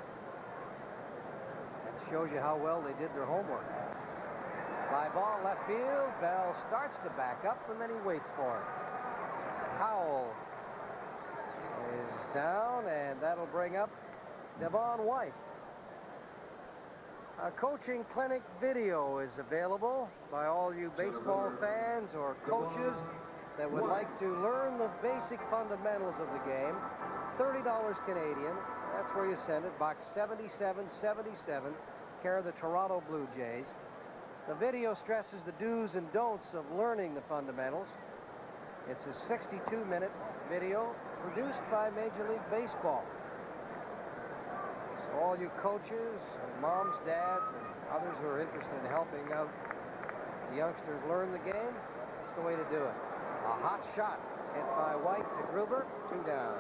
That shows you how well they did their homework. Fly ball left field. Bell starts to back up, and then he waits for it. Howell is down, and that'll bring up Devon White. A coaching clinic video is available by all you baseball fans or coaches that would like to learn the basic fundamentals of the game. $30 Canadian. That's where you send it. Box 7777, care of the Toronto Blue Jays. The video stresses the do's and don'ts of learning the fundamentals. It's a 62-minute video produced by Major League Baseball. So all you coaches, moms, dads, and others who are interested in helping out the youngsters learn the game, that's the way to do it. A hot shot hit by White to Gruber, 2 down.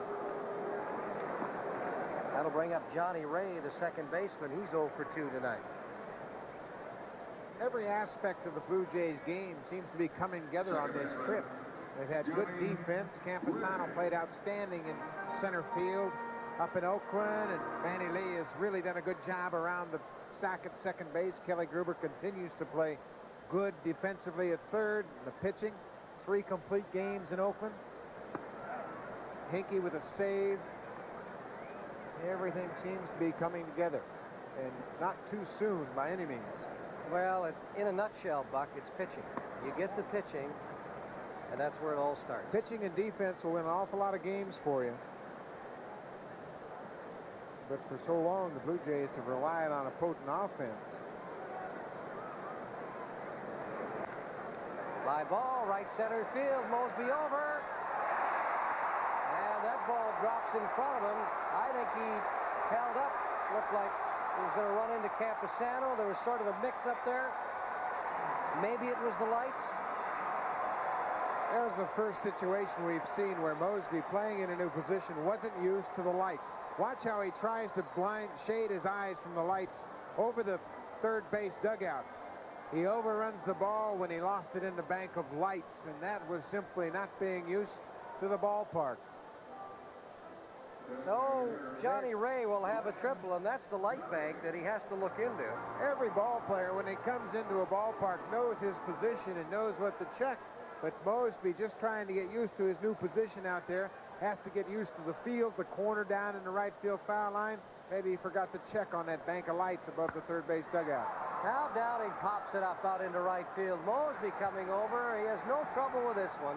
That'll bring up Johnny Ray, the second baseman. He's 0 for 2 tonight. Every aspect of the Blue Jays game seems to be coming together on this trip. They've had good defense. Camposano played outstanding in center field up in Oakland, and Manny Lee has really done a good job around the sack at second base. Kelly Gruber continues to play good defensively at third. The pitching, 3 complete games in Oakland. Hinkie with a save. Everything seems to be coming together, and not too soon by any means. Well, in a nutshell, Buck, it's pitching. You get the pitching, and that's where it all starts. Pitching and defense will win an awful lot of games for you. But for so long, the Blue Jays have relied on a potent offense. Fly ball, right center field, Mosby over. And that ball drops in front of him. I think he held up, looked like he was going to run into Camposano. There was sort of a mix-up there. Maybe it was the lights. That was the first situation we've seen where Mosby, playing in a new position, wasn't used to the lights. Watch how he tries to shade his eyes from the lights over the third base dugout. He overruns the ball when he lost it in the bank of lights, and that was simply not being used to the ballpark. So Johnny Ray will have a triple, and that's the light bank that he has to look into. Every ball player, when he comes into a ballpark, knows his position and knows what to check. But Mosby, just trying to get used to his new position out there, has to get used to the field, the corner down in the right field foul line. Maybe he forgot to check on that bank of lights above the third base dugout. Now Downing pops it up out into right field. Mosby coming over. He has no trouble with this one.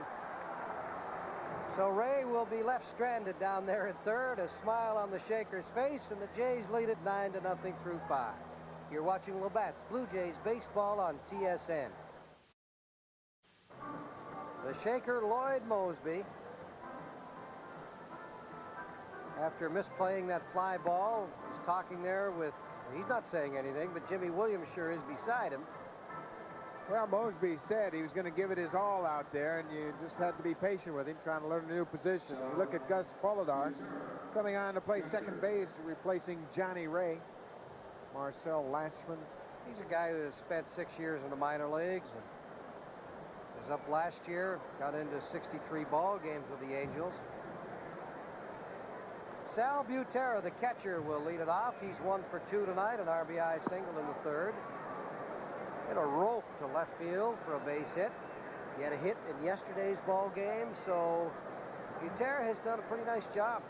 So Ray will be left stranded down there at third, a smile on the Shaker's face, and the Jays lead it 9-0 through 5. You're watching Labatt's Blue Jays baseball on TSN. The Shaker, Lloyd Mosby, after misplaying that fly ball, was talking there with, he's not saying anything, but Jimmy Williams sure is beside him. Well, Mosby said he was going to give it his all out there, and you just had to be patient with him, trying to learn a new position. You look at Gus Polidar coming on to play second base, replacing Johnny Ray. Marcel Lashman. He's a guy who has spent 6 years in the minor leagues. And was up last year, got into 63 ball games with the Angels. Sal Butera, the catcher, will lead it off. He's 1 for 2 tonight, an RBI single in the third. Hit a rope to left field for a base hit. He had a hit in yesterday's ball game, so Butera has done a pretty nice job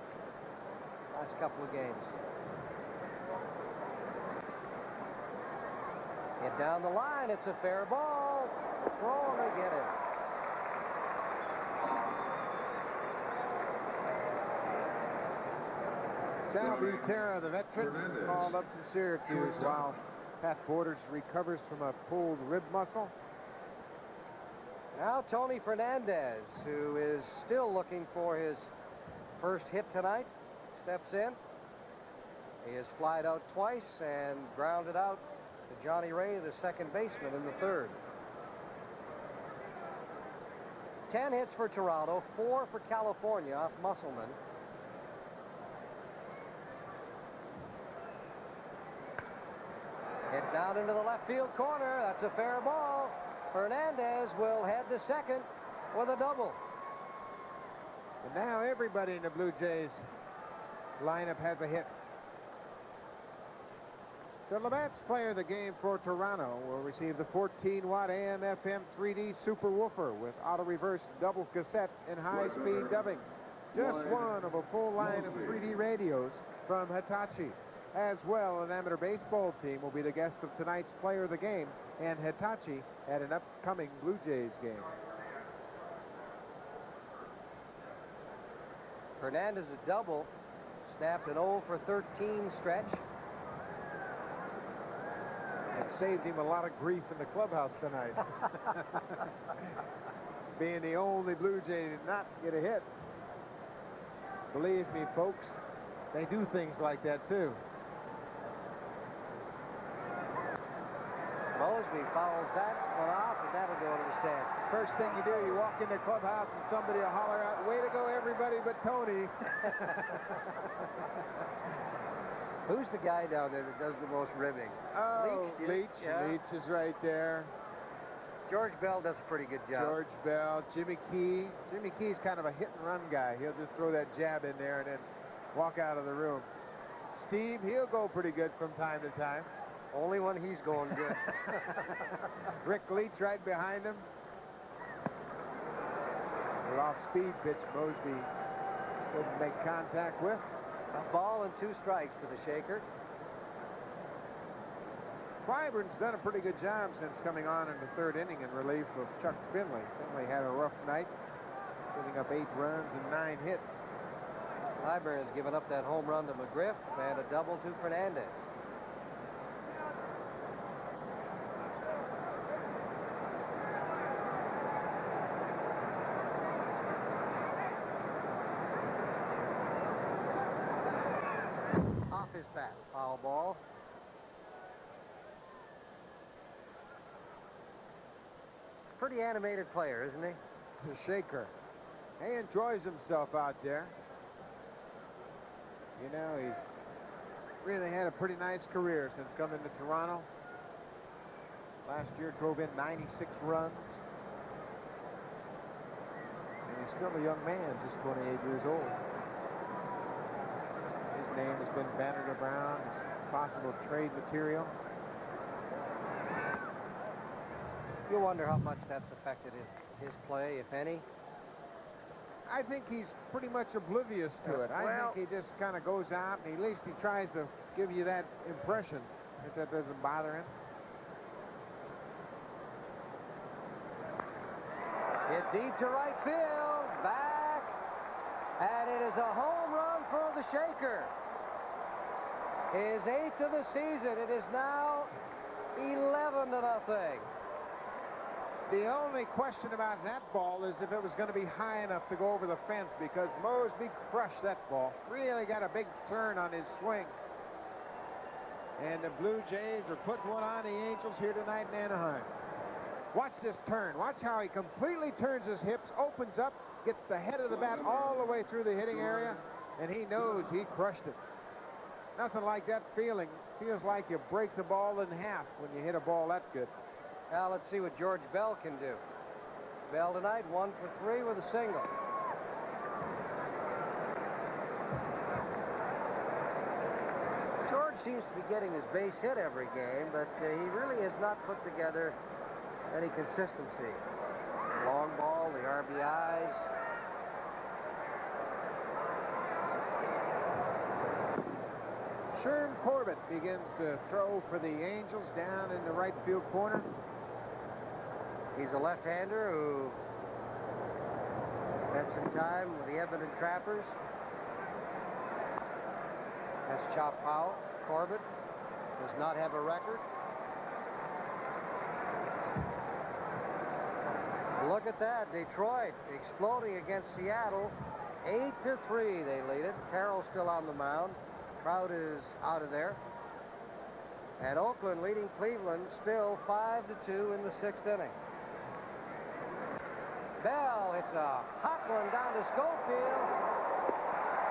last couple of games. Hit down the line, it's a fair ball. Throw and they get it. Sal Butera, the veteran, called up from Syracuse, while Pat Borders recovers from a pulled rib muscle. Now Tony Fernandez, who is still looking for his first hit tonight, steps in. He has flied out twice and grounded out to Johnny Ray, the second baseman, in the third. 10 hits for Toronto, 4 for California off Musselman. Hit down into the left field corner. That's a fair ball. Fernandez will head to second with a double. And now everybody in the Blue Jays lineup has a hit. The Labatt's player of the game for Toronto will receive the 14-watt AM/FM 3D Super Woofer with auto-reverse double cassette and high-speed dubbing. Just one of a full line of 3D radios from Hitachi. As well, an amateur baseball team will be the guest of tonight's player of the game and Hitachi at an upcoming Blue Jays game. Fernandez a double, snapped an 0 for 13 stretch. It saved him a lot of grief in the clubhouse tonight. Being the only Blue Jay to not get a hit. Believe me, folks, they do things like that too. Mosby fouls that one off, and that'll go to the stand. First thing you do, you walk in the clubhouse and somebody will holler out, "Way to go, everybody but Tony." Who's the guy down there that does the most ribbing? Oh, Leach. Yeah. Leach is right there. George Bell does a pretty good job. George Bell, Jimmy Key. Jimmy Key's kind of a hit-and-run guy. He'll just throw that jab in there and then walk out of the room. Steve, he'll go pretty good from time to time. Only when he's going good. Rick Leach right behind him. The off-speed pitch Mosby couldn't make contact with. A ball and 2 strikes to the shaker. Clyburn's done a pretty good job since coming on in the third inning in relief of Chuck Finley. Finley had a rough night, giving up 8 runs and 9 hits. Clyburn has given up that home run to McGriff and a double to Fernandez. Off his bat, foul ball. Pretty animated player, isn't he? The shaker. He enjoys himself out there. You know, he's really had a pretty nice career since coming to Toronto. Last year drove in 96 runs. And he's still a young man, just 28 years old. His name has been bannered around as possible trade material. You wonder how much that's affected his play, if any. I think he's pretty much oblivious to it. I think he just kind of goes out and at least he tries to give you that impression that doesn't bother him. Hit deep to right field, back, and it is a home run for the shaker. His 8th of the season. It is now 11-0. The only question about that ball is if it was going to be high enough to go over the fence, because Mosby crushed that ball. Really got a big turn on his swing. And the Blue Jays are putting one on the Angels here tonight in Anaheim. Watch this turn. Watch how he completely turns his hips, opens up, gets the head of the bat all the way through the hitting area, and he knows he crushed it. Nothing like that feeling. Feels like you break the ball in half when you hit a ball that good. Now let's see what George Bell can do. Bell tonight 1 for 3 with a single. George seems to be getting his base hit every game, but he really has not put together any consistency. Long ball, the RBIs. Sherm Corbett begins to throw for the Angels down in the right field corner. He's a left-hander who spent some time with the Edmonton Trappers. That's Chop Powell. Corbett does not have a record. Look at that. Detroit exploding against Seattle. 8-3 they lead it. Carroll's still on the mound. Trout is out of there. And Oakland leading Cleveland still 5-2 in the 6th inning. Bell hits a hot one down to Schofield.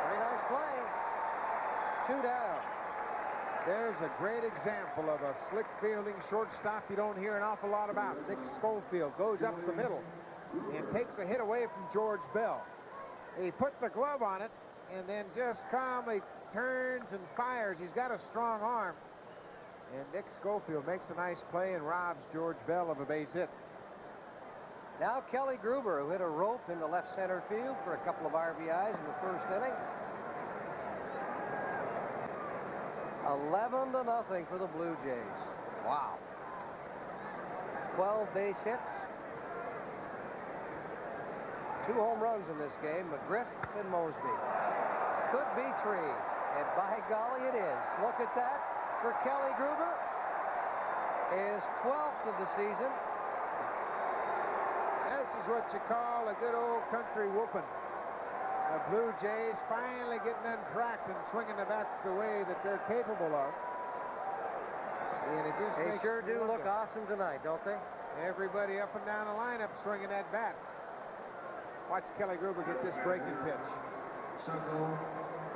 Very nice play. 2 down. There's a great example of a slick fielding shortstop you don't hear an awful lot about. Nick Schofield goes up the middle and takes a hit away from George Bell. He puts a glove on it and then just calmly turns and fires. He's got a strong arm. And Nick Schofield makes a nice play and robs George Bell of a base hit. Now Kelly Gruber, who hit a rope in the left center field for a couple of RBIs in the 1st inning. 11-0 for the Blue Jays. Wow. 12 base hits. 2 home runs in this game, McGriff and Mosby. Could be 3, and by golly it is. Look at that for Kelly Gruber. His 12th of the season. This is what you call a good old country whooping. The Blue Jays finally getting untracked and swinging the bats the way that they're capable of. And it just They sure do look awesome tonight, don't they? Everybody up and down the lineup swinging that bat. Watch Kelly Gruber get this breaking pitch.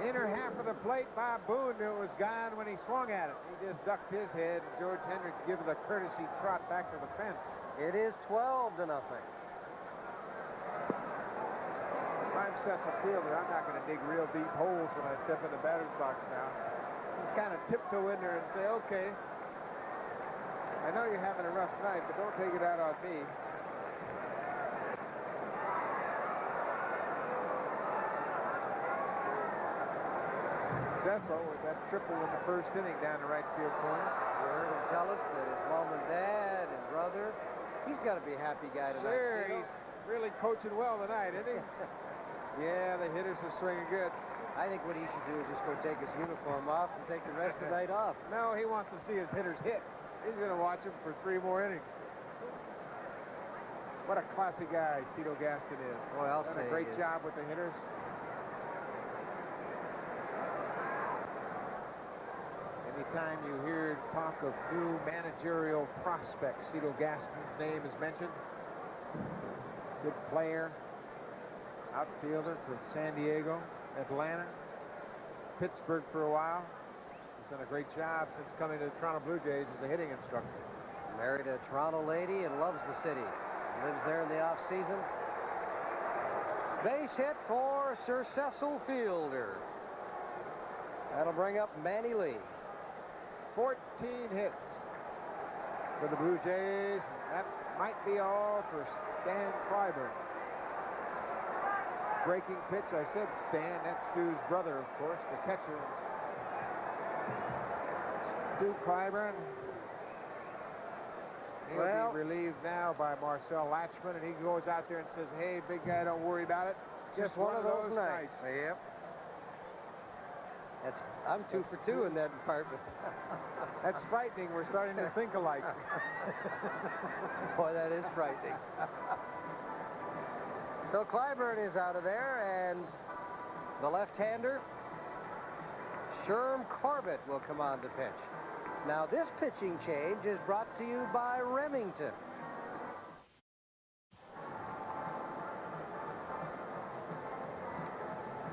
Inner half of the plate, Bob Boone knew it was gone when he swung at it. He just ducked his head, and George Hendricks gives it a courtesy trot back to the fence. It is 12-0. If I'm Cecil Fielder, I'm not going to dig real deep holes when I step in the batter's box now. Just kind of tiptoe in there and say, okay, I know you're having a rough night, but don't take it out on me. Cecil with that triple in the 1st inning down the right field corner. You heard him tell us that his mom and dad and brother, he's got to be a happy guy tonight. Sure, he's really coaching well tonight, isn't he? Yeah, the hitters are swinging good. I think what he should do is just go take his uniform off and take the rest of the night off. No, he wants to see his hitters hit. He's going to watch them for 3 more innings. What a classy guy Cito Gaston is. Boy, I'll say Done a great job with the hitters. Anytime you hear talk of new managerial prospects, Cito Gaston's name is mentioned. Good player. Outfielder for San Diego, Atlanta, Pittsburgh for a while. He's done a great job since coming to the Toronto Blue Jays as a hitting instructor. Married a Toronto lady and loves the city. Lives there in the off-season. Base hit for Sir Cecil Fielder. That'll bring up Manny Lee. 14 hits for the Blue Jays. That might be all for Stan Clyburn. Breaking pitch, I said Stan, that's Stu's brother, of course, the catcher. Stu Clyburn. He'll be relieved now by Marcel Latchman, and he goes out there and says, hey, big guy, don't worry about it. Just one of those nights. Yep. I'm 2 for 2 in that department. That's frightening. We're starting to think alike. Boy, that is frightening. So Clyburn is out of there, and the left-hander, Sherm Corbett, will come on to pitch. Now, this pitching change is brought to you by Remington.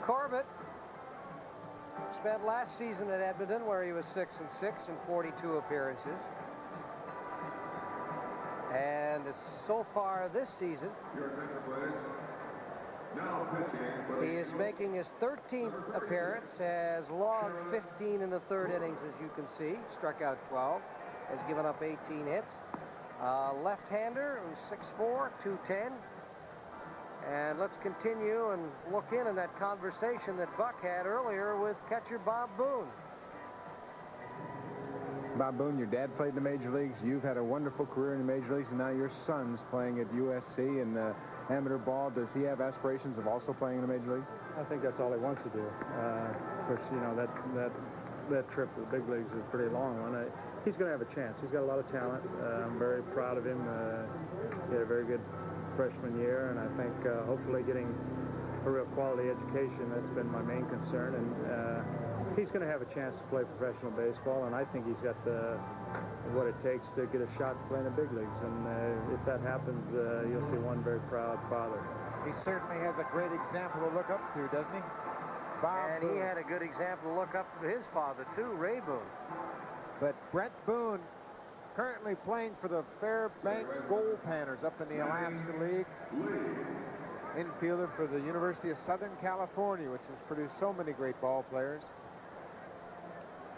Corbett spent last season at Edmonton, where he was 6-6 in 42 appearances. And so far this season, he is making his 13th appearance, has logged 15 in the 3rd innings, as you can see. Struck out 12, has given up 18 hits. Left-hander, 6'4", 210. And let's continue and look in on that conversation that Buck had earlier with catcher Bob Boone. Bob Boone, your dad played in the major leagues. You've had a wonderful career in the major leagues, and now your son's playing at USC in amateur ball. Does he have aspirations of also playing in the major leagues? I think that's all he wants to do. Of course, you know, that trip to the big leagues is a pretty long one. He's going to have a chance. He's got a lot of talent. I'm very proud of him. He had a very good freshman year, and I think hopefully getting a real quality education. That's been my main concern, and he's going to have a chance to play professional baseball, and I think he's got what it takes to get a shot to play in the big leagues, and if that happens, you'll see one very proud father. He certainly has a great example to look up to, doesn't he? Bob And Boone. he had a good example to look up to his father, too, Ray Boone. But Brent Boone, currently playing for the Fairbanks Gold Panners up in the Alaska League. Infielder for the University of Southern California, which has produced so many great ball players.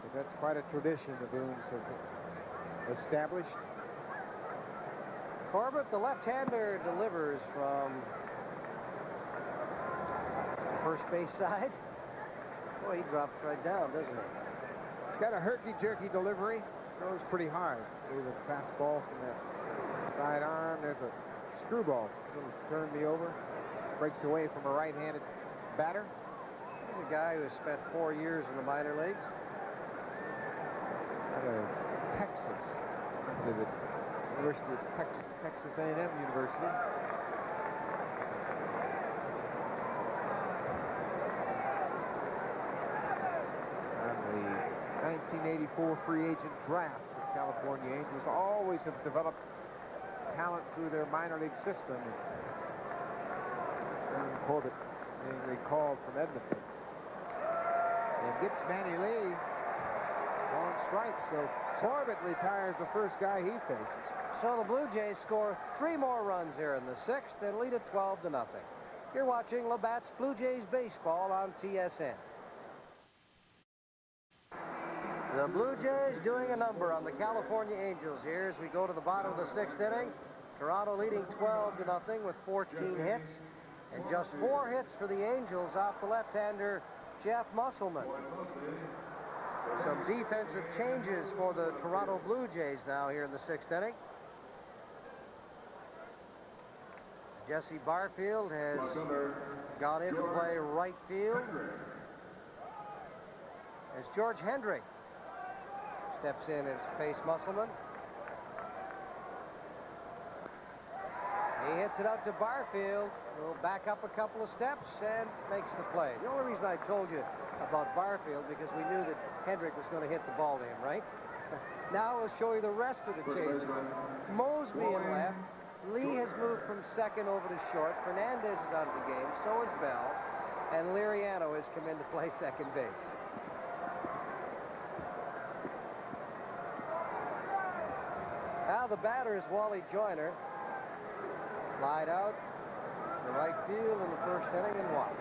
But that's quite a tradition the Boones have established. Corbett, the left-hander, delivers from first base side. Boy, he drops right down, doesn't he? Got a herky-jerky delivery. Throws pretty hard. There's a fastball from that side arm. There's a screwball. Little turn me over. Breaks away from a right-handed batter. He's a guy who has spent 4 years in the minor leagues. Out of Texas. To the University of Texas, Texas A&M University. On the 1984 free agent draft, the California Angels always have developed talent through their minor league system. Corbett being recalled from Edmonton. And gets Manny Lee on strike, so Corbett retires the first guy he faces. So the Blue Jays score 3 more runs here in the 6th and lead it 12-0. You're watching Labatt's Blue Jays baseball on TSN. The Blue Jays doing a number on the California Angels here as we go to the bottom of the 6th inning. Toronto leading 12-0 with 14 hits. And just 4 hits for the Angels off the left-hander, Jeff Musselman. Some defensive changes for the Toronto Blue Jays now here in the 6th inning. Jesse Barfield has gone in to play right field. As George Hendrick steps in as face Musselman. He hits it out to Barfield. Will back up a couple of steps and makes the play. The only reason I told you about Barfield because we knew that Hendrick was going to hit the ball to him, right? Now we'll show you the rest of the changes. Mosby in left. Lee has moved from second over to short. Fernandez is out of the game. So is Bell. And Liriano has come in to play second base. Now the batter is Wally Joyner. Slide out to right field in the first inning and walk.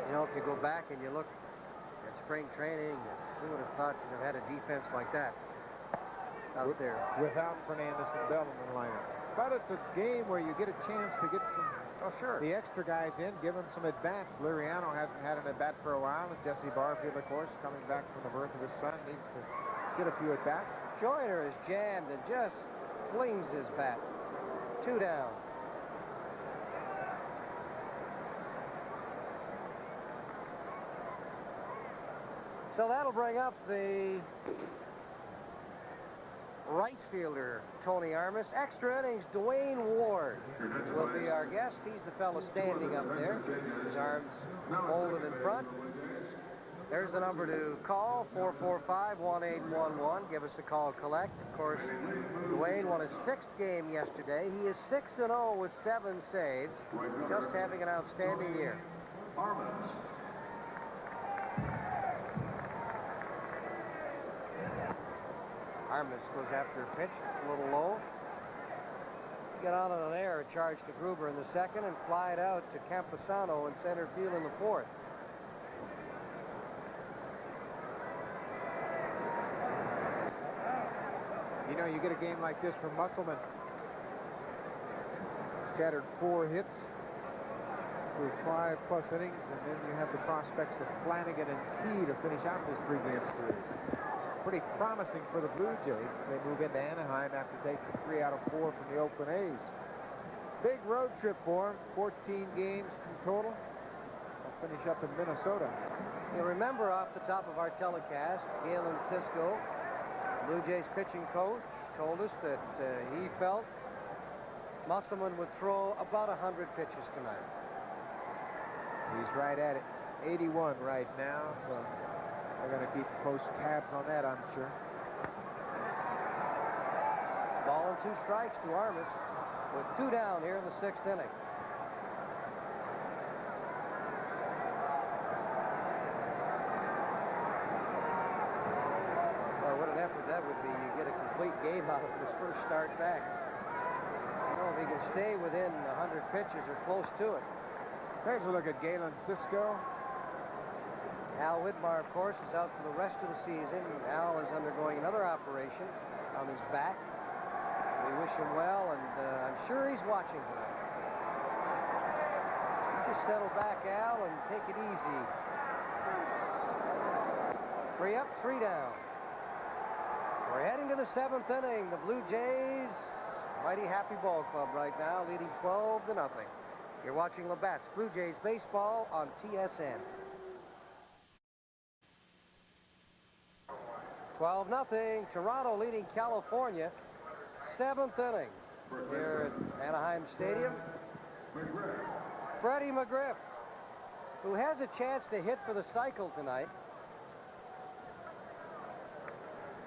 You know, if you go back and you look at spring training, who would have thought you'd have had a defense like that out there? Without Fernandez and Bell in the lineup. But it's a game where you get a chance to get the extra guys in, give them some at-bats. Liriano hasn't had an at-bat for a while, and Jesse Barfield, of course, coming back from the birth of his son, needs to get a few at-bats. Joyner is jammed and just flings his bat. 2 down. So that'll bring up the right fielder, Tony Armas. Extra innings, Dwayne Ward will be our guest. He's the fellow standing up there. His arms folded in front. There's the number to call, 445-1811. Give us a call, collect. Of course, Dwayne won his 6th game yesterday. He is 6-0 with 7 saves. Just having an outstanding year. Armas goes after a pitch. It's a little low. Get out on an error, charge to Gruber in the 2nd, and fly it out to Camposano in center field in the 4th. You know, you get a game like this from Musselman. Scattered 4 hits through 5+ innings, and then you have the prospects of Flanagan and Key to finish out this 3-game series. Pretty promising for the Blue Jays. They move into Anaheim after taking 3 out of 4 from the Oakland A's. Big road trip for them. 14 games in total. A finish up in Minnesota. You remember off the top of our telecast, Galen Cisco, Blue Jays pitching coach, told us that he felt Musselman would throw about 100 pitches tonight. He's right at it. 81 right now, so they're going to keep close tabs on that, I'm sure. Ball and 2 strikes to Armas with 2 down here in the 6th inning. Well, what an effort that would be. You get a complete game out of his first start back. You know, if he can stay within 100 pitches or close to it. There's a look at Galen Cisco. Al Whitmire, of course, is out for the rest of the season. Al is undergoing another operation on his back. We wish him well, and I'm sure he's watching tonight. You just settle back, Al, and take it easy. 3 up, 3 down. We're heading to the 7th inning. The Blue Jays, mighty happy ball club right now, leading 12-0. You're watching Labatt's Blue Jays baseball on TSN. 12-0. Toronto leading California. 7th inning here at Anaheim Stadium. Freddie McGriff, who has a chance to hit for the cycle tonight.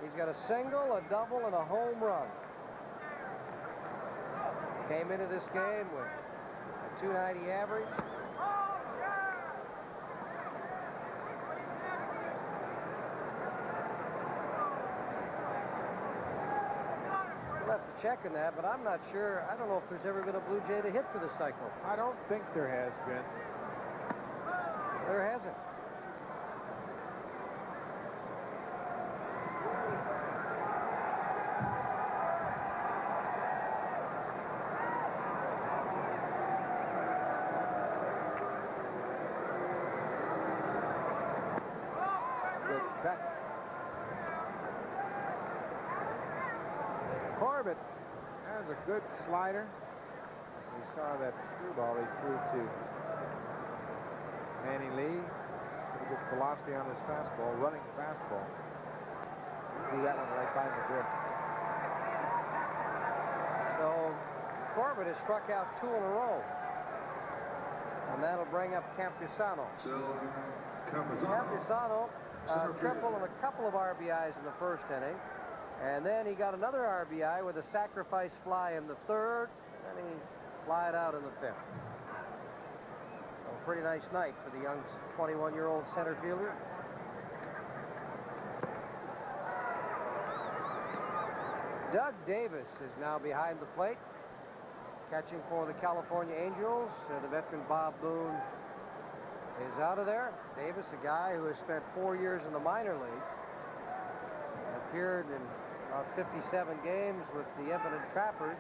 He's got a single, a double, and a home run. Came into this game with a 290 average. We'll have to check on that, but I'm not sure. I don't know if there's ever been a Blue Jay to hit for the cycle. I don't think there has been. There hasn't. Corbett has a good slider. We saw that screwball he threw to Manny Lee. Pretty good velocity on his fastball, running fastball. See that one right by McGriff. So Corbett has struck out 2 in a row. And that'll bring up Campusano. Campusano triple and a couple of RBIs in the 1st inning. And then he got another RBI with a sacrifice fly in the 3rd, and he flied out in the 5th. So a pretty nice night for the young 21-year-old center fielder. Doug Davis is now behind the plate, catching for the California Angels. The veteran Bob Boone is out of there. Davis, a guy who has spent 4 years in the minor leagues, appeared in about 57 games with the Infinite Trappers.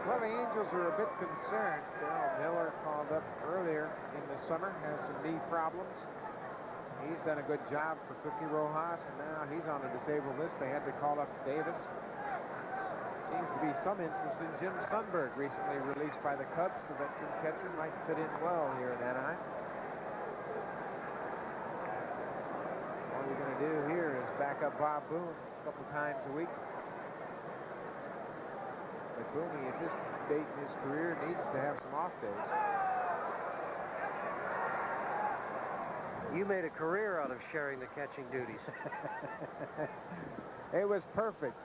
Well, the Angels are a bit concerned. Darrell Miller called up earlier in the summer, has some knee problems. He's done a good job for Cookie Rojas, and now he's on the disabled list. They had to call up Davis. Seems to be some interest in Jim Sundberg, recently released by the Cubs. The veteran catcher might fit in well here in Anaheim. All you're going to do here is back up Bob Boone a couple times a week. But Boone, at this date in his career, needs to have some off days. You made a career out of sharing the catching duties. It was perfect.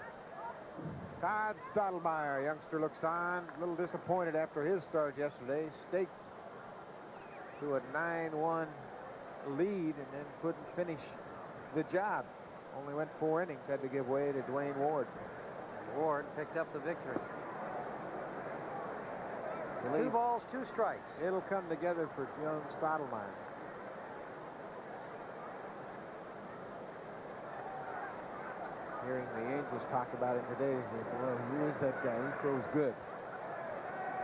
Todd Stottlemyre, youngster, looks on. A little disappointed after his start yesterday. Staked to a 9-1 lead and then couldn't finish the job. Only went 4 innings, had to give way to Dwayne Ward. And Ward picked up the victory. 2 balls, 2 strikes. It'll come together for young Stottlemyre. Hearing the Angels talk about him today, is that, well, who is that guy? He throws good.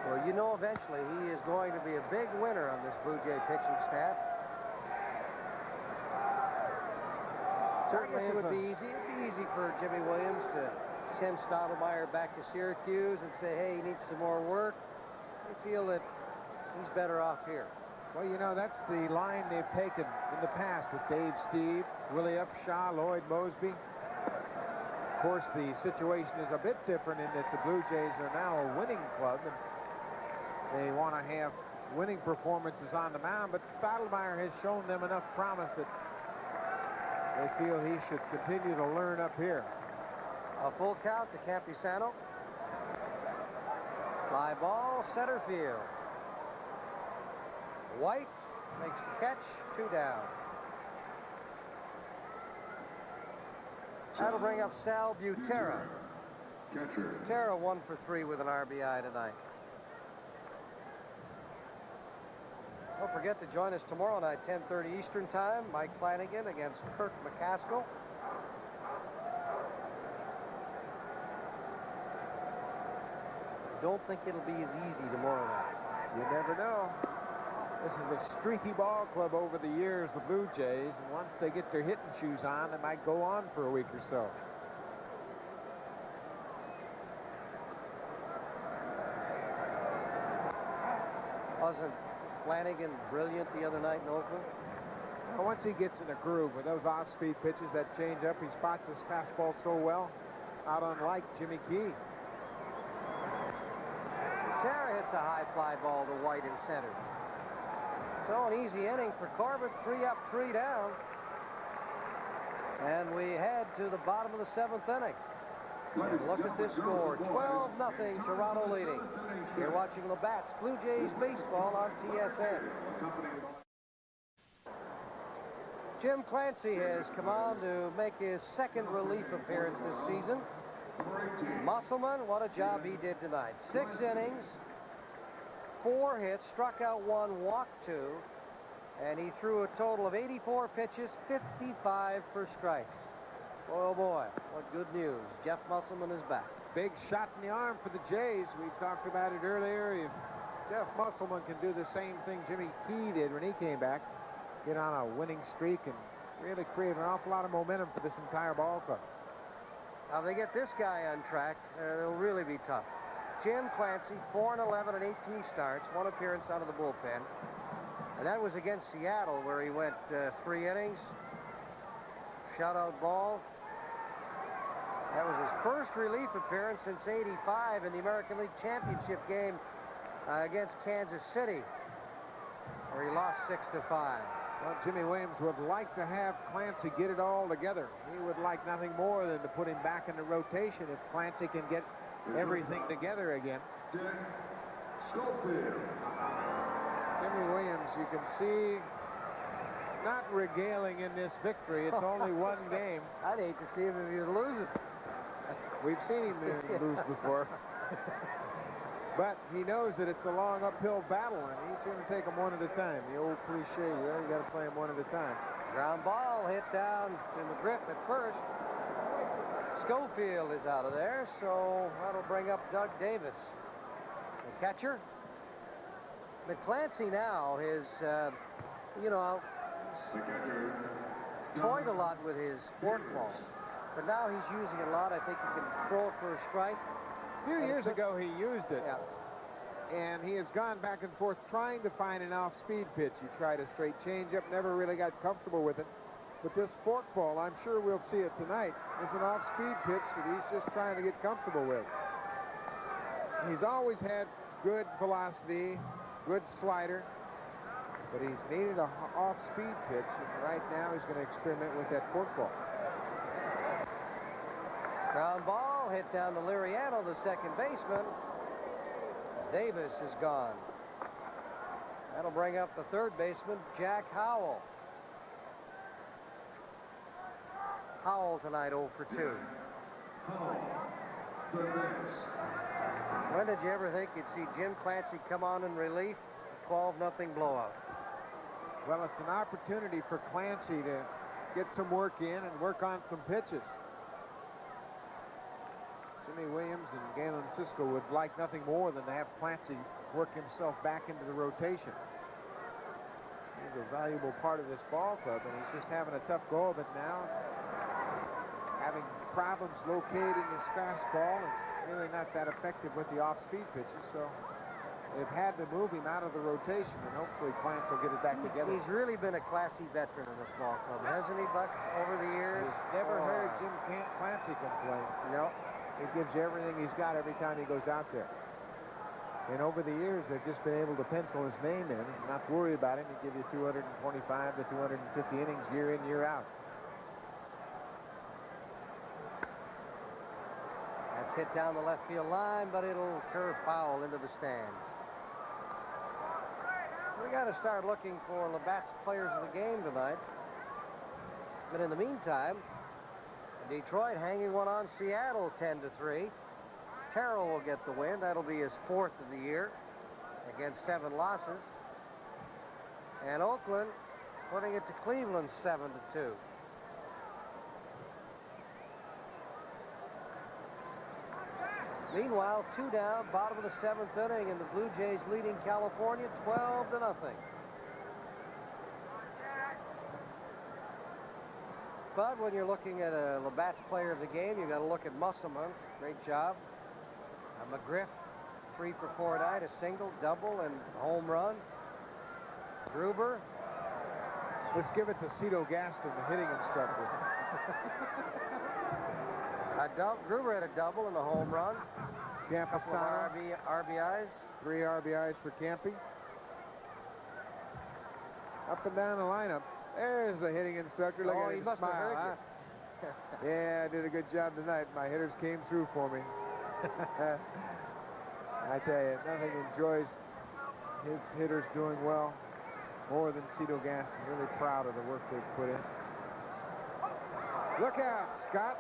Well, you know, eventually he is going to be a big winner on this Blue Jay pitching staff. Certainly it would be easy. It'd be easy for Jimmy Williams to send Stottlemyre back to Syracuse and say, hey, he needs some more work. I feel that he's better off here. Well, you know, that's the line they've taken in the past with Dave Steve, Willie Upshaw, Lloyd Mosby. Of course, the situation is a bit different in that the Blue Jays are now a winning club, and they want to have winning performances on the mound, but Stottlemyre has shown them enough promise that they feel he should continue to learn up here. A full count to Campisano. Fly ball, center field. White makes the catch, 2 down. That'll bring up Sal Butera. Butera 1 for 3 with an RBI tonight. Don't forget to join us tomorrow night, 10:30 Eastern Time. Mike Flanagan against Kirk McCaskill. Don't think it'll be as easy tomorrow night. You never know. This is a streaky ball club over the years, the Blue Jays, and once they get their hitting shoes on, they might go on for a week or so. Wasn't Flanagan brilliant the other night in Oakland? Well, once he gets in a groove with those off-speed pitches, that change-up, he spots his fastball so well, not unlike Jimmy Key. Butera hits a high fly ball to White in center. So an easy inning for Corbett, 3 up, 3 down. And we head to the bottom of the 7th inning. And look at this score, 12-0, Toronto leading. You're watching Labatt's Blue Jays baseball on TSN. Jim Clancy has come on to make his 2nd relief appearance this season. Musselman, what a job he did tonight. 6 innings, 4 hits, struck out 1, walked 2, and he threw a total of 84 pitches, 55 for strikes. Oh boy, what good news. Jeff Musselman is back. Big shot in the arm for the Jays. We talked about it earlier. If Jeff Musselman can do the same thing Jimmy Key did when he came back, get on a winning streak and really create an awful lot of momentum for this entire ball club. Now, if they get this guy untracked, it'll really be tough. Jim Clancy, 4-11 and 18 starts, 1 appearance out of the bullpen. And that was against Seattle, where he went 3 innings. Shutout ball. That was his first relief appearance since '85 in the American League Championship game against Kansas City, where he lost 6-5. Well, Jimmy Williams would like to have Clancy get it all together. He would like nothing more than to put him back in the rotation if Clancy can get everything together again. Jimmy Williams, you can see, not regaling in this victory. It's only 1 game. I'd hate to see him if he was losing. We've seen him lose before. But he knows that it's a long uphill battle, and he's going to take them 1 at a time. The old cliche, you got to play them 1 at a time. Ground ball hit down to McGriff at first. Schofield is out of there, so that'll bring up Doug Davis, the catcher. McClancy now is, you know, toyed a lot with his forkball, but now he's using it a lot. I think he can throw it for a strike. A few years ago, he used it, yeah, and he has gone back and forth trying to find an off-speed pitch. He tried a straight changeup, never really got comfortable with it. But this forkball, I'm sure we'll see it tonight, is an off-speed pitch that he's just trying to get comfortable with. He's always had good velocity, good slider, but he's needed an off-speed pitch, and right now he's going to experiment with that forkball. Ground ball hit down to Liriano, the second baseman. Davis is gone. That'll bring up the third baseman, Jack Howell. Howell tonight 0 for 2. When did you ever think you'd see Jim Clancy come on in relief? 12-0 blowout. Well, it's an opportunity for Clancy to get some work in and work on some pitches. Jimmy Williams and Galen Cisco would like nothing more than to have Clancy work himself back into the rotation. He's a valuable part of this ball club, and he's just having a tough go of it now. Having problems locating his fastball and really not that effective with the off-speed pitches, so they've had to move him out of the rotation, and hopefully Clance will get it back together. He's really been a classy veteran in this ball club, hasn't he, Buck, over the years? Never heard Jim Clancy complain. No. He gives you everything he's got every time he goes out there. And over the years, they've just been able to pencil his name in and not worry about him. He'd give you 225 to 250 innings year in, year out. That's hit down the left field line, but it'll curve foul into the stands. We got to start looking for Labatt's players of the game tonight. But in the meantime, Detroit hanging one on Seattle 10-3. Terrell will get the win. That'll be his 4th of the year against 7 losses. And Oakland putting it to Cleveland 7-2. Meanwhile, 2 down, bottom of the 7th inning, and the Blue Jays leading California 12-0. But when you're looking at a Labatt's player of the game, you got to look at Musselman. Great job. McGriff, 3 for 4 tonight, a single, double, and home run. Gruber. Let's give it to Cito Gaston, the hitting instructor. Gruber had a double and a home run. Campusano. RBIs. 3 RBIs for Campy. Up and down the lineup. There's the hitting instructor. Look at him must smile, have heard huh? Yeah, I did a good job tonight. My hitters came through for me. I tell you, nothing enjoys his hitters doing well more than Cito Gaston. Really proud of the work they've put in. Look out, Scott.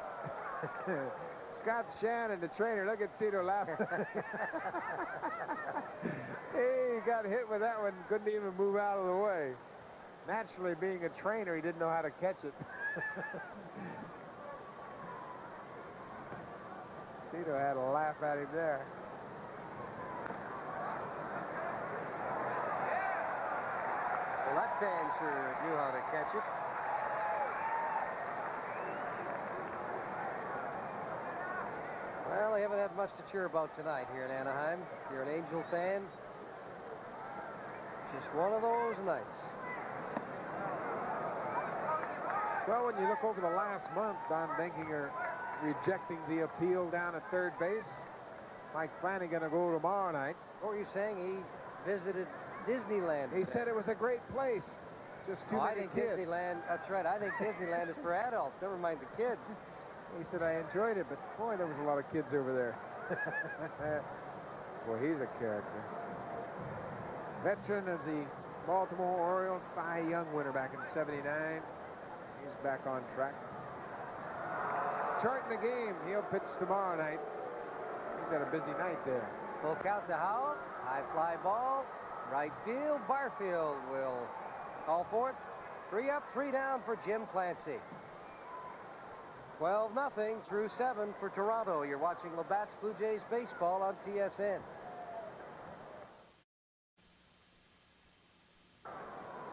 Scott Shannon, the trainer. Look at Cito laughing. He got hit with that one. Couldn't even move out of the way. Naturally, being a trainer, he didn't know how to catch it. Cito had a laugh at him there. The left hand sure knew how to catch it. Well, they haven't had much to cheer about tonight here in Anaheim. If you're an Angel fan, just one of those nights. Well, when you look over the last month, Don Denkinger rejecting the appeal down at third base. Mike Flanagan will go tomorrow night. What were you saying? He visited Disneyland. He said it was a great place. Just too many kids. Disneyland, that's right. I think Disneyland is for adults. Never mind the kids. He said, I enjoyed it, but boy, there was a lot of kids over there. Boy, he's a character. Veteran of the Baltimore Orioles, Cy Young winner back in '79. He's back on track. Charting the game. He'll pitch tomorrow night. He's had a busy night there. Full count to Howell. High fly ball. Right field. Barfield will call for it. 3 up, 3 down for Jim Clancy. 12-0 through 7 for Toronto. You're watching Labatt's Blue Jays baseball on TSN.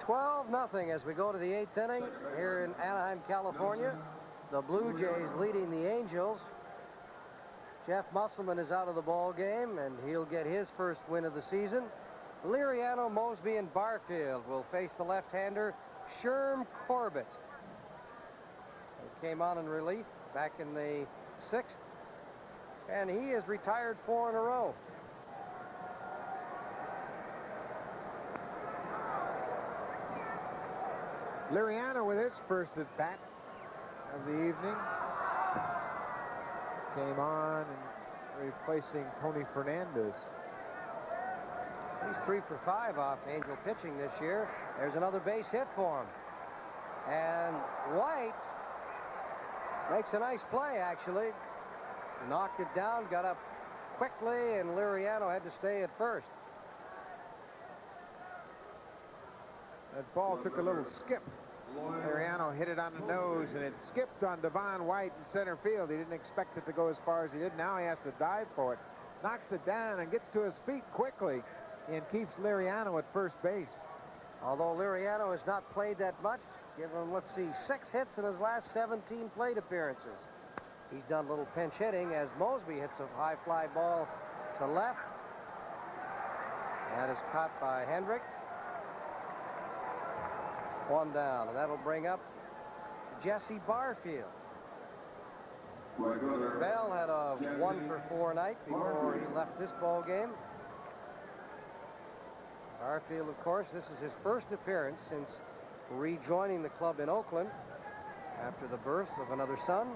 12-0 as we go to the 8th inning here in Anaheim, California. The Blue Jays leading the Angels. Jeff Musselman is out of the ball game, and he'll get his first win of the season. Liriano, Mosby, and Barfield will face the left-hander Sherm Corbett. He came on in relief back in the 6th, and he has retired 4 in a row. Liriano with his first at bat of the evening. Came on and replacing Tony Fernandez. He's 3 for 5 off Angel pitching this year. There's another base hit for him. And White makes a nice play, actually. Knocked it down, got up quickly, and Liriano had to stay at first. That ball took a little skip. Liriano hit it on the nose, and it skipped on Devon White in center field. He didn't expect it to go as far as he did. Now he has to dive for it. Knocks it down and gets to his feet quickly and keeps Liriano at first base. Although Liriano has not played that much, give him, let's see, 6 hits in his last 17 plate appearances. He's done a little pinch hitting as Mosby hits a high fly ball to left. That is caught by Hendrick. 1 down, and that'll bring up Jesse Barfield. Bell had a 1-for-4 night before he left this ball game. Barfield, of course, this is his first appearance since rejoining the club in Oakland after the birth of another son.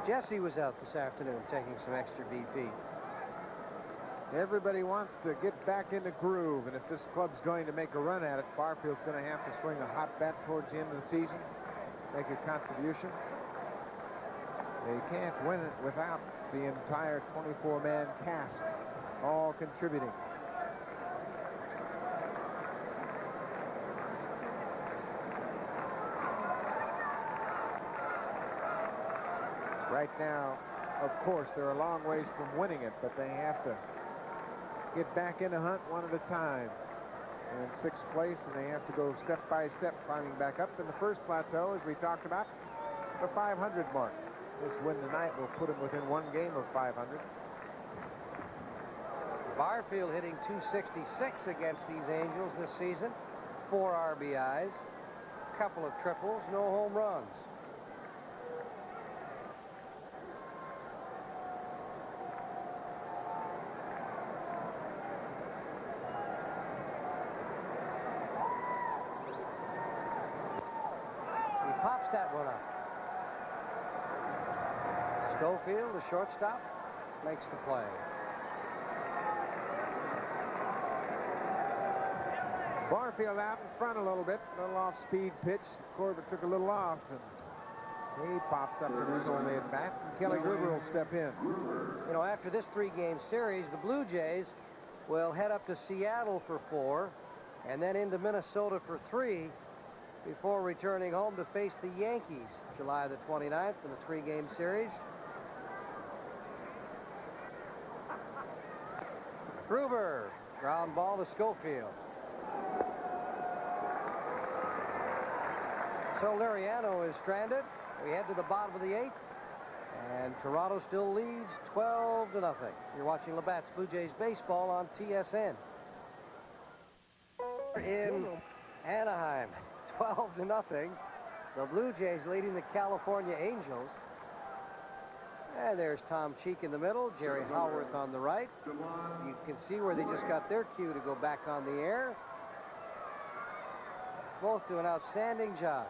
Jesse was out this afternoon taking some extra BP. Everybody wants to get back in the groove, and if this club's going to make a run at it, Barfield's going to have to swing a hot bat towards the end of the season, make a contribution. They can't win it without the entire 24-man cast all contributing. Right now, of course, they're a long ways from winning it, but they have to get back in the hunt one at a time. They're in 6th place, and they have to go step by step, climbing back up. In the first plateau, as we talked about, the 500 mark. This win tonight will put him within 1 game of 500. Barfield hitting .266 against these Angels this season. 4 RBIs, couple of triples, no home runs. Pops that one up. Schofield, the shortstop, makes the play. Barfield out in front a little bit, a little off-speed pitch. Corbett took a little off, and he pops up in his only at bat, and Kelly Gruber will step in. You know, after this 3-game series, the Blue Jays will head up to Seattle for 4, and then into Minnesota for 3. Before returning home to face the Yankees July the 29th in the 3-game series. Gruber, ground ball to Schofield. So Liriano is stranded. We head to the bottom of the 8th, and Toronto still leads 12-0. You're watching Labatt's Blue Jays baseball on TSN. In Anaheim. 12-0. The Blue Jays leading the California Angels. And there's Tom Cheek in the middle, Jerry Howarth on the right. You can see where they just got their cue to go back on the air. Both do an outstanding job.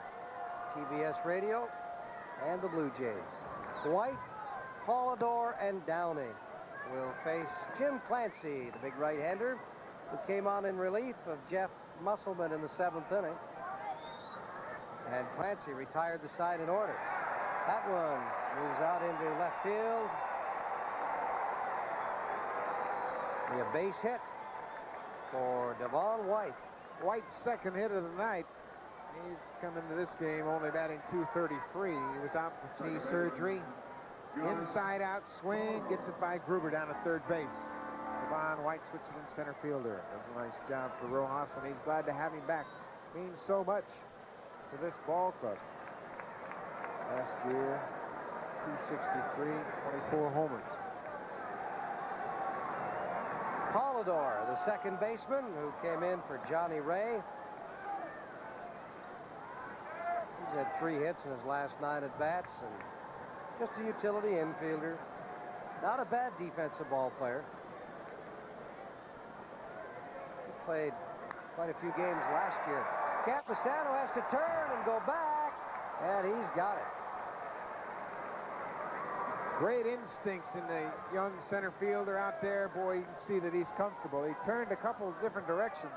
TBS Radio and the Blue Jays. White, Polidor, and Downing will face Jim Clancy, the big right-hander, who came on in relief of Jeff Musselman in the 7th inning. And Clancy retired the side in order. That one moves out into left field. A base hit for Devon White. White's 2nd hit of the night. He's come into this game only batting .233. He was out for knee surgery. Inside-out swing, gets it by Gruber down at 3rd base. Devon White switches in center fielder. Does a nice job for Rojas, and he's glad to have him back. Means so much to this ball club. Last year, .263, 24 homers. Polidor, the 2nd baseman, who came in for Johnny Ray. He's had 3 hits in his last 9 at-bats, and just a utility infielder. Not a bad defensive ball player. He played quite a few games last year. Camposano has to turn and go back, and he's got it. Great instincts in the young center fielder out there. Boy, you can see that he's comfortable. He turned a couple of different directions.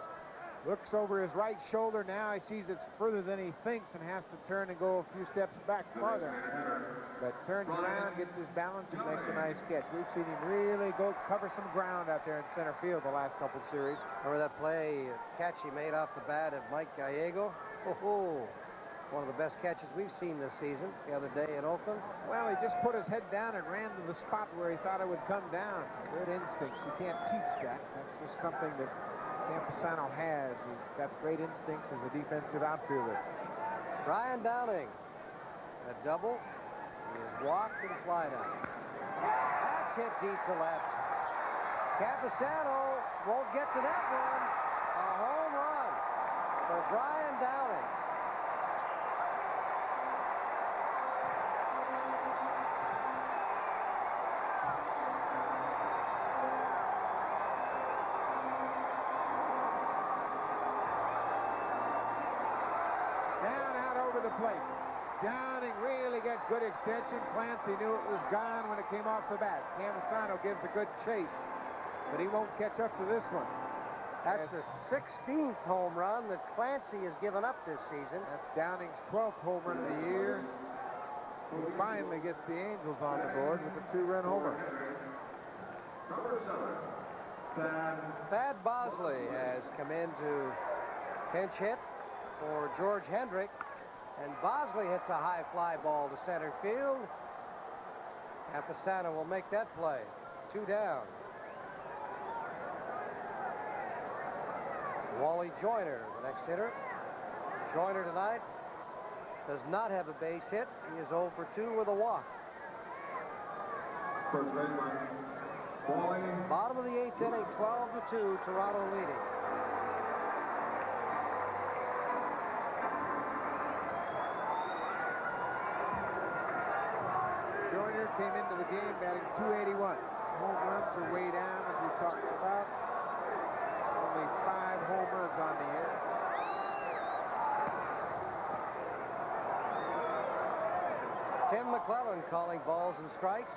Looks over his right shoulder now. He sees it's further than he thinks and has to turn and go a few steps back farther. But turns around, gets his balance, and makes a nice catch. We've seen him really go cover some ground out there in center field the last couple series. Remember that play, catch he made off the bat of Mike Gallego? Oh, one of the best catches we've seen this season the other day in Oakland. Well, he just put his head down and ran to the spot where he thought it would come down. Good instincts. You can't teach that. That's just something that Camposano has. He's got great instincts as a defensive outfielder. Brian Downing, a double, He is walked and flied out. That's hit deep to left. Camposano won't get to that one. A home run for Brian Downing. Down out over the plate. Downing really got good extension. Clancy knew it was gone when it came off the bat. Camposano gives a good chase, but he won't catch up to this one. That's the 16th home run that Clancy has given up this season. That's Downing's 12th home run of the year. He finally gets the Angels on the board with a 2-run homer. Thad Bosley has come in to pinch hit for George Hendrick. And Bosley hits a high fly ball to center field. Camposano will make that play. 2 down. Wally Joyner, the next hitter. Joyner tonight does not have a base hit. He is 0 for 2 with a walk. First baseman, Wally. Bottom of the 8th inning, 12-2, Toronto leading. Joyner came into the game batting .281. Home runs are way down, as we talked about. Only 5 home runs on the year. Tim McClellan calling balls and strikes.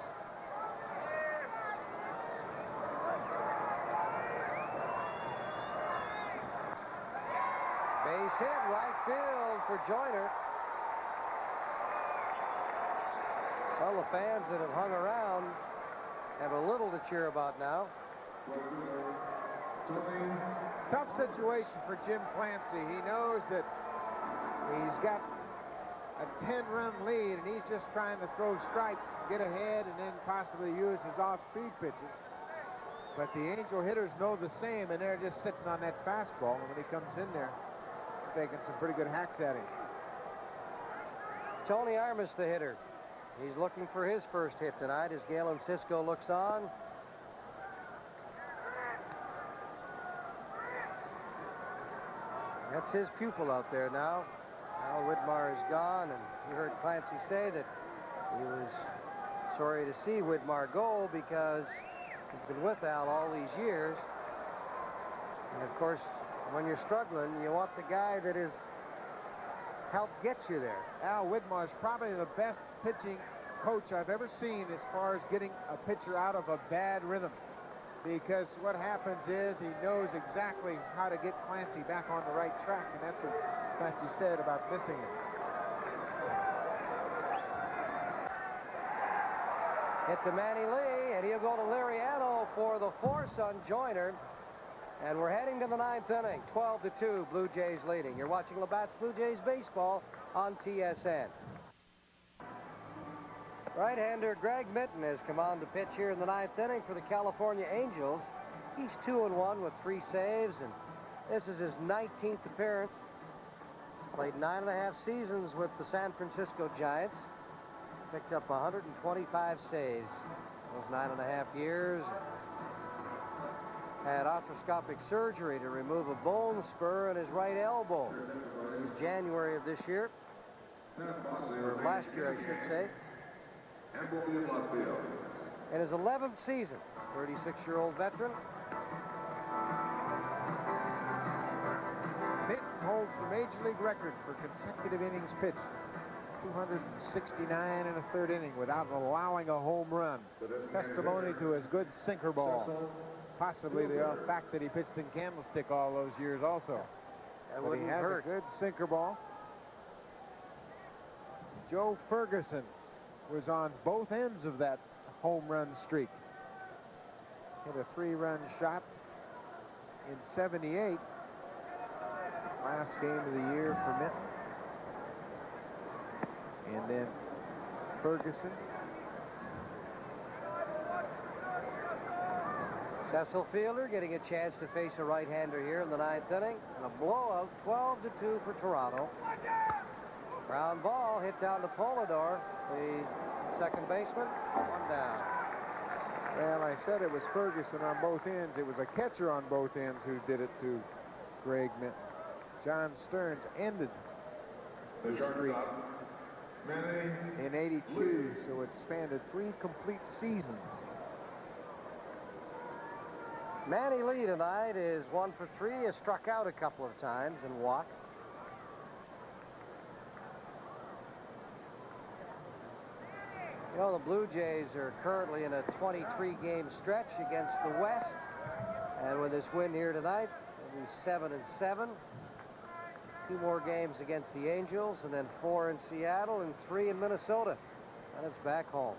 Base hit, right field for Joyner. Well, the fans that have hung around have a little to cheer about now. Tough situation for Jim Clancy. He knows that he's got a 10-run lead, and he's just trying to throw strikes, get ahead, and then possibly use his off-speed pitches. But the Angel hitters know the same, and they're just sitting on that fastball. And when he comes in there, taking some pretty good hacks at him. Tony Armas, the hitter. He's looking for his first hit tonight as Galen Cisco looks on. That's his pupil out there now. Al Widmar is gone, and you heard Clancy say that he was sorry to see Widmar go because he's been with Al all these years. And of course, when you're struggling, you want the guy that has helped get you there. Al Widmar is probably the best pitching coach I've ever seen as far as getting a pitcher out of a bad rhythm. Because what happens is he knows exactly how to get Clancy back on the right track, and that's what Clancy said about missing him. Hit to Manny Lee, and he'll go to Liriano for the force on Joyner. And we're heading to the 9th inning, 12-2, Blue Jays leading. You're watching Labatt's Blue Jays baseball on TSN. Right-hander Greg Minton has come on to pitch here in the 9th inning for the California Angels. He's 2-1 with 3 saves, and this is his 19th appearance. Played 9.5 seasons with the San Francisco Giants. Picked up 125 saves those 9.5 years. Had arthroscopic surgery to remove a bone spur in his right elbow in January of this year. Or last year, I should say. In his 11th season, 36-year-old veteran. Minton holds the Major League record for consecutive innings pitched. 269 in a 3rd inning without allowing a home run. Testimony to his good sinker ball. Possibly the fact that he pitched in Candlestick all those years also. But he has a good sinker ball. Joe Ferguson was on both ends of that home run streak. Hit a 3-run shot in '78. Last game of the year for Minton. And then Ferguson. Cecil Fielder getting a chance to face a right-hander here in the 9th inning. And a blowout, 12-2 for Toronto. Ground ball hit down to Polidor. The second baseman. One down. Well, I said it was Ferguson on both ends. It was a catcher on both ends who did it to Greg Minton. John Stearns ended the streak in '82, so it spanned 3 complete seasons. Manny Lee tonight is 1 for 3. Has struck out a couple of times and walked. You know, the Blue Jays are currently in a 23-game stretch against the West. And with this win here tonight, they'll be 7-7. 2 more games against the Angels, and then 4 in Seattle and 3 in Minnesota. And it's back home.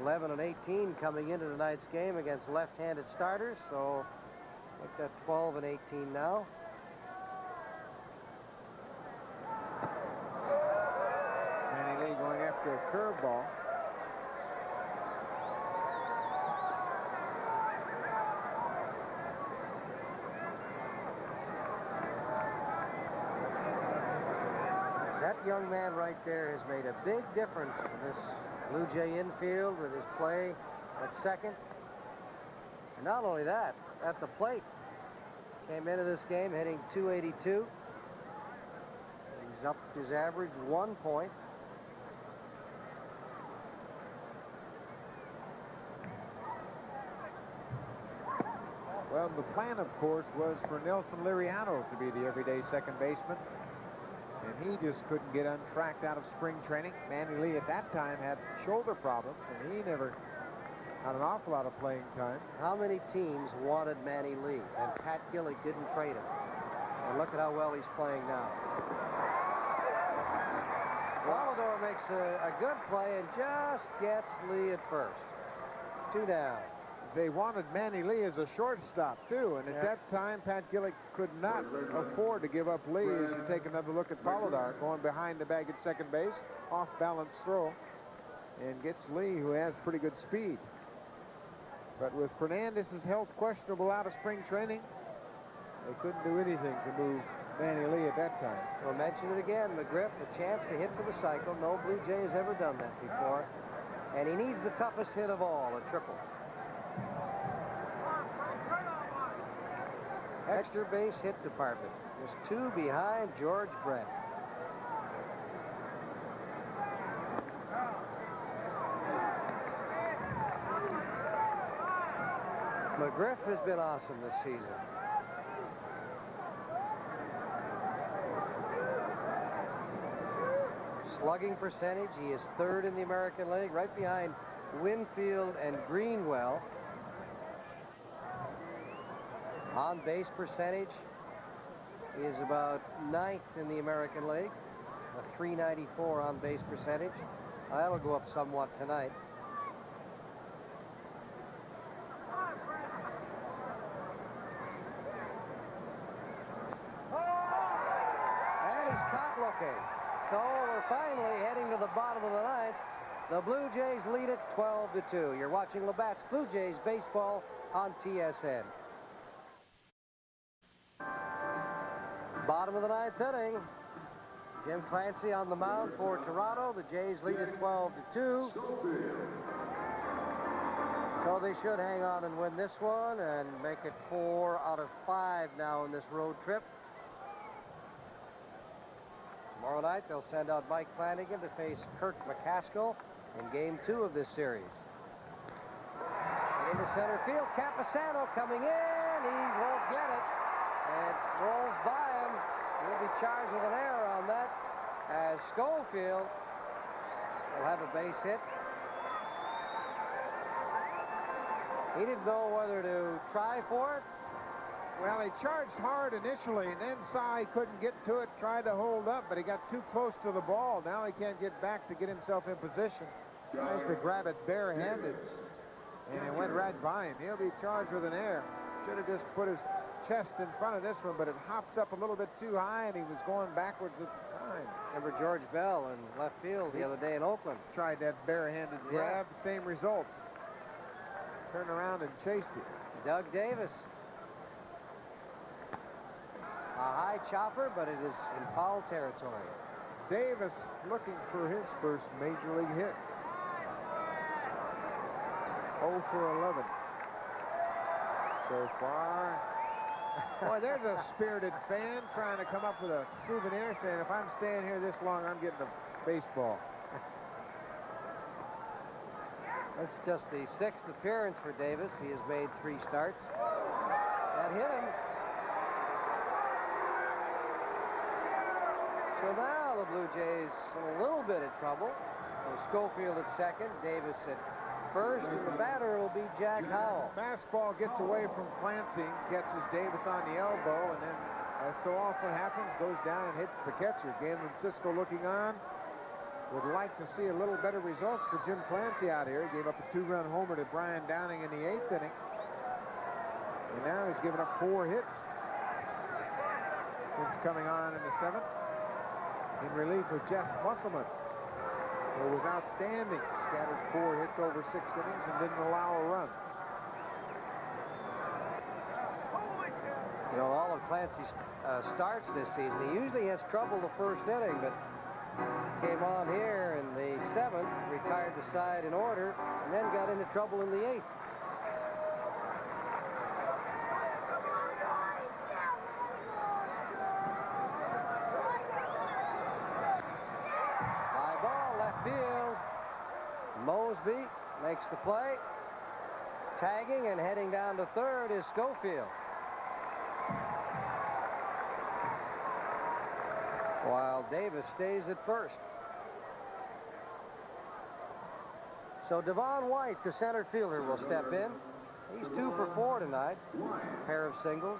11-18 coming into tonight's game against left-handed starters. So make that 12-18 now. Manny Lee going after a curveball. That young man right there has made a big difference in this Blue Jay infield with his play at second. And not only that, at the plate. Came into this game hitting .282. He's up his average 1 point. Well, the plan, of course, was for Nelson Liriano to be the everyday second baseman. And he just couldn't get untracked out of spring training. Manny Lee at that time had shoulder problems, and he never had an awful lot of playing time. How many teams wanted Manny Lee, and Pat Gillick didn't trade him? And look at how well he's playing now. Volador makes a good play and just gets Lee at first. 2 down. They wanted Manny Lee as a shortstop, too, and at that time, Pat Gillick could not afford to give up Lee. As you take another look at Polidar going behind the bag at second base, off-balance throw, and gets Lee, who has pretty good speed. But with Fernandez's health questionable out of spring training, they couldn't do anything to move Manny Lee at that time. We'll mention it again, McGriff, a chance to hit for the cycle. No Blue Jay has ever done that before. And he needs the toughest hit of all, a triple. Extra base hit department. Just 2 behind George Brett. McGriff has been awesome this season. Slugging percentage, he is 3rd in the American League, right behind Winfield and Greenwell. On base percentage, he is about 9th in the American League, a .394 on base percentage. That'll go up somewhat tonight. And he's caught looking. So we're finally heading to the bottom of the 9th. The Blue Jays lead it 12-2. You're watching Labatt's Blue Jays baseball on TSN. Bottom of the 9th inning. Jim Clancy on the mound for Toronto. The Jays lead it 12-2. So they should hang on and win this one and make it 4 out of 5 now in this road trip. Tomorrow night they'll send out Mike Flanagan to face Kirk McCaskill in Game 2 of this series. And into center field, Campusano coming in. He won't get it. And rolls by him. He'll be charged with an error on that, as Schofield will have a base hit. He didn't know whether to try for it. Well, he charged hard initially and then saw he couldn't get to it, tried to hold up, but he got too close to the ball. Now he can't get back to get himself in position. Tries to grab it barehanded, and it went right by him. He'll be charged with an error. Should have just put his chest in front of this one, but it hops up a little bit too high, and he was going backwards at the time. Remember George Bell in left field the other day in Oakland. Tried that barehanded grab, same results. Turned around and chased it. Doug Davis. A high chopper, but it is in foul territory. Davis looking for his first major league hit. 0 for 11 so far. Boy, there's a spirited fan trying to come up with a souvenir saying, if I'm staying here this long, I'm getting a baseball. That's just the 6th appearance for Davis. He has made 3 starts. That hit him. So now the Blue Jays in a little bit of trouble. Schofield at second, Davis at first, and the batter will be Jack Howell. Fastball gets away from Clancy, catches Davis on the elbow, and then, as so often happens, goes down and hits the catcher. Galen Cisco looking on. Would like to see a little better results for Jim Clancy out here. He gave up a 2-run homer to Brian Downing in the 8th inning. And now he's given up 4 hits since coming on in the 7th. In relief of Jeff Musselman, who was outstanding. Scattered 4 hits over 6 innings and didn't allow a run. You know, all of Clancy's starts this season, he usually has trouble the first inning, but came on here in the 7th, retired the side in order, and then got into trouble in the 8th. High ball, left field. Mosby makes the play. Tagging and heading down to third is Schofield. While Davis stays at first. So Devon White, the center fielder, will step in. He's 2 for 4 tonight. Pair of singles.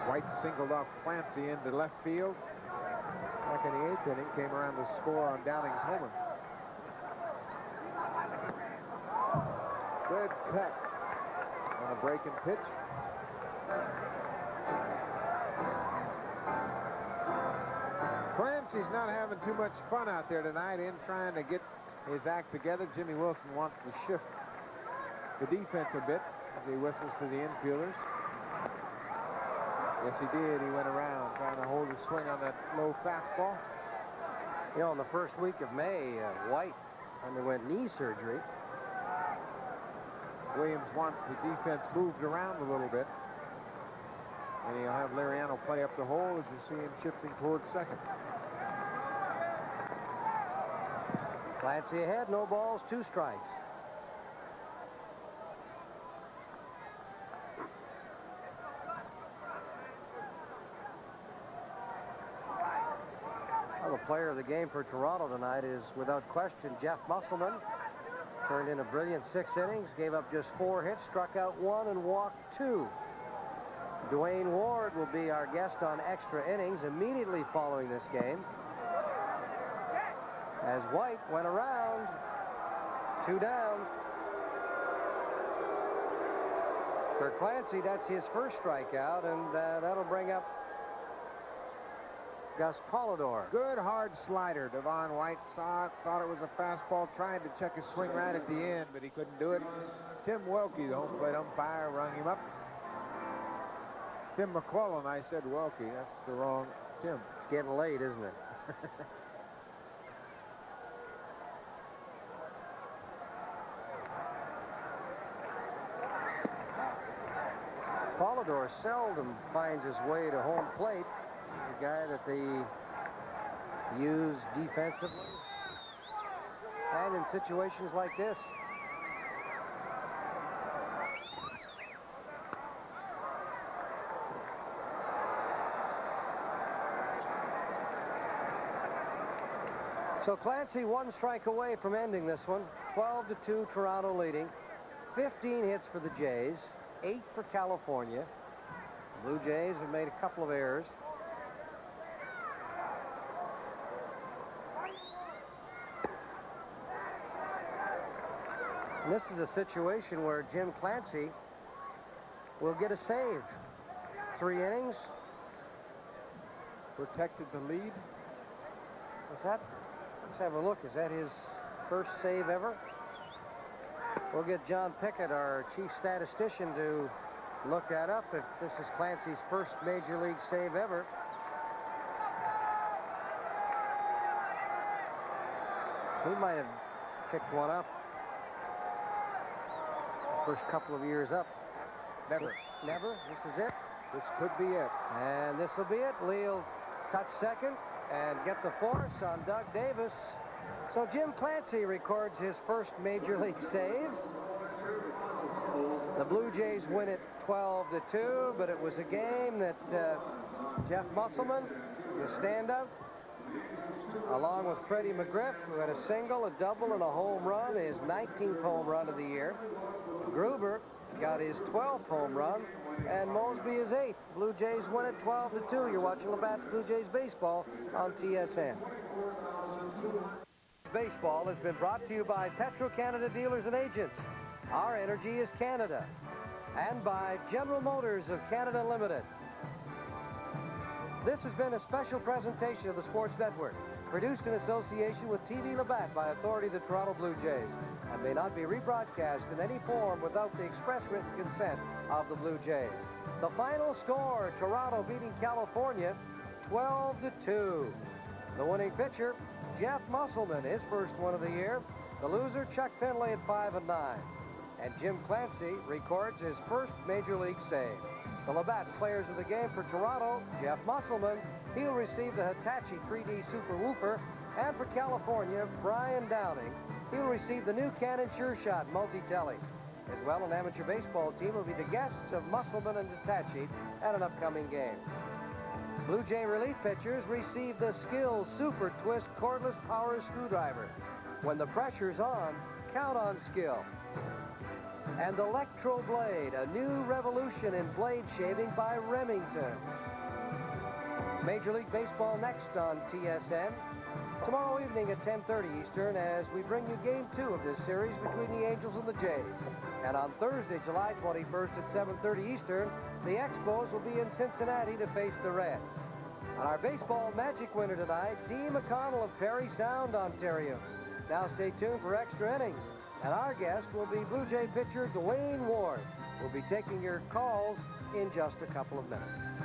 White singled off Clancy into left field. Back in the 8th inning, came around to score on Downing's homer. Good cut on a breaking pitch. Clancy's not having too much fun out there tonight in trying to get his act together. Jimmy Wilson wants to shift the defense a bit as he whistles to the infielders. Yes, he did. He went around trying to hold his swing on that low fastball. You know, in the first week of May, White underwent knee surgery. Williams wants the defense moved around a little bit. And he'll have Liriano play up the hole as you see him shifting towards second. Clancy ahead, no balls, 2 strikes. Well, the player of the game for Toronto tonight is, without question, Jeff Musselman. Turned in a brilliant 6 innings, gave up just 4 hits, struck out 1 and walked 2. Dwayne Ward will be our guest on Extra Innings immediately following this game. As White went around, 2 down. For Clancy, that's his first strikeout, and that'll bring up Gus Polidor. Good hard slider. Devon White saw it, thought it was a fastball, tried to check his swing right at the end, but he couldn't do it. Tim Welke, the home plate umpire, rung him up. Tim McClellan, I said Welke. That's the wrong Tim. It's getting late, isn't it? Polidor seldom finds his way to home plate. The guy that they use defensively and in situations like this. So Clancy 1 strike away from ending this one. 12-2, Toronto leading. 15 hits for the Jays, 8 for California. The Blue Jays have made a couple of errors. And this is a situation where Jim Clancy will get a save. 3 innings. Protected the lead. What's that? Let's have a look. Is that his first save ever? We'll get John Pickett, our chief statistician, to look that up if this is Clancy's first Major League save ever. He might have picked one up the first couple of years up. Never. Never? This is it? This could be it. And this will be it. Lee'll touch second and get the force on Doug Davis. So Jim Clancy records his first Major League save. The Blue Jays win it 12-2, but it was a game that Jeff Musselman, the stand-up, along with Freddie McGriff, who had a single, a double, and a home run, his 19th home run of the year. Gruber got his 12th home run, and Mosby his 8th. Blue Jays win it 12-2. You're watching Labatt's Blue Jays baseball on TSN. Baseball has been brought to you by Petro-Canada Dealers and Agents. Our energy is Canada. And by General Motors of Canada Limited. This has been a special presentation of the Sports Network, produced in association with TV Labatt by authority of the Toronto Blue Jays, and may not be rebroadcast in any form without the express written consent of the Blue Jays. The final score, Toronto beating California 12-2. The winning pitcher, Jeff Musselman, his first one of the year. The loser, Chuck Finley at 5-9. And Jim Clancy records his first Major League save. The Labatt's players of the game for Toronto, Jeff Musselman. He'll receive the Hitachi 3D Super Woofer. And for California, Brian Downing. He'll receive the new Canon Sure Shot Multi-Telly. As well, an amateur baseball team will be the guests of Musselman and Hitachi at an upcoming game. Blue Jay relief pitchers receive the Skills Super Twist Cordless Power Screwdriver. When the pressure's on, count on skill. And Electro Blade, a new revolution in blade shaving by Remington. Major League Baseball next on TSN. Tomorrow evening at 10:30 Eastern as we bring you Game 2 of this series between the Angels and the Jays. And on Thursday, July 21st at 7:30 Eastern, the Expos will be in Cincinnati to face the Reds. And our baseball magic winner tonight, Dee McConnell of Parry Sound, Ontario. Now stay tuned for extra innings. And our guest will be Blue Jay pitcher Dwayne Ward. We'll be taking your calls in just a couple of minutes.